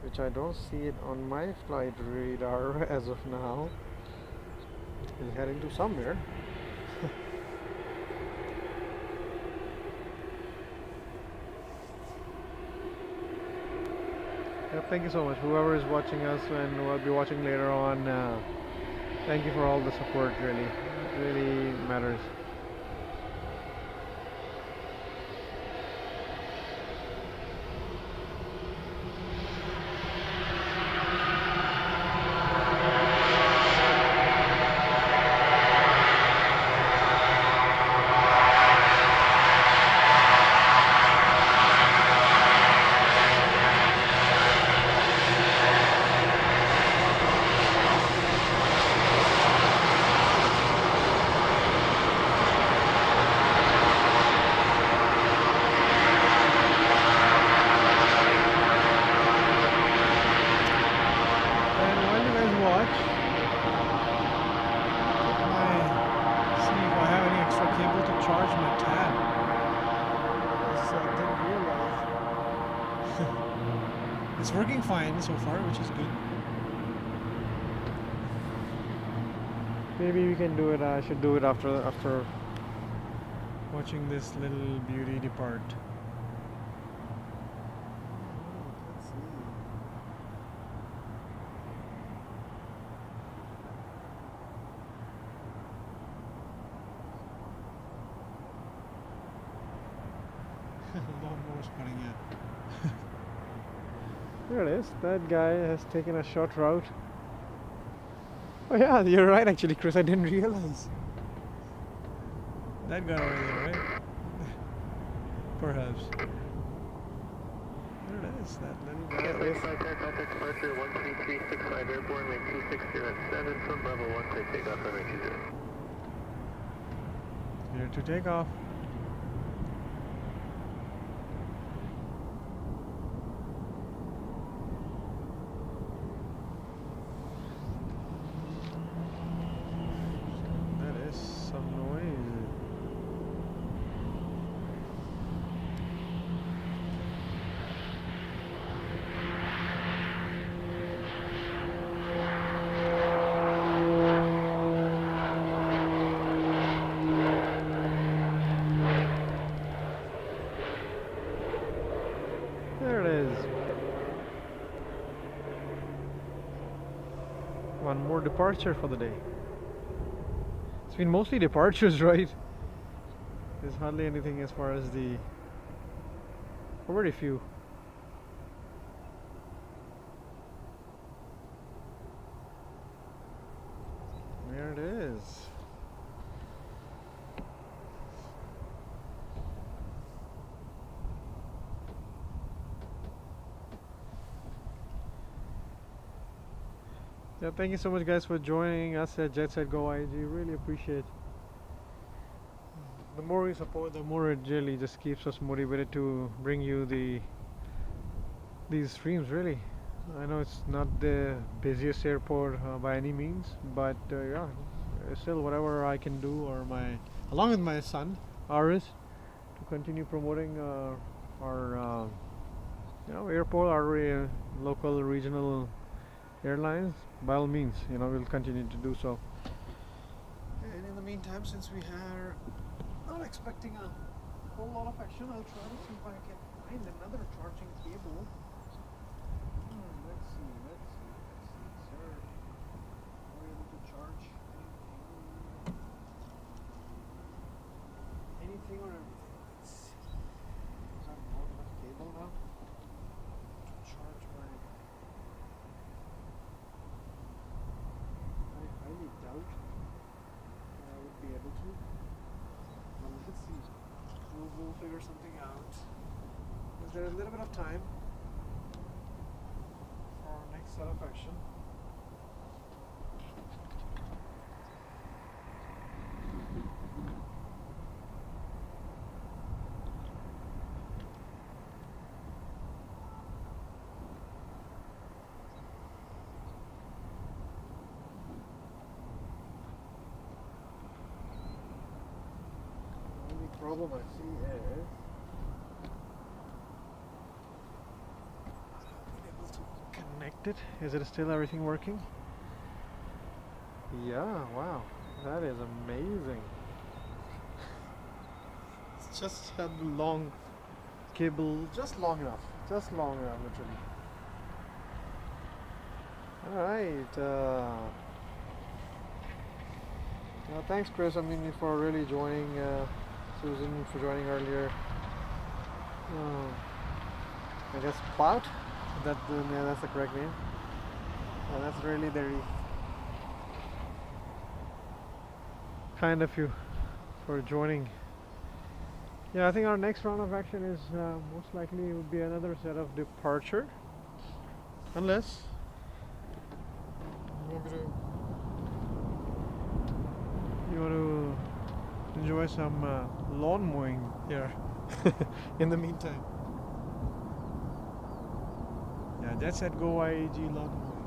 which I don't see it on my flight radar as of now, is heading to somewhere. Yep, thank you so much. Whoever is watching us and will be watching later on, thank you for all the support, really. It really matters. Going fine so far, which is good. Maybe we can do it. I should do it after watching this little beauty depart. Let's see. Lawnmower's putting in. There it is. That guy has taken a short route. Oh yeah, you're right actually, Chris. I didn't realize. That guy over there, right? Perhaps. There it is. That little guy. Contact departure 13365 airborne, wind 2607 from level 1 to takeoff from 20. Clear to take off. There it is. One more departure for the day. It's been mostly departures, right? There's hardly anything as far as the... or very few. There it is. Yeah, thank you so much guys for joining us at JetSetGoYEG. Really appreciate. The more we support, the more it really just keeps us motivated to bring you these streams. Really, I know it's not the busiest airport by any means, but yeah, still whatever I can do, or along with my son Aris, to continue promoting our airport, our local regional airlines. By all means, we'll continue to do so. And in the meantime, since we are not expecting a whole lot of action, I'll try to see if I can find another charging cable. Let's see, sir. Are we able to charge anything or everything? Let's see. Is that not enough cable now? Charge my... I highly doubt I would be able to. Well, let's see. We'll figure something out. Is there a little bit of time for our next set of action? Problem I see is I'm able to connect it. Is it still everything working? Yeah, wow, that is amazing. It's just had the long cable, just long enough, literally. Alright, thanks Chris, for really joining. Susan for joining earlier. I guess Pout? That's the correct name. That's really very kind of you for joining. Yeah, I think our next round of action is most likely would be another set of departure, unless you want to enjoy some lawn mowing here in the meantime. Yeah, JetSetGoYEG lawn mowing.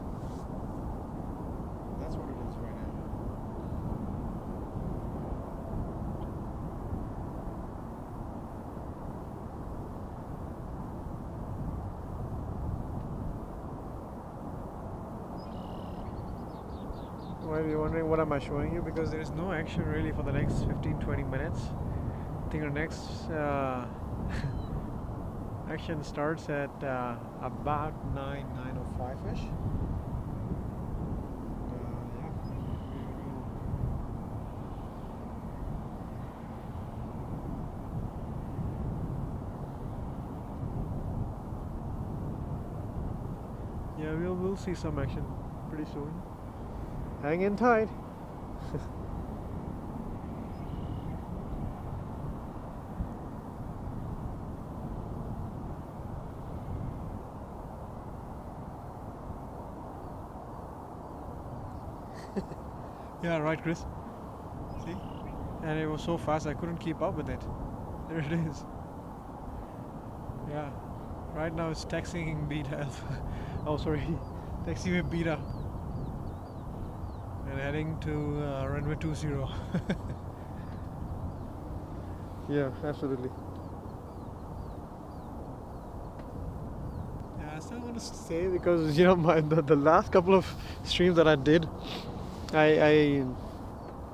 That's what it is right now. might be wondering what am I showing you, because there is no action really for the next 15-20 minutes. I think our next action starts at about 9:05ish. Yeah, we'll see some action pretty soon. Hang in tight. Yeah, right, Chris. See? And it was so fast I couldn't keep up with it. There it is. Yeah. Right now it's taxiing beta alpha. Oh, sorry. Taxiway beta. And heading to runway 20. Yeah, absolutely. Yeah, I still want to say, because you know the last couple of streams that I did, I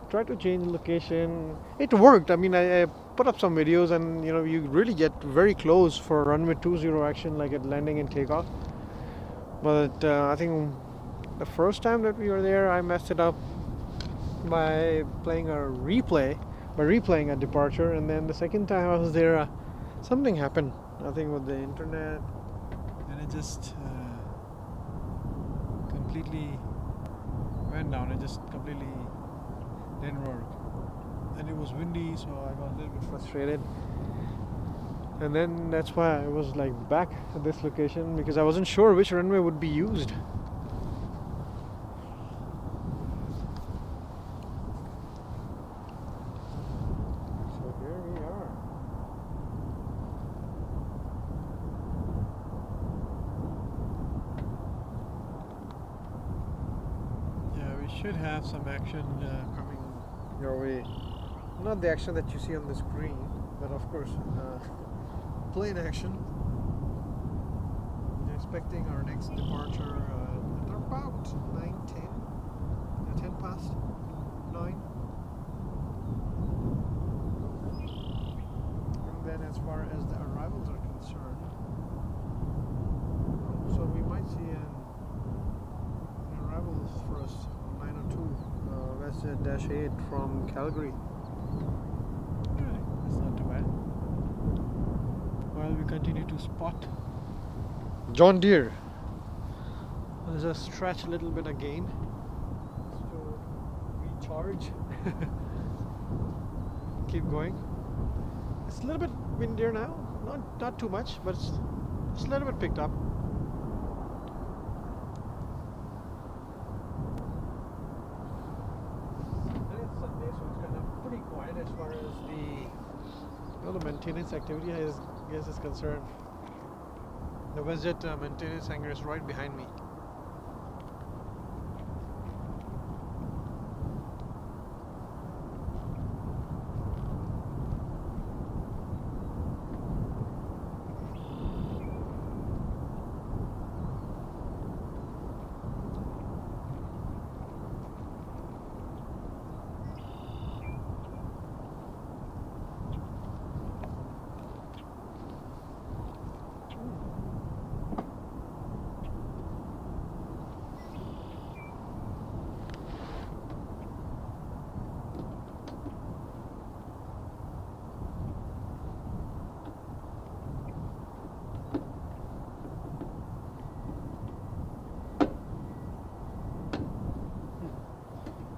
tried to change location. It worked. I mean, I put up some videos, and you know, you really get very close for runway 20 action, like at landing and takeoff. But I think the first time that we were there, I messed it up by playing a replay, by replaying a departure, and then the second time I was there, something happened. I think with the internet, and it just completely went down. It just completely didn't work, and it was windy, so I got a little bit frustrated. And then that's why I was like back at this location, because I wasn't sure which runway would be used. So here we are. Yeah, we should have some action coming your way. Not the action that you see on the screen, but of course plane action. We're expecting our next departure at about 9:10, 10 past 9. And then as far as the arrivals are concerned, so we might see an arrival first, 9:02, WestJet-8 from Calgary. Alright, that's not too bad. While we continue to spot John Deere. Let's just stretch a little bit again just to recharge. Keep going. It's a little bit windier now, not too much, but it's a little bit picked up. And it's Sunday, so it's kind of pretty quiet as far as the maintenance activity is concerned. The WestJet maintenance hangar is right behind me.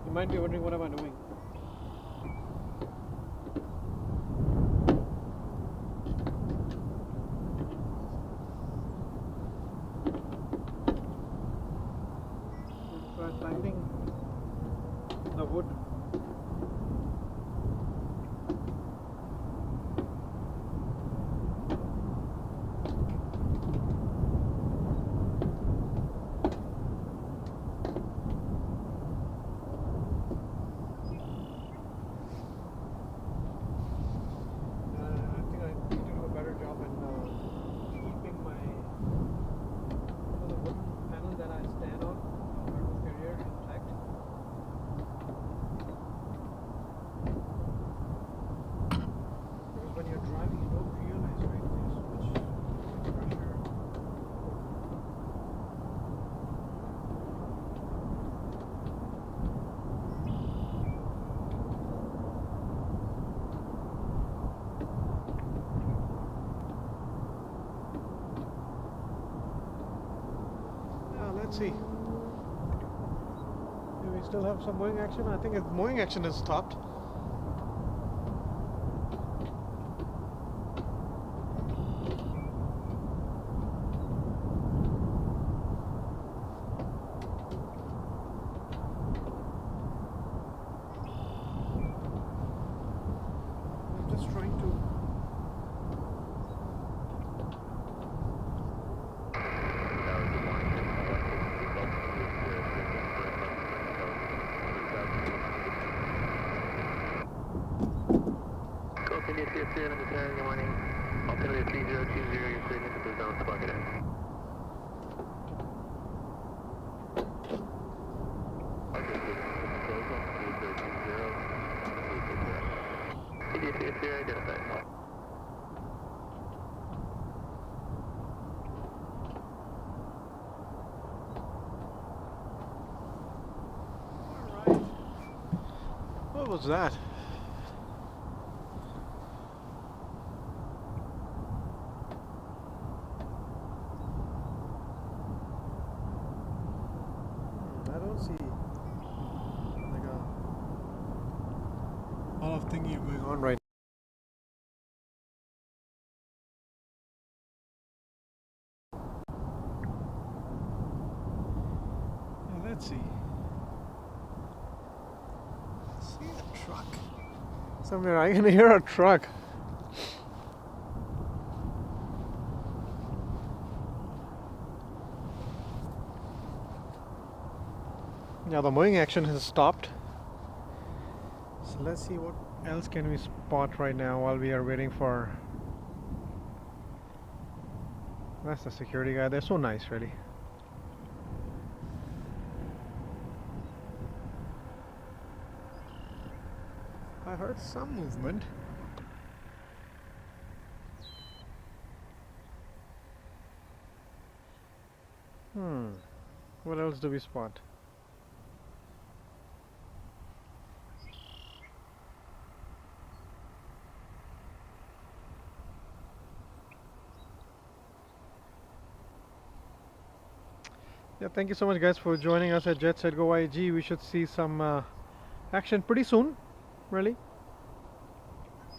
You might be wondering, what am I doing? So I'm tightening the wood. let's see. Do we still have some Boeing action? I think Boeing action has stopped. I'm just trying to. India CFC on the Saturday morning, alternative 3020, you're cleared into the zone, squawk it in. India CFC identified. Alright. What was that? I don't see like a lot of thingy going on right now. Let's see. Let's see a truck. Somewhere I can hear a truck. Yeah, the Boeing action has stopped. So let's see what else can we spot right now while we are waiting for. That's the security guy. They're so nice, really. I heard some movement. What else do we spot? Yeah, thank you so much, guys, for joining us at JetSetGoYEG. We should see some action pretty soon, really.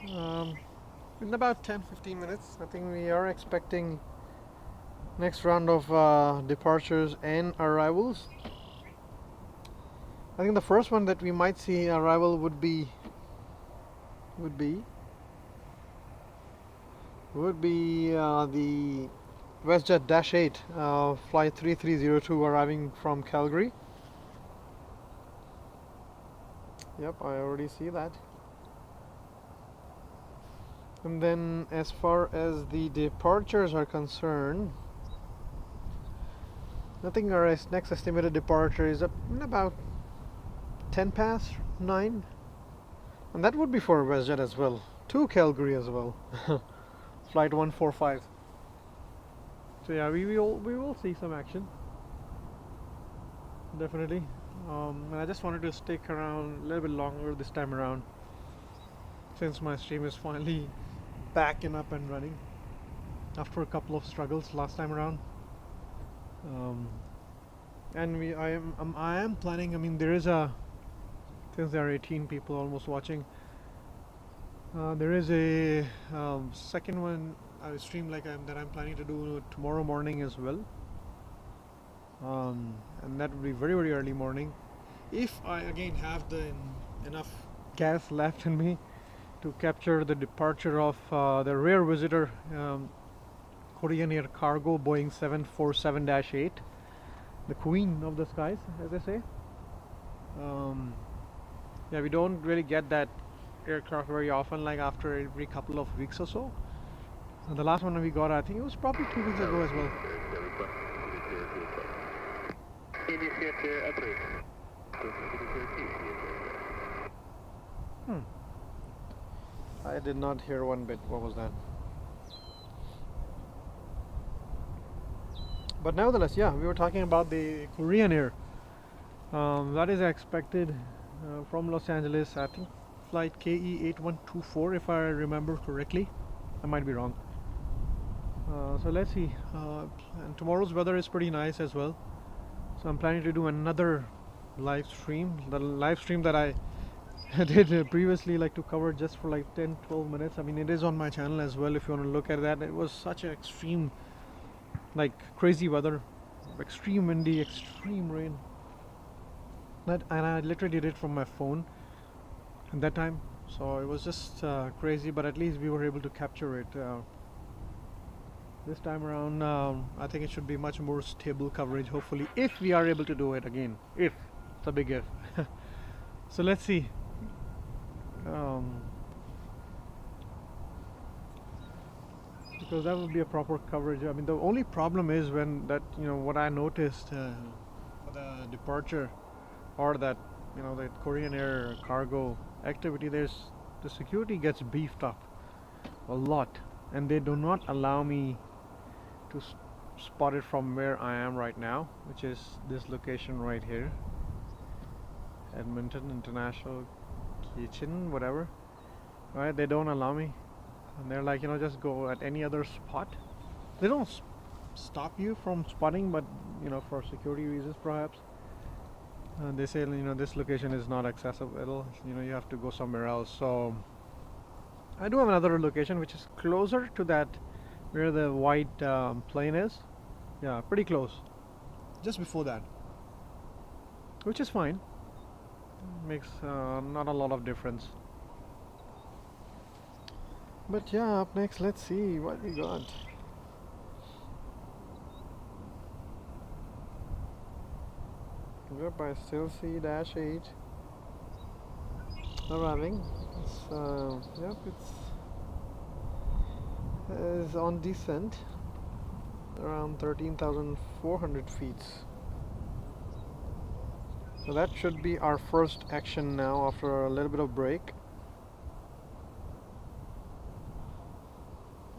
In about 10-15 minutes, I think we are expecting next round of departures and arrivals. I think the first one that we might see arrival would be the WestJet -8 flight 3302 arriving from Calgary. Yep, I already see that. And then as far as the departures are concerned, I think our next estimated departure is in about 9:10, and that would be for WestJet as well, to Calgary as well. Flight 145. So yeah, we will see some action, definitely. And I just wanted to stick around a little bit longer this time around, since my stream is finally back and up and running after a couple of struggles last time around. And I am planning. I mean, there is since there are 18 people almost watching, there is a second one stream that I'm planning to do tomorrow morning as well. And that would be very, very early morning, if I again have enough gas left in me to capture the departure of the rare visitor Korean Air Cargo Boeing 747-8, the queen of the skies, as they say. Yeah, we don't really get that aircraft very often, like after every couple of weeks or so. And the last one we got, I think it was probably 2 weeks ago as well. I did not hear one bit. What was that? But nevertheless, yeah, we were talking about the Korean Air. That is expected from Los Angeles, I think flight KE8124, if I remember correctly. I might be wrong. So let's see. And tomorrow's weather is pretty nice as well. So I'm planning to do another live stream. The live stream that I did previously, like to cover just for like 10-12 minutes. I mean, it is on my channel as well if you want to look at that. It was such an extreme, like crazy weather, extreme windy, extreme rain. And I literally did it from my phone at that time. So it was just crazy, but at least we were able to capture it. This time around, I think it should be much more stable coverage, hopefully, if we are able to do it again. If. It's a big if. So let's see. Because that would be a proper coverage. I mean, the only problem is when that, what I noticed for the departure or that, the Korean Air cargo activity, the security gets beefed up a lot, and they do not allow me to spot it from where I am right now, which is this location right here, Edmonton International Kitchen, whatever. Right? They don't allow me, and they're like, just go at any other spot. They don't stop you from spotting, but for security reasons perhaps. They say, this location is not accessible. You have to go somewhere else. So I do have another location which is closer to that where the white plane is. Yeah, pretty close. Just before that, which is fine. Makes not a lot of difference. But yeah, up next, let's see what we got. We're by still C-8 arriving. Yep, it's on descent around 13,400 feet. So that should be our first action now after a little bit of break.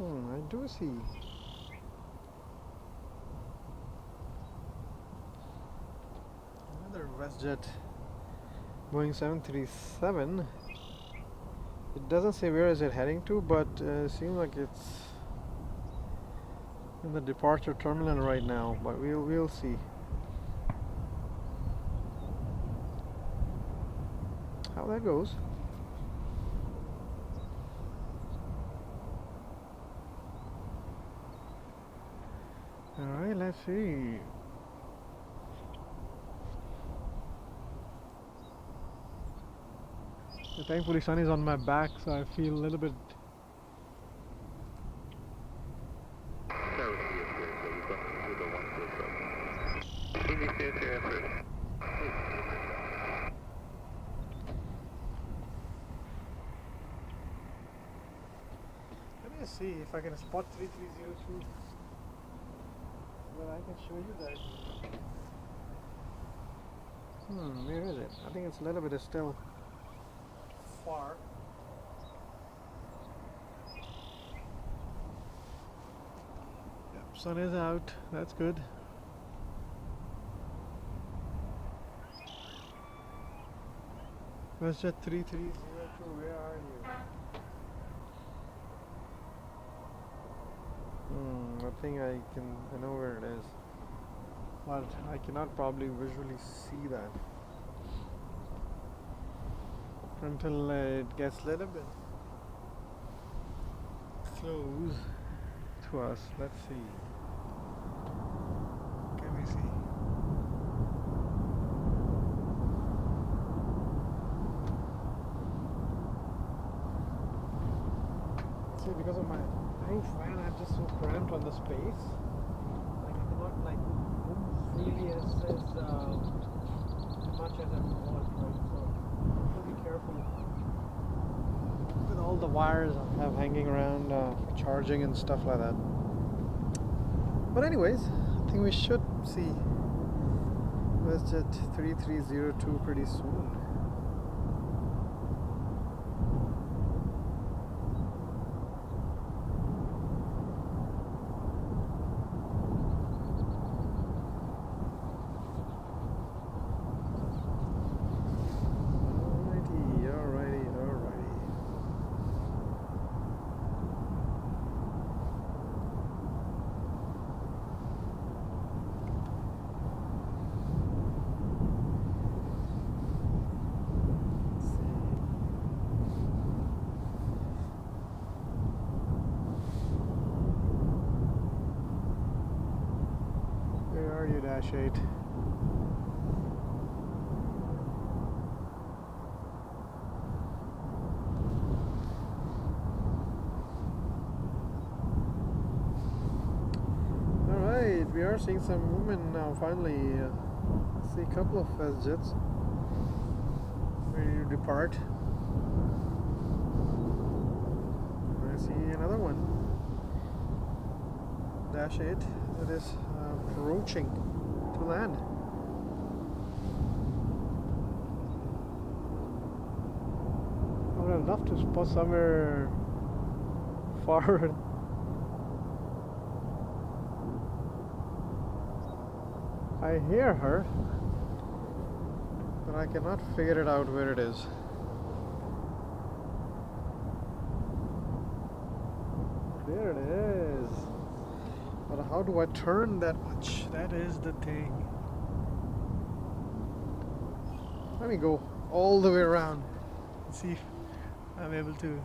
I do see. Another WestJet Boeing 737. It doesn't say where is it heading to, but it seems like it's in the departure terminal right now, but we'll see how that goes. Alright, let's see. Thankfully sun is on my back, so I feel a little bit. Let me see if I can spot 3302. But I can show you that. Where is it? I think it's a little bit still far. Yep, sun is out. That's good. WestJet 3302, where are you? I think I know where it is, but I cannot probably visually see that until it gets a little bit close to us. Let's see. Can we see? See, because of my roof fan, I'm just so cramped on the space. Like I cannot move freely as much as I want, right? So I have to be careful with all the wires I have hanging around for charging and stuff like that. But anyways, I think we should see WestJet 3302 pretty soon. Dash 8. Alright, we are seeing some movement now finally. See a couple of WestJets ready to depart. I see another one. Dash 8 that is approaching to land. I would have loved to spot somewhere far. I hear her, but I cannot figure it out where it is. There it is. But how do I turn that much? That is the thing. Let me go all the way around and see if I'm able to.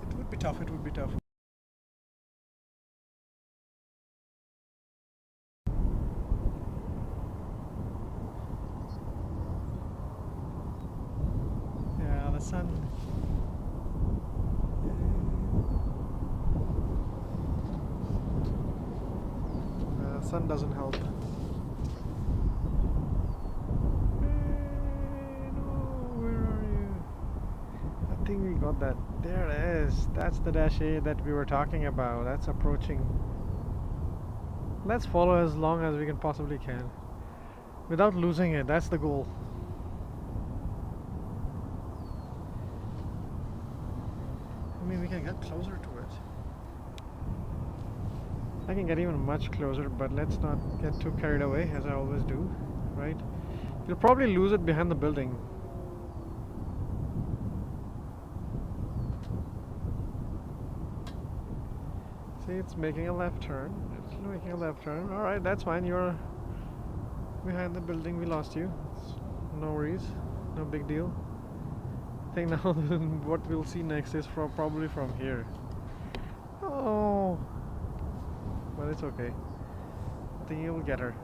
It would be tough, it would be tough. Yeah, the sun. The sun doesn't help. I think we got that. There it is. That's the Dash 8 that we were talking about. That's approaching. Let's follow as long as we can possibly can without losing it. That's the goal. I mean, we can get closer to it. I can get even much closer, but let's not get too carried away, as I always do, right? You'll probably lose it behind the building. See, it's making a left turn. It's making a left turn. Alright, that's fine. You're behind the building. We lost you. It's no worries. No big deal. I think now what we'll see next is probably from here. Oh, but it's okay. I think you'll get her.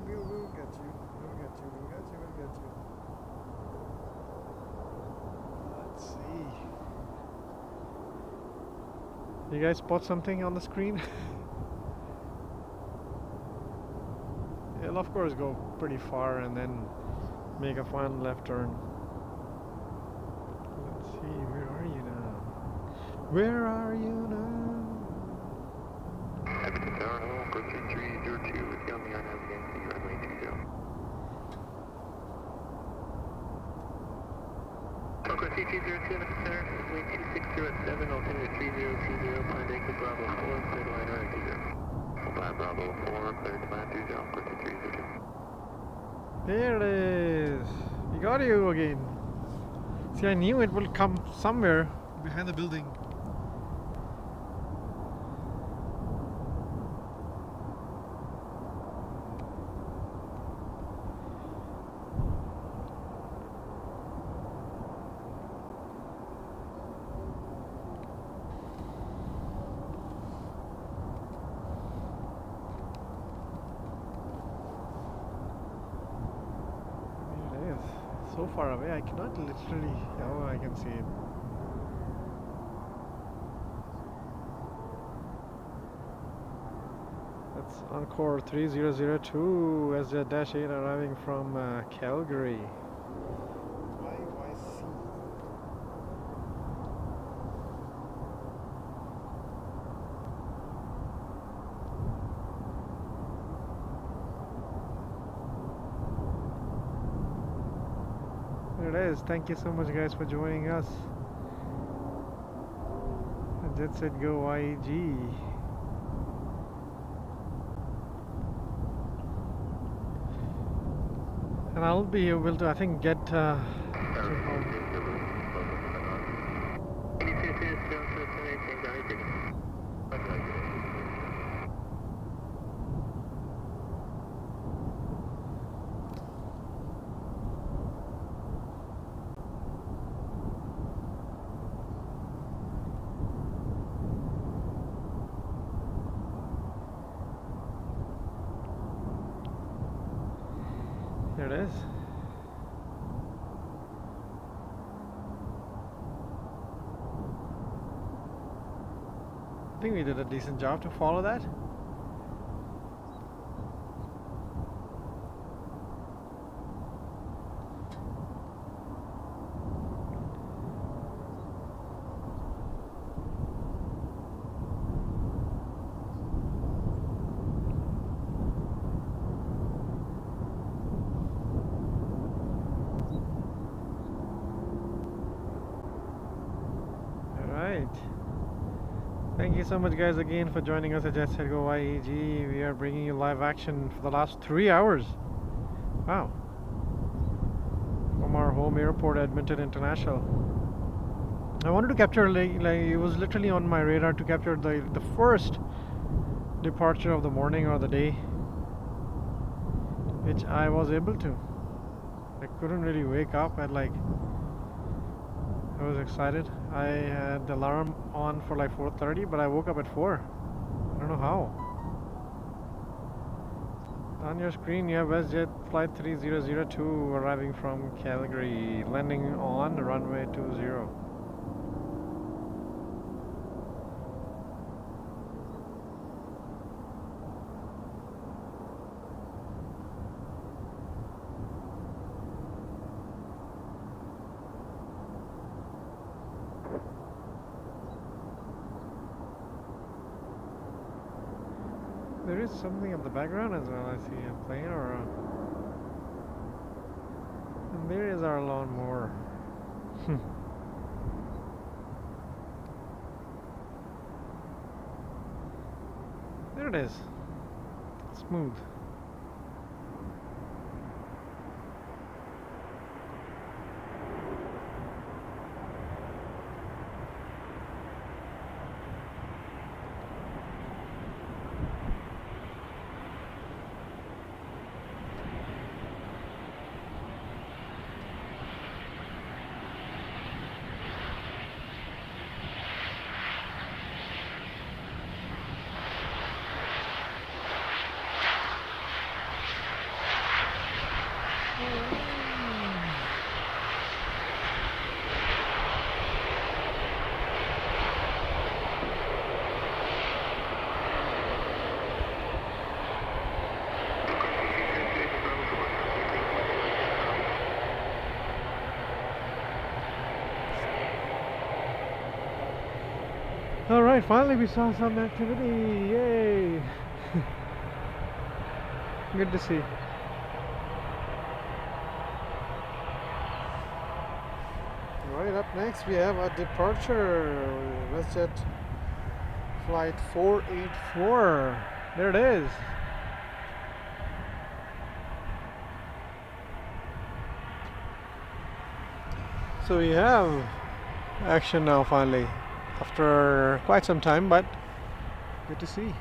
We'll get you. We'll get you. We'll get you. We'll get you. Let's see. You guys spot something on the screen? It'll of course go pretty far and then make a final left turn. Let's see, where are you now? Where are you now? Edmonton International Airport 3302 with you on the island again, see runway 20. Concord CT02 Edmonton Center, runway 26 at 7, altimeter 3020, Pine Acre Bravo 4, clear to line runway 20. Flight Bravo 4, clear to line 30, Concord 3302. There it is. We got you again. See, I knew it will come somewhere behind the building. So far away, I cannot literally. Oh, I can see it. That's Encore 3002 as the Dash 8 arriving from Calgary. YYC. There it is. Thank you so much, guys, for joining us. JetSetGoYEG. And I'll be able to, I think, get to home. think we did a decent job to follow that. Thank you so much, guys, again for joining us at JetSetGoYEG. We are bringing you live action for the last 3 hours. Wow. From our home airport, Edmonton International. I wanted to capture, like it was literally on my radar to capture the first departure of the morning or the day, which I was able to. I couldn't really wake up at I was excited. I had the alarm on for like 4:30, but I woke up at 4. I don't know how. On your screen you have WestJet flight 3002 arriving from Calgary, landing on runway 20. There is something in the background as well. I see a plane or and there is our lawnmower. There it is. Smooth. Alright, finally we saw some activity. Yay! Good to see. Right, up next we have a departure. WestJet flight 484. There it is. So we have action now finally, after quite some time, but good to see.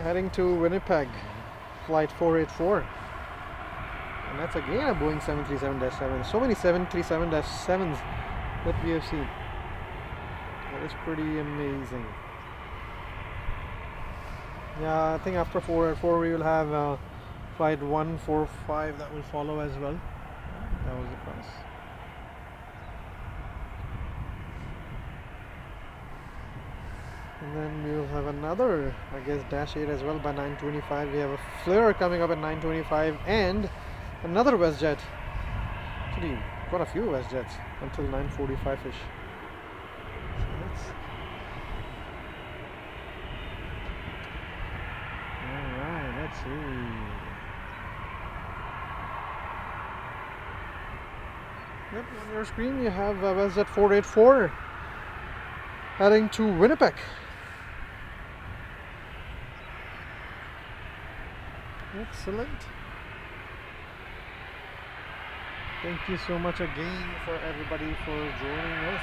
Heading to Winnipeg, flight 484. And that's again a Boeing 737-7. So many 737-7s that we have seen. That is pretty amazing. Yeah, I think after 484 we will have flight 145 that will follow as well. That was the cross. And then we will have another, I guess, Dash 8 as well by 9:25. We have a Flair coming up at 9:25 and another WestJet. Actually, quite a few WestJets until 9:45-ish. So that's... Alright, let's see. Yep, on your screen you have WestJet 484 heading to Winnipeg. Excellent. Thank you so much again for everybody for joining us.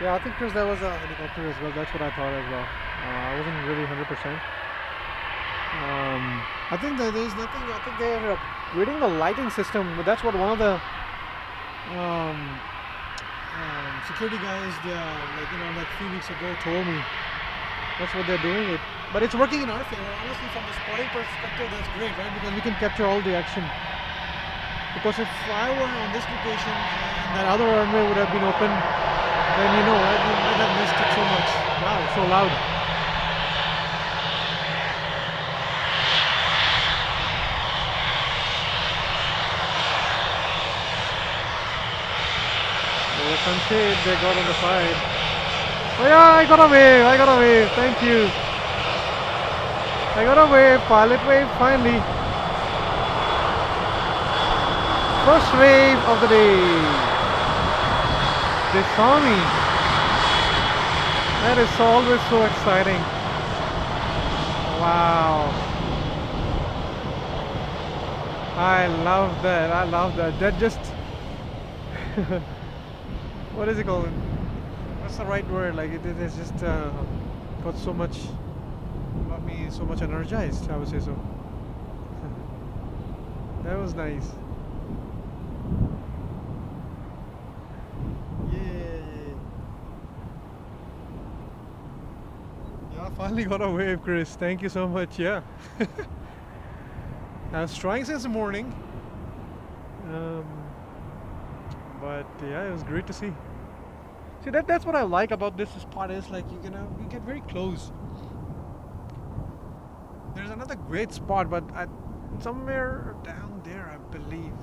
Yeah, I think Chris, that was a helicopter as well. That's what I thought as well. I wasn't really 100%. I think that there's nothing. I think they're upgrading the lighting system. But that's what one of the security guys, like a few weeks ago, told me. That's what they're doing. But it's working in our favor. Honestly, from the spotting perspective, that's great, right? Because we can capture all the action. Because if I were on this location and that other runway would have been open, then you know, right, we might have missed it so much. Wow, so loud. There was some shade they got on the side. Oh yeah, I got a wave, thank you. I got a wave, pilot wave, finally. First wave of the day. They saw me. That is always so exciting. Wow. I love that. That just what is it called? What's the right word? Like it is just got so much, got me so much energized, I would say so. That was nice. Yeah, I finally got a wave, Chris. Thank you so much. Yeah. I was trying since the morning. But yeah, it was great to see. See, that's what I like about this spot is like you get very close. There's another great spot, but somewhere down there, I believe,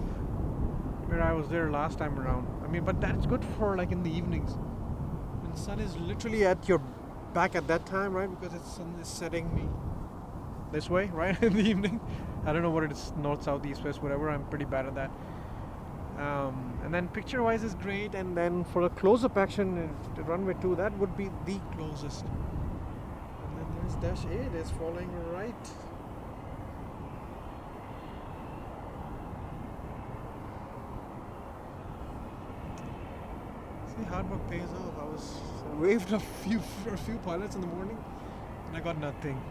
where I was there last time around. I mean, but that's good for like in the evenings when the sun is literally at your back at that time, right? Because the sun is setting me this way, right, in the evening. I don't know what it is, north, south, east, west, whatever. I'm pretty bad at that. And then picture-wise is great, and then for a close-up action, the runway 2, that would be the closest. And then there's Dash 8 is falling right. See, hard work pays off. I waved a few pilots in the morning, and I got nothing.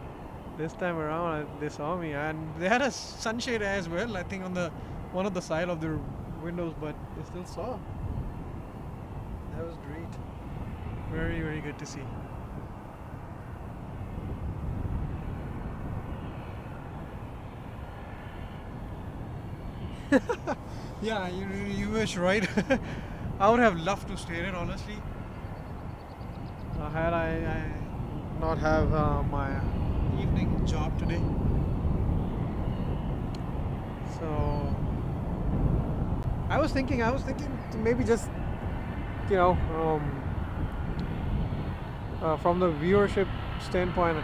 This time around, they saw me, and they had a sunshade as well. I think on the one of the side of their windows, but they still saw. That was great. Very, very good to see. Yeah, you wish, right? I would have loved to stay there, honestly. Had I not have my evening job today. So I was thinking to maybe just, you know, from the viewership standpoint,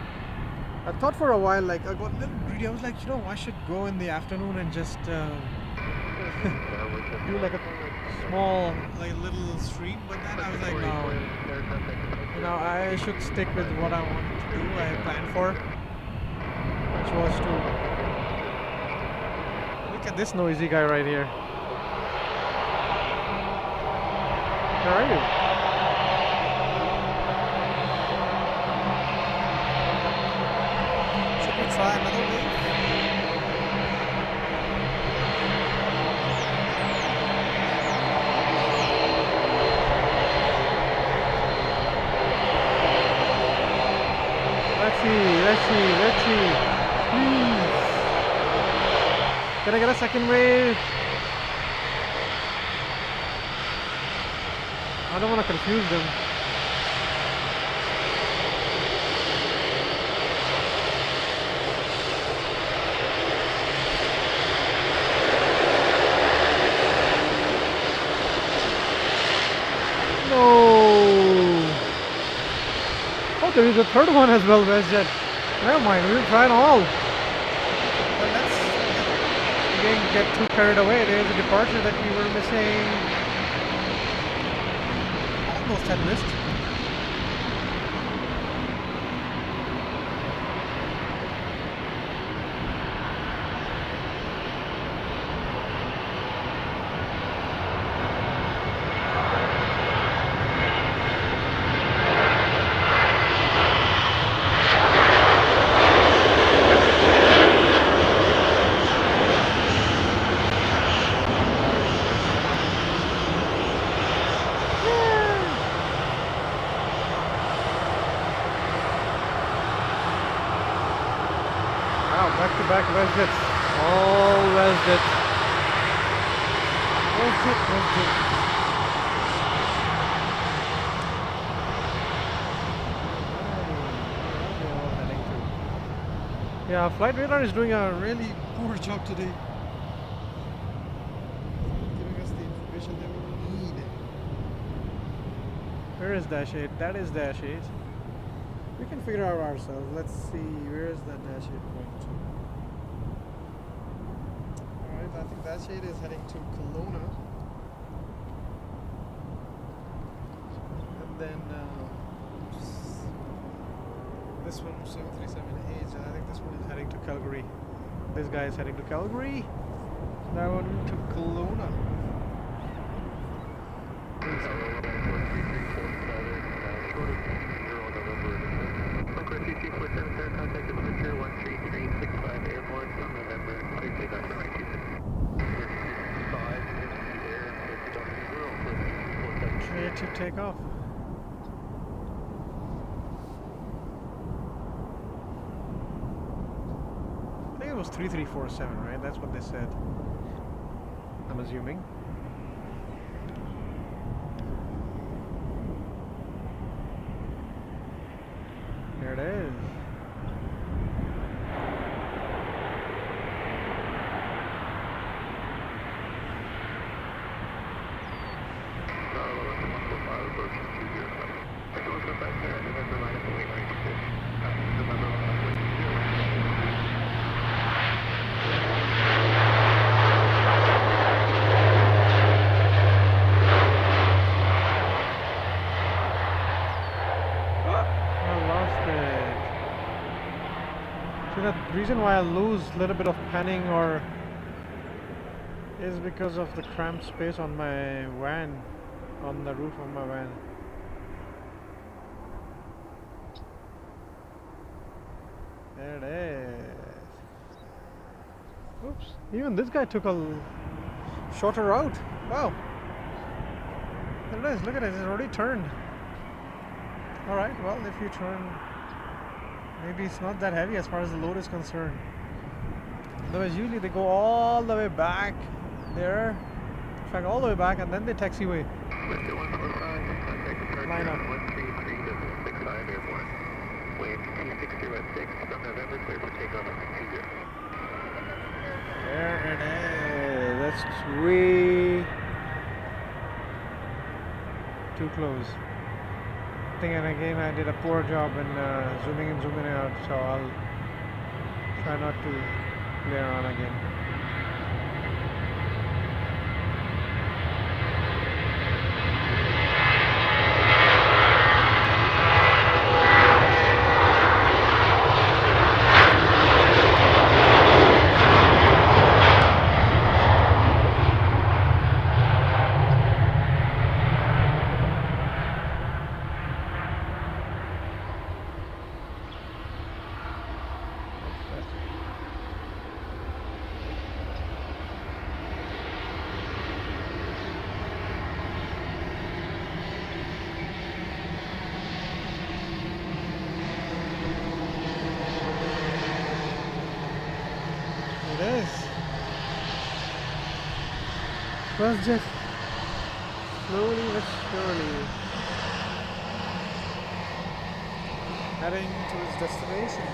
I thought for a while, like I got a little greedy. I was like, you know, I should go in the afternoon and just do like a small, like little stream. But then I was like, no, you know, I should stick with what I want to do. I planned for, which was to look at this noisy guy right here. Where are you? Should we try another wave? Let's see. Please. Can I get a second wave? I don't want to confuse them. No. Oh, there is a third one as well, WestJet. Never mind, we'll try it all. But let's again get too carried away. There's a departure that we were missing. Almost had missed. back WestJet. All WestJet. WestJet. Yeah, Flight Radar is doing a really poor job today. Giving us the information that we need. Where is Dash 8? That is Dash 8. We can figure out ourselves. Let's see, where is that Dash 8 going to? Alright, I think Dash 8 is heading to Kelowna. And then this one, 737H, I think this one is heading to Calgary. This guy is heading to Calgary. That one to Kelowna. Clear to take off. I think it was 3347, right? That's what they said. I'm assuming. There it is. The reason why I lose a little bit of panning or is because of the cramped space on my van, on the roof of my van. There it is. Oops, even this guy took a shorter route. Wow. There it is, look at it, it's already turned. Alright, well, if you turn, maybe it's not that heavy as far as the load is concerned. Otherwise, usually they go all the way back there. In fact, all the way back, and then they taxiway. Line up. There it is. That's way too close. I think, and again, I did a poor job in zooming in, zooming out, so I'll try not to layer on again. WestJet, slowly but surely heading to its destination.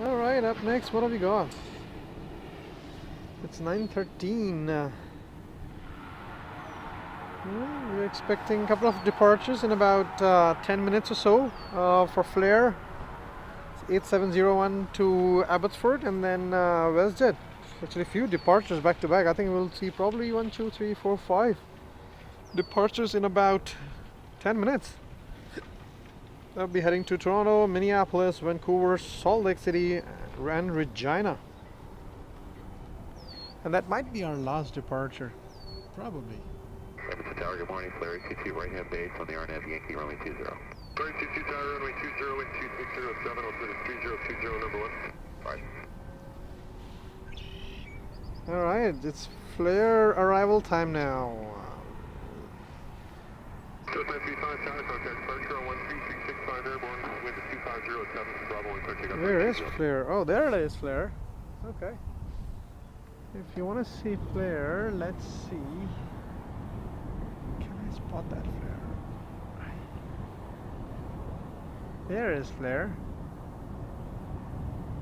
Alright, up next, what have we got? It's 9:13. We're expecting a couple of departures in about 10 minutes or so for Flair. It's 8701 to Abbotsford, and then WestJet. Actually, a few departures back to back. I think we'll see probably 1, 2, 3, 4, 5 departures in about 10 minutes. They'll be heading to Toronto, Minneapolis, Vancouver, Salt Lake City, and Regina. And that might be our last departure, probably. Edmonton Tower, good morning. Flair 22 right hand base on the RNAV Yankee runway 20. 22 tower, runway 20, wind 2607, altimeter 3020, number 1. Bye. Alright, it's Flair arrival time now. So 935 tower, contact departure on 13365 airborne, wind 2507, Bravo 130. Where is Flair? Oh, there it is, Flair. Okay. If you want to see Flair, let's see. Can I spot that Flair? There is Flair.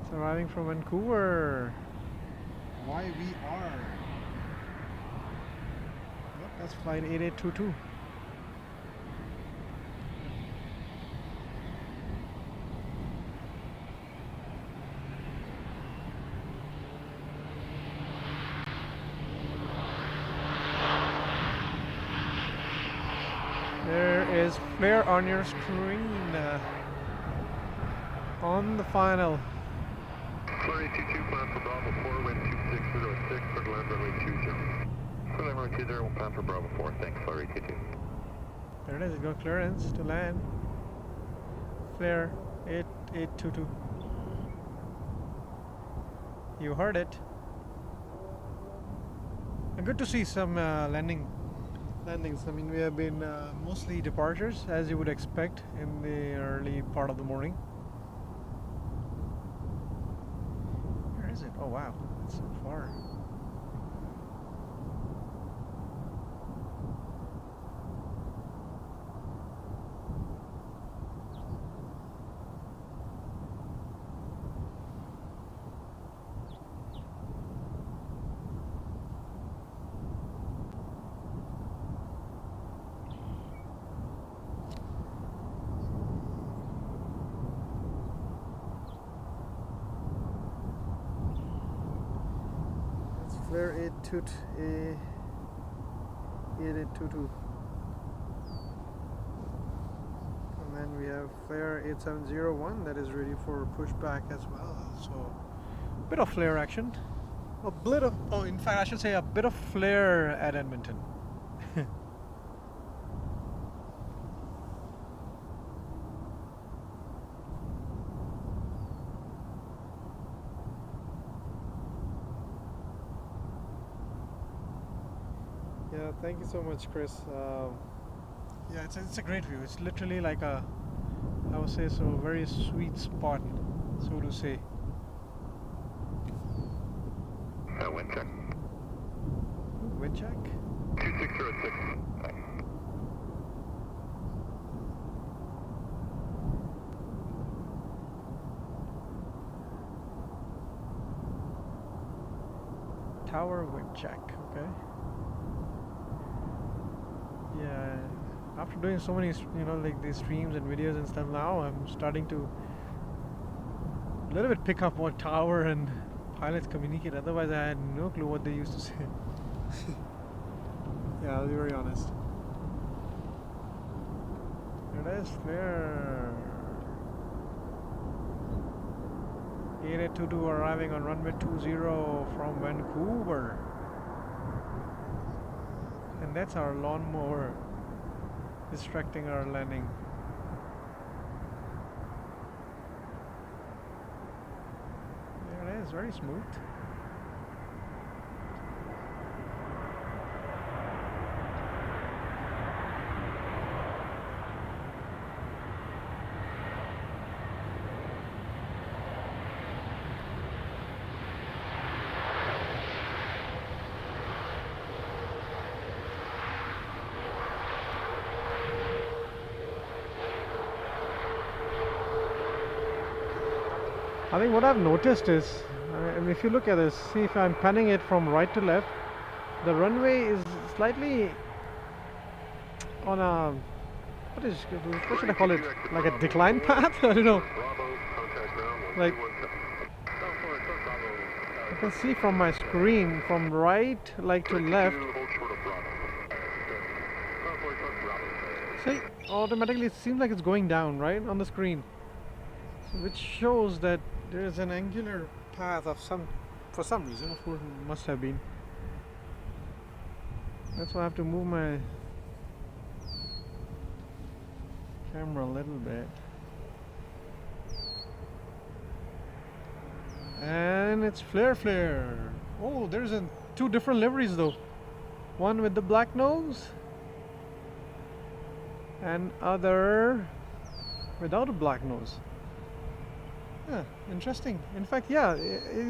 It's arriving from Vancouver. YVR. Yep, that's flight 8822. There is Flair on your screen. On the final. Flair 822, plan for Bravo 4, wind 2606, for the land runway 20. For land runway 20, we'll plan for Bravo 4, thanks, Flair 822. There it is, it got clearance to land. Flair 8822. You heard it. And good to see some landings. I mean, we have been mostly departures, as you would expect in the early part of the morning. Where is it? Oh wow, it's so far. Flair 8822. And then we have Flair 8701 that is ready for pushback as well. So a bit of Flair action. A bit of, oh, in fact I should say a bit of Flair at Edmonton. Yeah, thank you so much, Chris. Yeah, it's a great view. It's literally like a, I would say, so very sweet spot, so to say. Wind check. Wind check. 2606. Tower wind check. Okay. Yeah, after doing so many, like these streams and videos and stuff, now I'm starting to a little bit pick up what tower and pilots communicate. Otherwise, I had no clue what they used to say. Yeah, I'll be very honest. There it is, Flair. 8822 arriving on runway 20 from Vancouver. And that's our lawnmower distracting our landing. There it is, very smooth. I think what I've noticed is, if you look at this, see if I'm panning it from right to left, the runway is slightly on a, what should I call it, like a decline path? I don't know. Like, you can see from my screen, from right like to left, see, automatically it seems like it's going down, right, on the screen. So which shows that there is an angular path of for some reason, of course, must have been. That's why I have to move my camera a little bit. And it's Flair. Oh, there's two different liveries though. One with the black nose and other without a black nose. Yeah, interesting. In fact, yeah,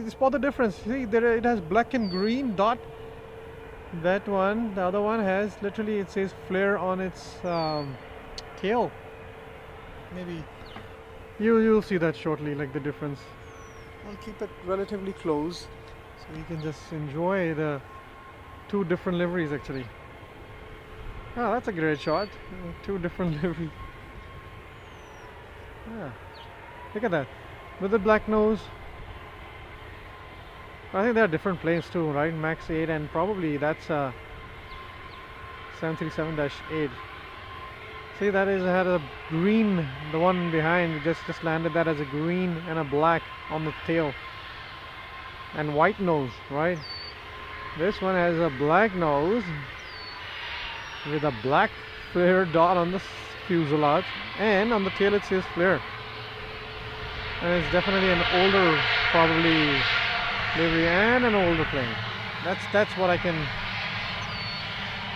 spot the difference. See, there it has black and green dot. That one, the other one has literally, it says Flair on its tail. Maybe you'll see that shortly, like the difference. I'll keep it relatively close so you can just enjoy the two different liveries actually. Oh, that's a great shot. Two different liveries. Yeah, look at that. With the black nose. I think there are different planes too, right? Max 8 and probably that's 737-8. See, that is had a green, the one behind just landed that as a green and a black on the tail. And white nose, right? This one has a black nose with a black Flair dot on the fuselage, and on the tail it says Flair. And it's definitely an older, probably livery and an older plane. That's what I can.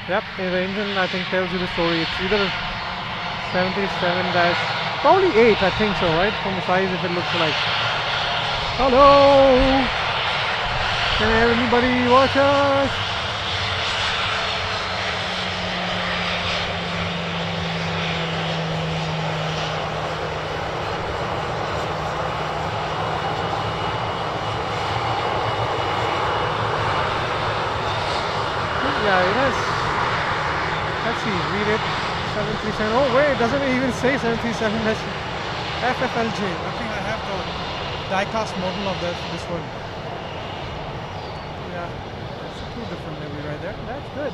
Yep, the engine I think tells you the story. It's either 77 probably 8, I think so, right? From the size, if it looks like. Hello, can anybody watch us? Yeah, it has. Let's see, read it. 737. Oh wait, it doesn't even say 737. That's FFLJ. I think I have the die-cast model of this one. Yeah, that's two different livery right there. That's good.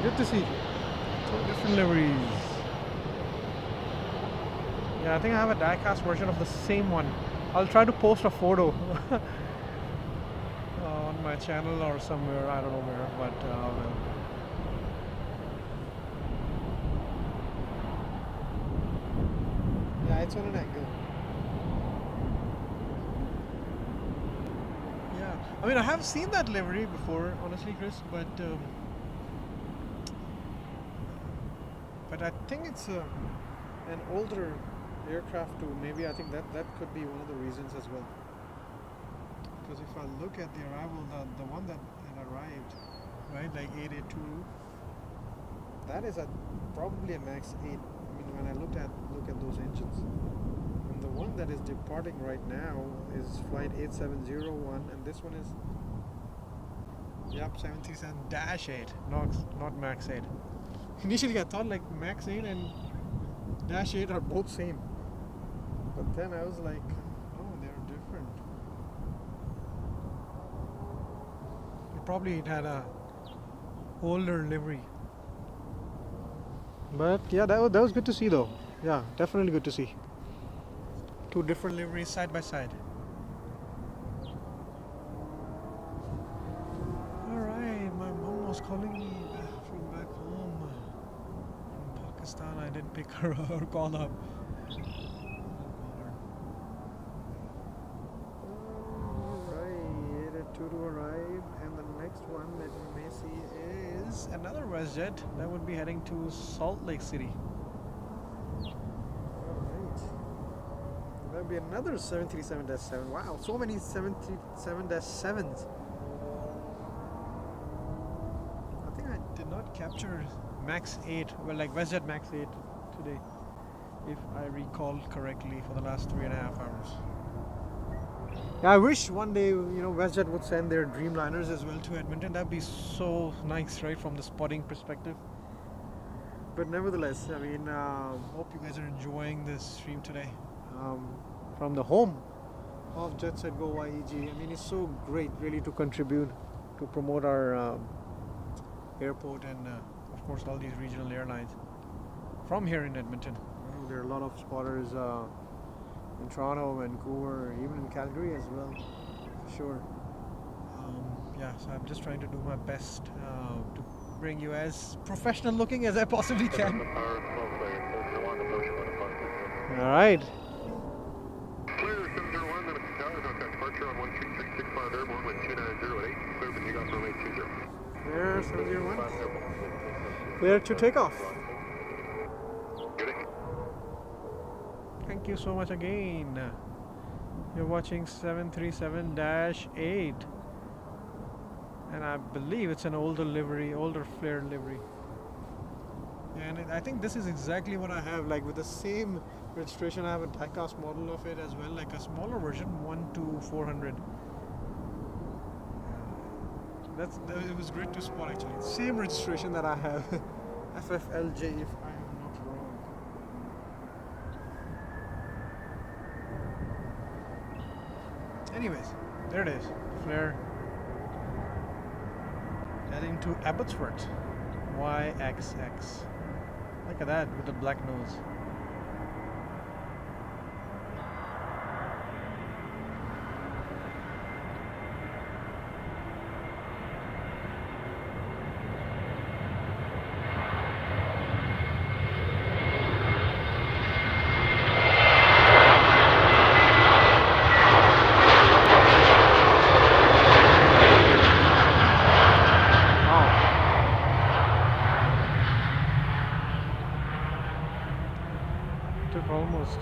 Good to see. Two different liveries. Yeah, I think I have a die-cast version of the same one. I'll try to post a photo. On my channel or somewhere, I don't know where, but yeah, it's on an angle. Yeah, I mean, I have seen that livery before, honestly, Chris, but I think it's an older aircraft too. Maybe I think that could be one of the reasons as well. Because if I look at the arrival, the one that had arrived, right, like 882, that is probably a Max 8. I mean, when I look at those engines, and the one that is departing right now is flight 8701, and this one is 737-8, not Max 8. Initially, I thought like Max 8 and Dash 8 are both same, but then I was like, oh, they're different. Probably it had a older livery, but yeah, that was good to see though. Yeah, definitely good to see. Two different liveries side by side. Alright, my mom was calling me from back home from Pakistan. I didn't pick her call up. To arrive, and the next one that you may see is another WestJet that would be heading to Salt Lake City. Alright, there'll be another 737-7. Wow, so many 737-7s. I think I did not capture Max 8, well, like WestJet Max 8 today, if I recall correctly, for the last 3.5 hours. Yeah, I wish one day, WestJet would send their Dreamliners as well to Edmonton. That'd be so nice, right, from the spotting perspective. But nevertheless, I mean, hope you guys are enjoying this stream today from the home of JetSetGoYEG. I mean, it's so great, really, to contribute to promote our airport and, of course, all these regional airlines from here in Edmonton. There are a lot of spotters. In Toronto, Vancouver, even in Calgary as well, for sure. Yeah, so I'm just trying to do my best to bring you as professional looking as I possibly can. All right. Flair 701, Limit to Tower, contact departure on 13665 Airborne with 2908, clear for takeoff runway 20. Flair 701. Clear to takeoff. Good day. Thank you so much again. You're watching 737-8. And I believe it's an older livery, older Flair livery. And I think this is exactly what I have, like with the same registration. I have a diecast model of it as well, like a smaller version, 1-400. It was great to spot actually. Same registration that I have, FFLJ if I am not wrong. Anyways, there it is, Flair. Heading to Abbotsford, YXX. Look at that with the black nose. Almost.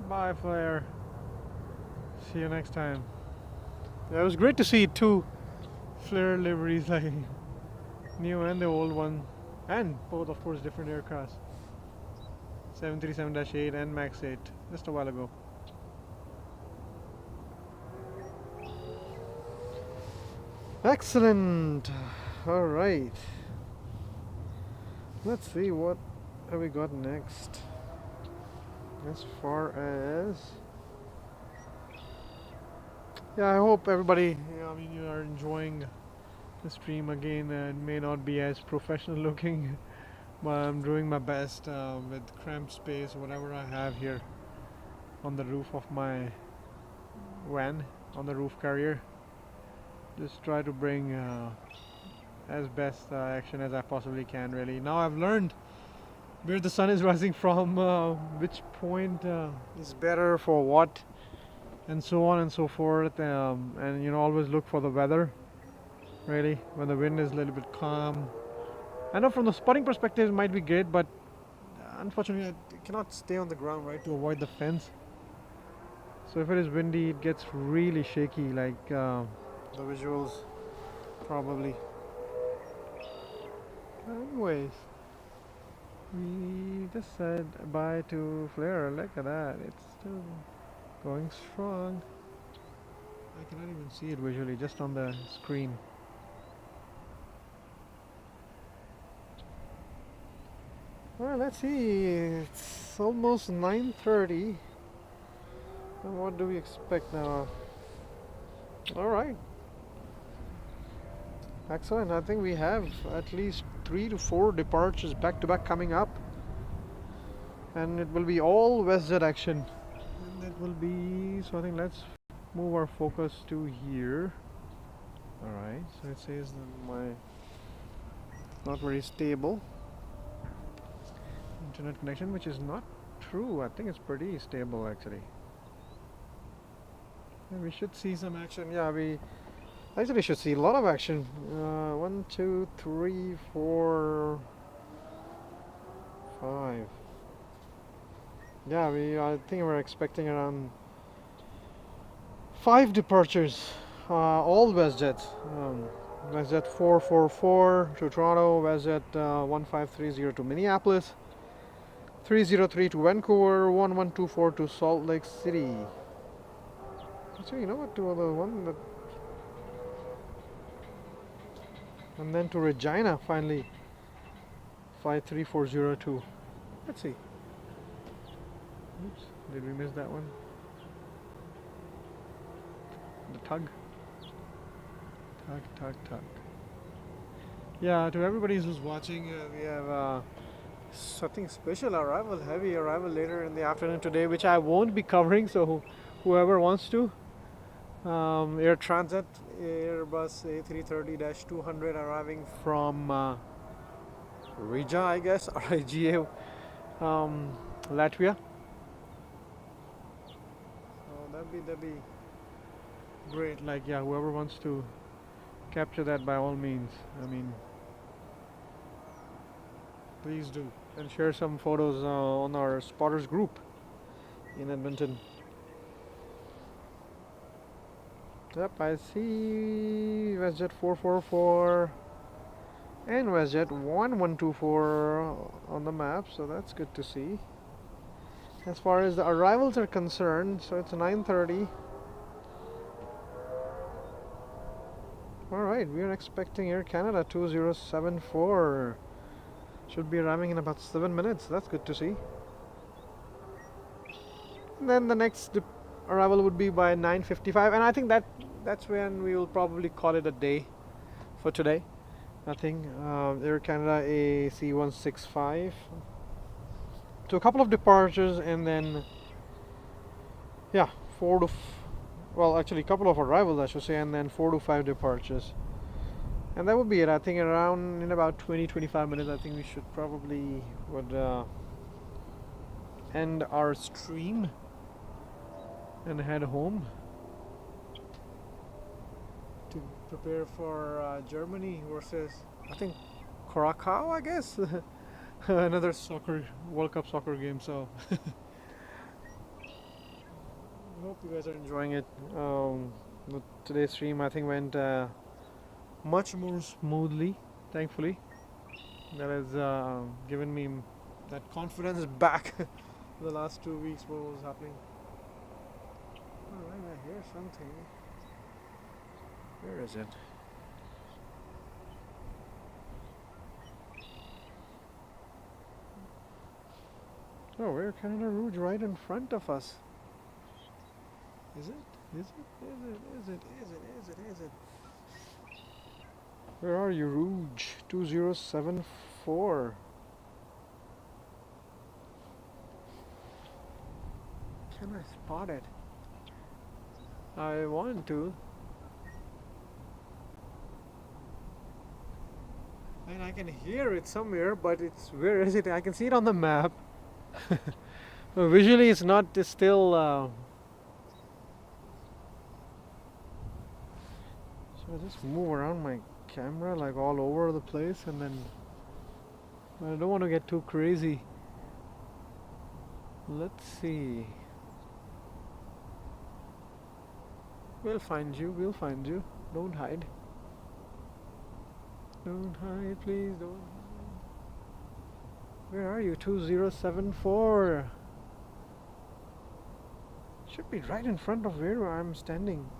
Bye, Flair. See you next time. Yeah, it was great to see two Flair liveries, like new and the old one. And both, of course, different aircraft. 737-8 and MAX 8 just a while ago. Excellent. All right. Let's see what have we got next. As far as I hope everybody, you are enjoying the stream again. It may not be as professional looking, but I'm doing my best with cramped space, whatever I have here on the roof of my van, on the roof carrier. Just try to bring as best action as I possibly can, really. Now I've learned where the sun is rising from, which point is better for what, and so on and so forth, and always look for the weather, really, when the wind is a little bit calm. I know from the spotting perspective it might be great, but unfortunately I cannot stay on the ground, right, to avoid the fence. So if it is windy, it gets really shaky, like the visuals probably. Anyways, we just said bye to Flair. Look at that, it's still going strong. I cannot even see it visually, just on the screen. Well, let's see, it's almost 9:30. And what do we expect now? Alright. Excellent. I think we have at least 3 to 4 departures back to back coming up. And it will be all WestJet action. And that will be, so I think let's move our focus to here. Alright, so it says that my not very stable internet connection, which is not true. I think it's pretty stable actually. And we should see some action. Yeah, we actually should see a lot of action. 1, 2, 3, 4, 5. Yeah, I think we're expecting around 5 departures, all WestJets. WestJet 444 to Toronto, WestJet 1530 to Minneapolis, 303 to Vancouver, 1124 to Salt Lake City. Actually, you know what? To the one that, and then to Regina finally, 53402. Let's see. Oops, did we miss that one? The tug. Tug. Yeah, to everybody who's watching, we have something special arrival, heavy arrival later in the afternoon today, which I won't be covering. So whoever wants to, Air Transat Airbus A330-200 arriving from Riga, I guess, Riga, Latvia. So that'd be great. Like, yeah, whoever wants to capture that, by all means. I mean, please do, and share some photos on our spotters group in Edmonton. Yep, I see WestJet 444 and WestJet 1124 on the map, so that's good to see. As far as the arrivals are concerned, so it's 9:30. Alright, we are expecting Air Canada 2074. Should be arriving in about 7 minutes. That's good to see. And then the next arrival would be by 9:55, and I think that's when we will probably call it a day for today. Nothing. Air Canada AC165. So a couple of departures, and then yeah, well, actually a couple of arrivals, I should say, and then 4 to 5 departures. And that would be it. I think around in about 20-25 minutes, I think we should probably would end our stream and head home to prepare for Germany versus, I think, Krakow, I guess. Another World Cup soccer game. So hope you guys are enjoying it. Today's stream, I think, went much more smoothly, thankfully. That has given me that confidence back. The last 2 weeks, what was happening. Alright, I hear something. Where is it? Oh, Air Canada Rouge right in front of us. Is it? Is it? Is it? Is it? Is it? Is it? Is it? Where are you, Rouge 2074? Can I spot it? I want to. And I can hear it somewhere, but it's, where is it? I can see it on the map. Visually it's not, it's still so I just move around my camera like all over the place, and then I don't want to get too crazy. Let's see. We'll find you, we'll find you. Don't hide. Don't hide, please don't hide. Where are you? 2074. Should be right in front of where I'm standing.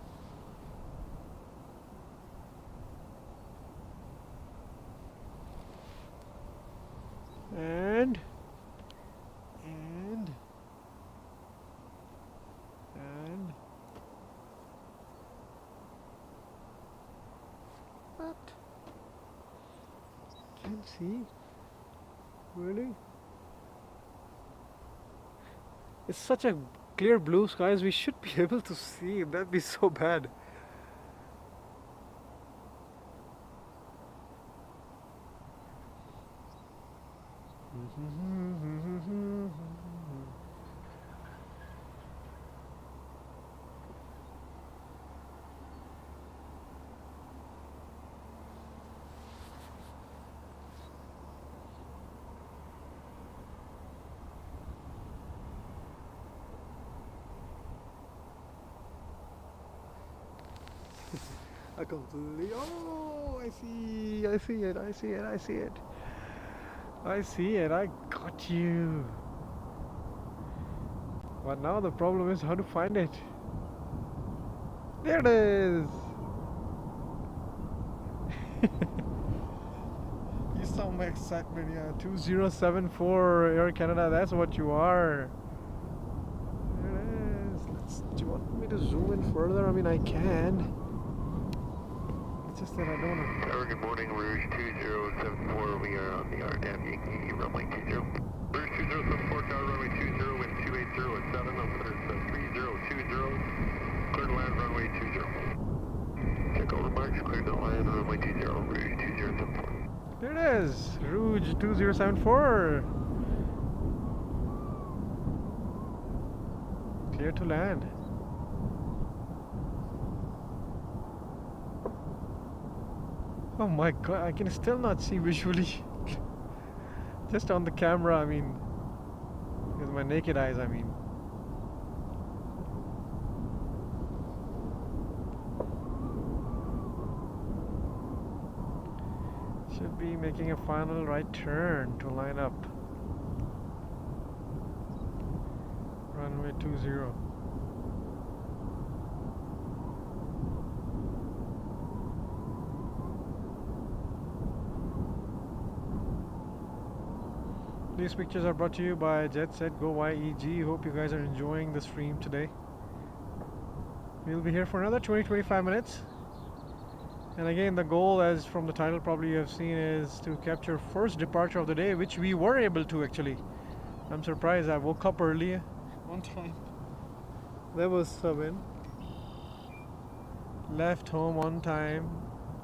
And what? Can't see. Really? It's such a clear blue skies, we should be able to see. That'd be so bad. I completely, oh, I see it, I see it, I see it. I see it, I got you. But now the problem is how to find it. There it is. You saw my excitement, yeah. 2074 Air Canada, that's what you are. There it is. Do you want me to zoom in further? I mean, I can. It's just that I don't know. Good morning, Rouge 2074. 2074, we are on the Aviation runway 20. Rouge 2074, tower runway 20, wind 280 at 7, altimeter 3020, clear to land runway 20. Check over marks, clear to land runway 20, Rouge 2074. There it is, Rouge 2074. Clear to land. Oh my god, I can still not see visually. Just on the camera, I mean, with my naked eyes, I mean. Should be making a final right turn to line up. Runway 20. These pictures are brought to you by JetSetGoYEG. Hope you guys are enjoying the stream today. We'll be here for another 20-25 minutes. And again, the goal, as from the title probably you have seen, is to capture first departure of the day, which we were able to actually. I'm surprised. I woke up early one time. There was Sabin. Left home on time.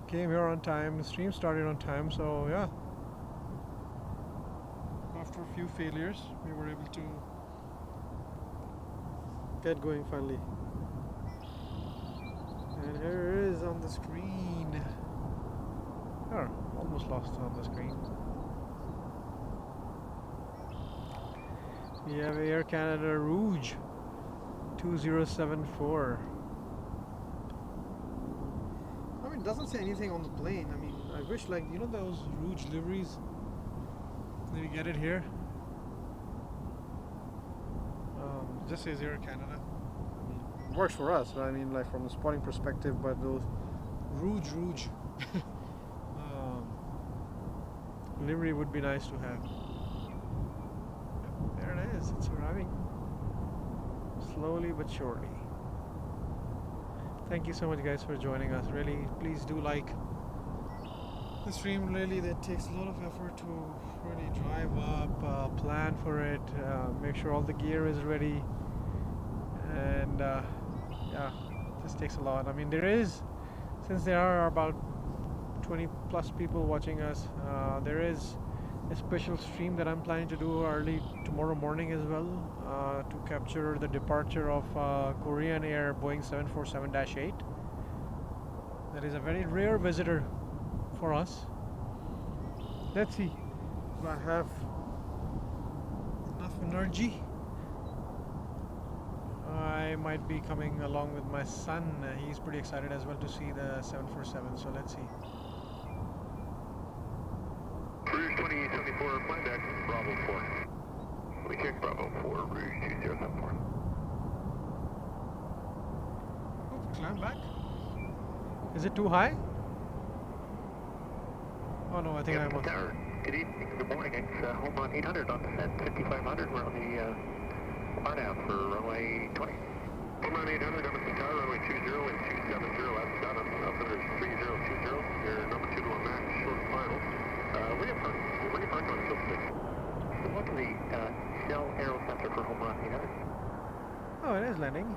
Came here on time. The stream started on time. So yeah. After a few failures, we were able to get going finally. And here it is on the screen. Oh, almost lost on the screen. We have Air Canada Rouge 2074. I mean, it doesn't say anything on the plane. I mean, I wish, like, you know those Rouge liveries? Did you get it here? It just says Air Canada. I mean, it works for us, but I mean, like, from the spotting perspective, but those Rouge livery would be nice to have. There it is, it's arriving. Slowly but surely. Thank you so much, guys, for joining us. Really, please do like the stream. Really, that takes a lot of effort to really drive up, plan for it, make sure all the gear is ready, and yeah, this takes a lot. I mean, since there are about 20 plus people watching us, there is a special stream that I'm planning to do early tomorrow morning as well, to capture the departure of Korean Air Boeing 747-8. That is a very rare visitor for us. Let's see if I have enough energy. I might be coming along with my son. He's pretty excited as well to see the 747, so let's see. Rouge 2074, flight deck, Bravo 4. We check Bravo 4, Rouge 2074. Oh, climb back. Is it too high? Oh no, I think I must. Good evening, good morning. It's home on 800 on descent, 5500. We're on the RNAV for runway 20. Home on 800, Edmonton Tower, runway 20 and 270 at 7. Altimeter is 3020. Your number 2 to a max, short final. Where you parked on Silk 6? Welcome to the Shell Aero Center for home on 800. Oh, it is landing.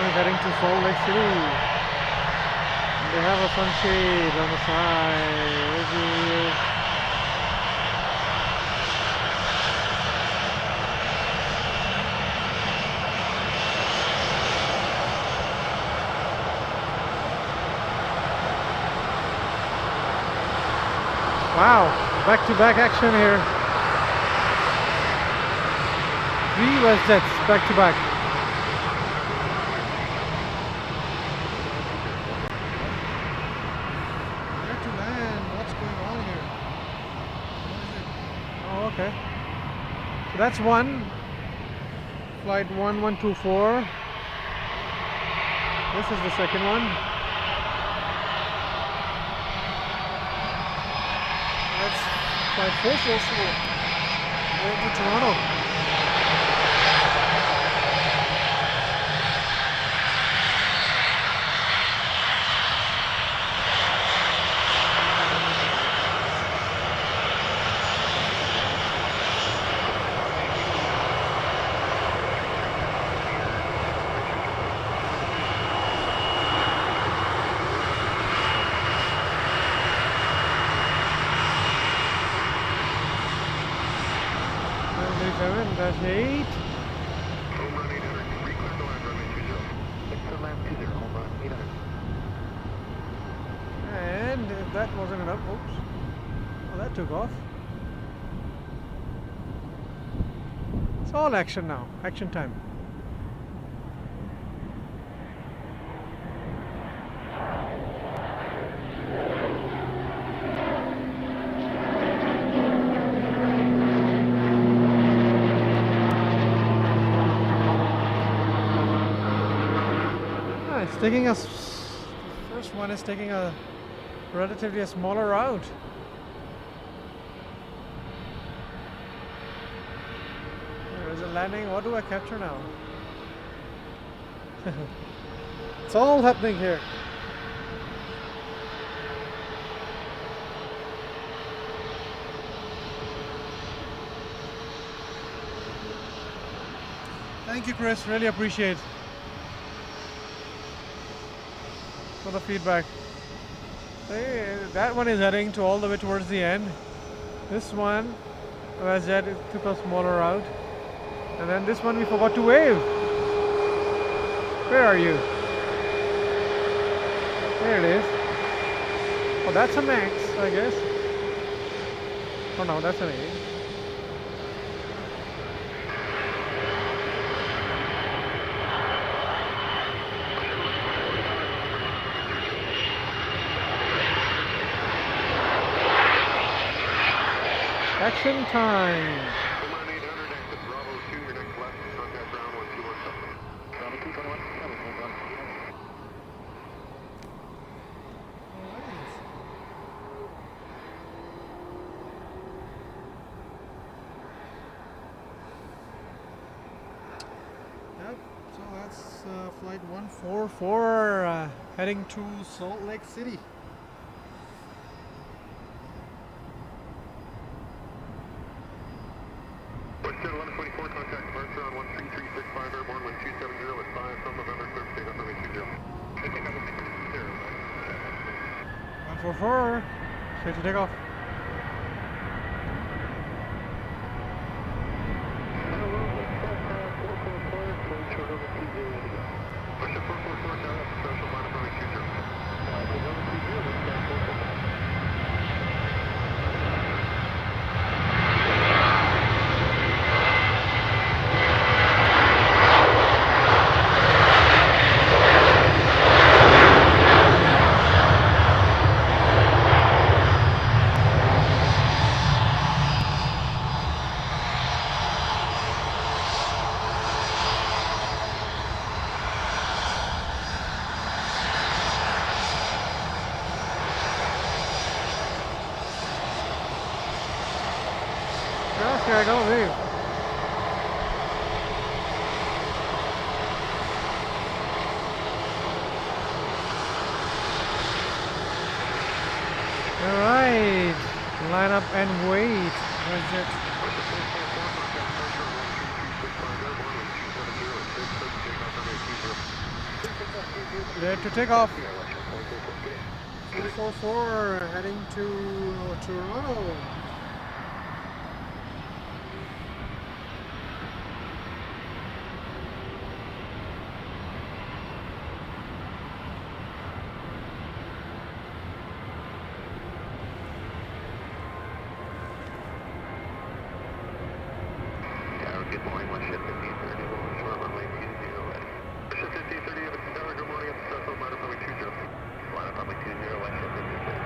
is heading to Salt Lake City. They have a sunshade on the side. Wow, back-to-back action here. 3 WestJets back-to-back. Where to land? What's going on here? What is it? Oh, okay. So that's one. Flight 1124. This is the second one. That's Flight 444. Going to Toronto. That's 8. Home run 800. Reclear the line, runway 20. Exit line 20, home run 800. And if that wasn't enough, oops. Well, that took off. It's all action now. Action time. It's taking us. The first one is taking a relatively smaller route. There is a landing. What do I capture now? It's all happening here. Thank you, Chris. Really appreciate for the feedback. That one is heading to all the way towards the end. This one, WestJet, took a smaller route. And then this one we forgot to wave. Where are you? There it is. Oh, that's a max, I guess. Oh no, that's an 8. Action time. Home run 800, exit Bravo 2, your next left, contact ground 1217. Bravo 221, home run 800. Yep, so that's flight 144 heading to Salt Lake City. WestJet 1124, contact departure on 13365 airborne, wind 270 with 5 from November, clear for takeoff, runway 20. Take off 620. 144, straight to takeoff. WestJet 444, down at special minus runway 20. Okay, I don't leave. Alright, line up and wait. WestJet. Ready to take off. Yeah, WestJet 244 heading to Toronto. Good morning, WestJet 1530, short runway 20 west. WestJet 1530, good morning, it's Cecil, line up runway 20. Line up runway 20, WestJet 1530.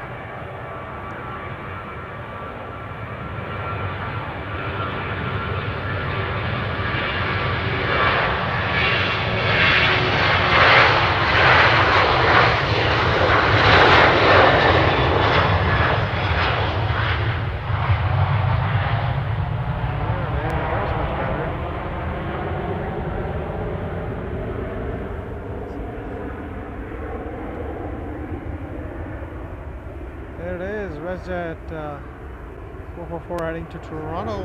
There it is, WestJet 444 heading to Toronto.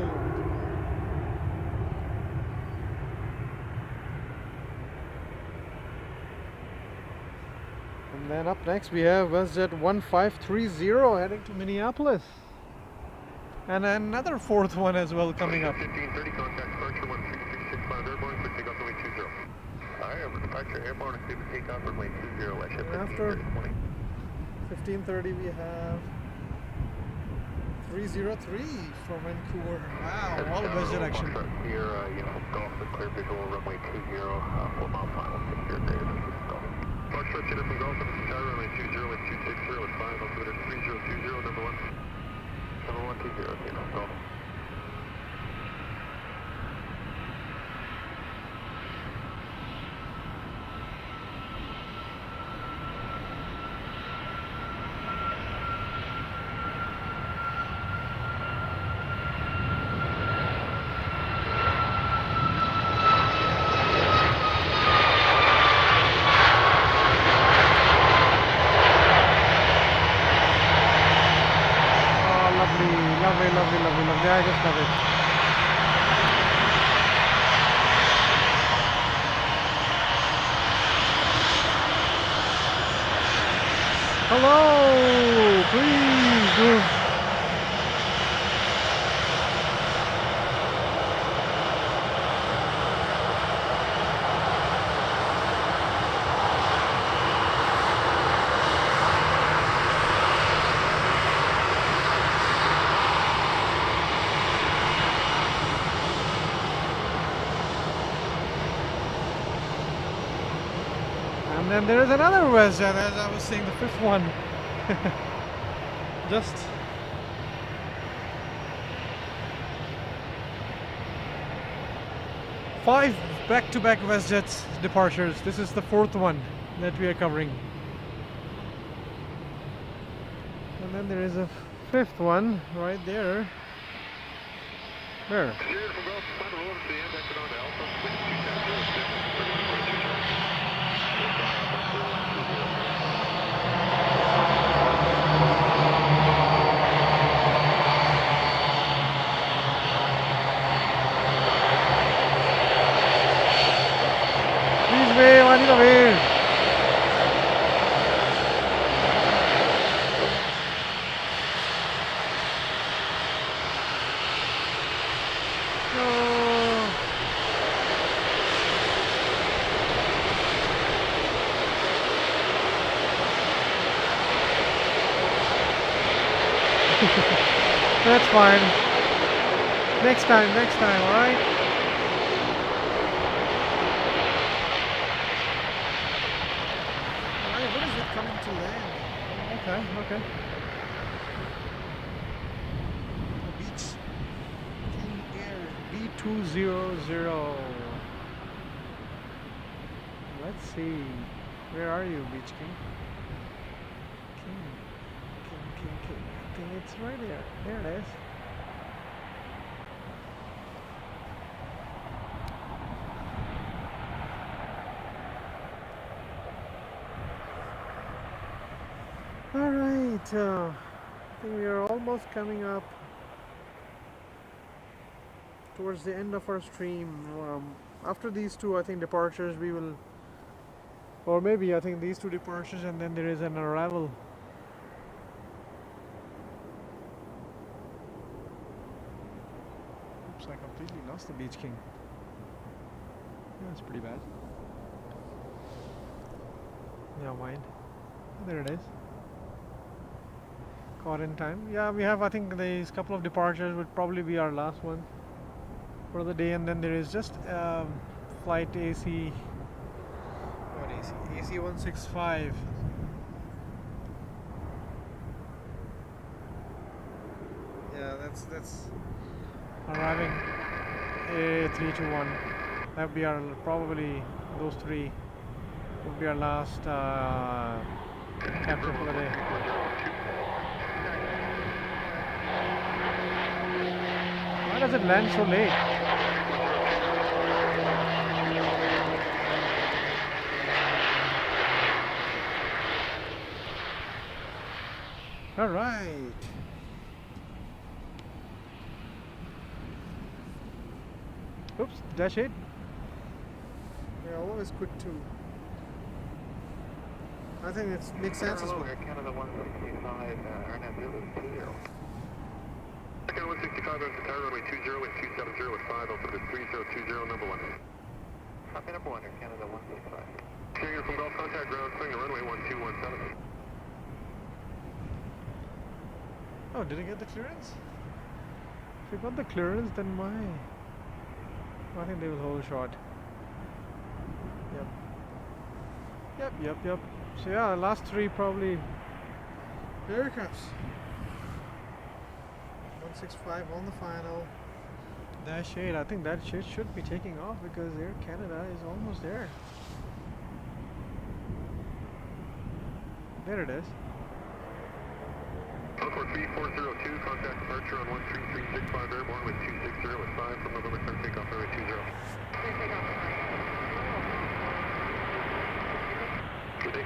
And then up next we have WestJet 1530 heading to Minneapolis. And another fourth one as well coming up. 1530, contact departure 13665 airborne, quick takeoff runway 20. Alright, over departure airborne, and clear takeoff runway 20, WestJet 1530, morning. 1530 we have 303 from Vancouver. Wow, all of WestJet action. Here, Uniform Golf, the clear visual runway 20, 4 mile final, 6 0 David, Golf. Foxtrot, Uniform Golf, this is tower runway 20 with 260 with final, altimeter 3020, number 1. Number 120, Uniform Golf. Lovely. I just love it. Hello, please do. And then there is another WestJet, as I was saying, the fifth one. Just five back-to-back WestJet departures. This is the fourth one that we are covering. And then there is a fifth one right there. Where? I need a wave. No. That's fine. Next time, alright? Coming to land. Okay. Beach King Air B200. Let's see. Where are you, Beach King? King. I think it's right there. There it is. Alright, I think we are almost coming up towards the end of our stream. After these two, I think, departures, we will Or maybe I think these two departures and then there is an arrival. Oops, I completely lost the Beach King. That's pretty bad. Never mind. There it is. Caught in time. Yeah, we have, I think these couple of departures would probably be our last one for the day, and then there is just flight AC. What AC? AC 165. Yeah, that's arriving A321. That would be our, probably those three would be our last capture for the day. Why does it land so late? All right. Oops, dash 8. Yeah, always quick too. I think it makes sense as well. Air Canada 165, RNAV 020. Canada 165, on Qatar runway 20 with 270 with 5, over to 3020, number 1. Copy number 1, Air Canada 165. Carrier from Gulf contact ground, clearing the runway 1217. Oh, did I get the clearance? If you got the clearance, then why? I think they will hold short. Yep. So yeah, last three probably aircrafts. 165 on the final. Dash 8, I think that shit should be taking off because Air Canada is almost there. There it is. Airport B402, contact departure on 13365 airborne with 260 with 5 from November 10 takeoff runway 20. Good day.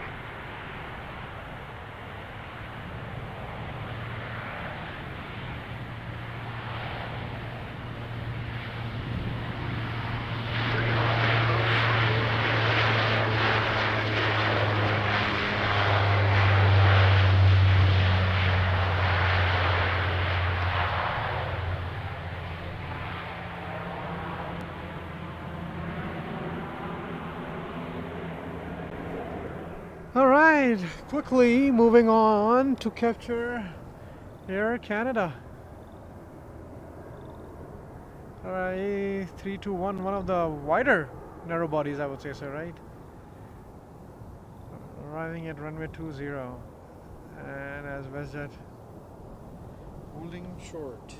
Alright, quickly moving on to capture Air Canada. Alright, 321, one of the wider narrow bodies, I would say so, right? Arriving at runway 20, and as WestJet holding short.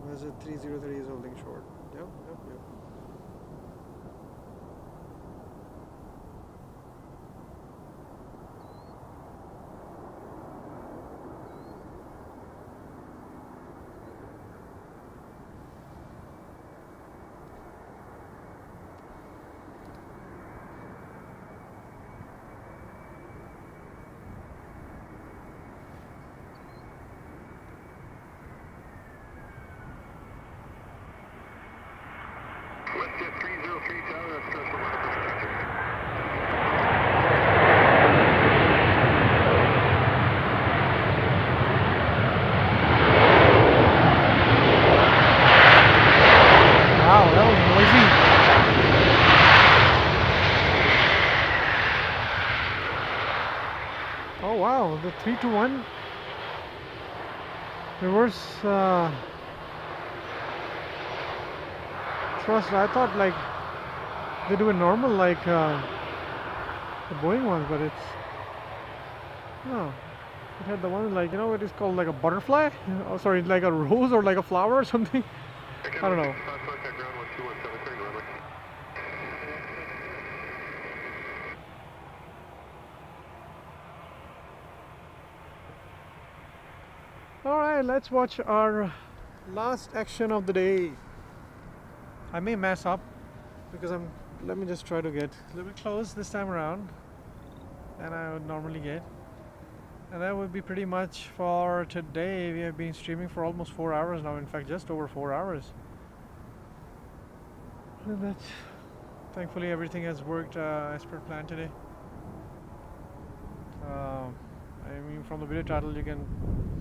WestJet 303 is holding short. Yep. WestJet 303 tower, that's just for 1 Wow, that was noisy. Oh wow, the 321 reverse thrust. I thought like they do a normal like the Boeing ones, but it's no. It had the one like, you know, it is called like a butterfly. Oh, sorry, like a rose or like a flower or something. I don't know. Alright, let's watch our last action of the day. I may mess up because let me just try to get a little bit close this time around than I would normally get. And that would be pretty much for today. We have been streaming for almost 4 hours now, in fact just over 4 hours. And that's Thankfully, everything has worked as per plan today. I mean, from the video title, you can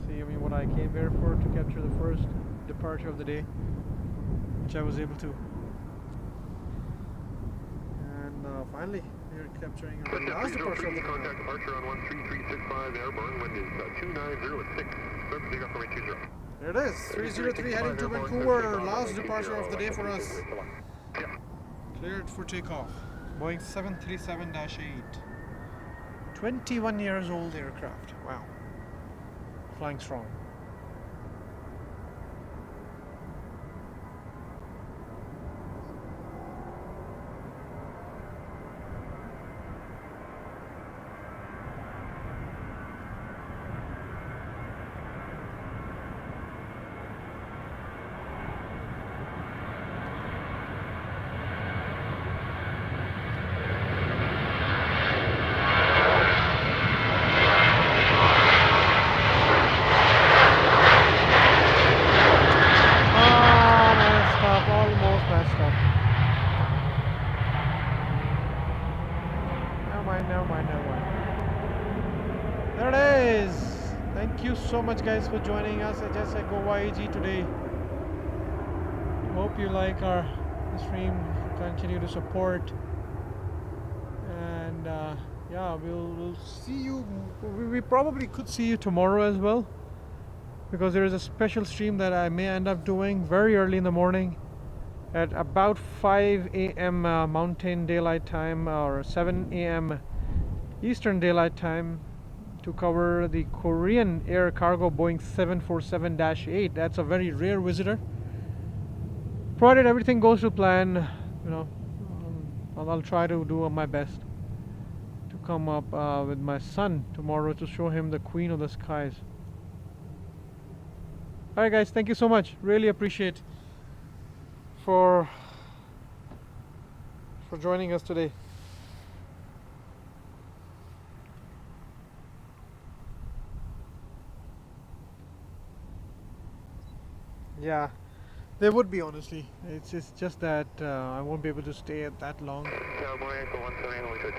see, what I came here for, to capture the first departure of the day, which I was able to. And finally, we are capturing our last departure of the day. Contact departure on 13365 airborne, wind is 290 clear for takeoff runway 20. There it is, 303 heading to Vancouver, last departure of the day for us. Cleared for takeoff. Boeing 737-8. 21 years old aircraft. Wow. Flying strong. There it is. Thank you so much, guys, for joining us at JetSetGoYEG today. Hope you like our stream. Continue to support, and yeah, we'll see you. We probably could see you tomorrow as well, because there is a special stream that I may end up doing very early in the morning at about 5 a.m. Mountain Daylight Time or 7 a.m. Eastern Daylight Time, to cover the Korean Air Cargo Boeing 747-8. That's a very rare visitor. Provided everything goes to plan, I'll try to do my best to come up with my son tomorrow to show him the Queen of the Skies. Alright guys, thank you so much. Really appreciate for joining us today. Yeah, there would be, honestly. It's just that I won't be able to stay at that long. Cowboy Echo 178, only 20.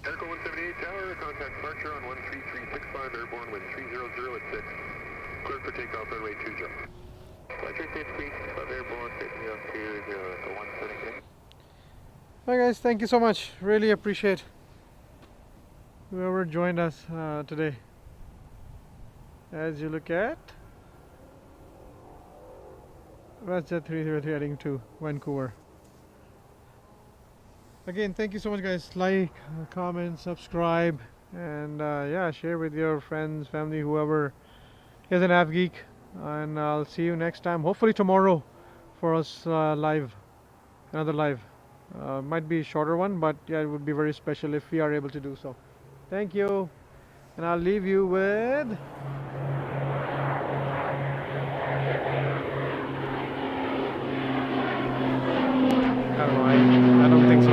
Echo 178 Tower, contact departure on 13365 airborne with 300 at 6. Cleared for takeoff runway 20. Flight 365 airborne, taking off to Echo 178. Hi guys, thank you so much. Really appreciate whoever joined us today. As you look at WestJet 303 heading to Vancouver. Again, thank you so much, guys. Like, comment, subscribe, and yeah, share with your friends, family, whoever is an Av Geek. And I'll see you next time, hopefully tomorrow, for us live, another live. Might be a shorter one, but yeah, it would be very special if we are able to do so. Thank you, and I'll leave you with I don't know, I don't think so.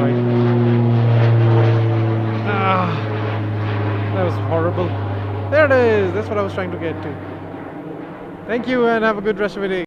That was horrible. There it is. That's what I was trying to get to. Thank you, and have a good rest of your day.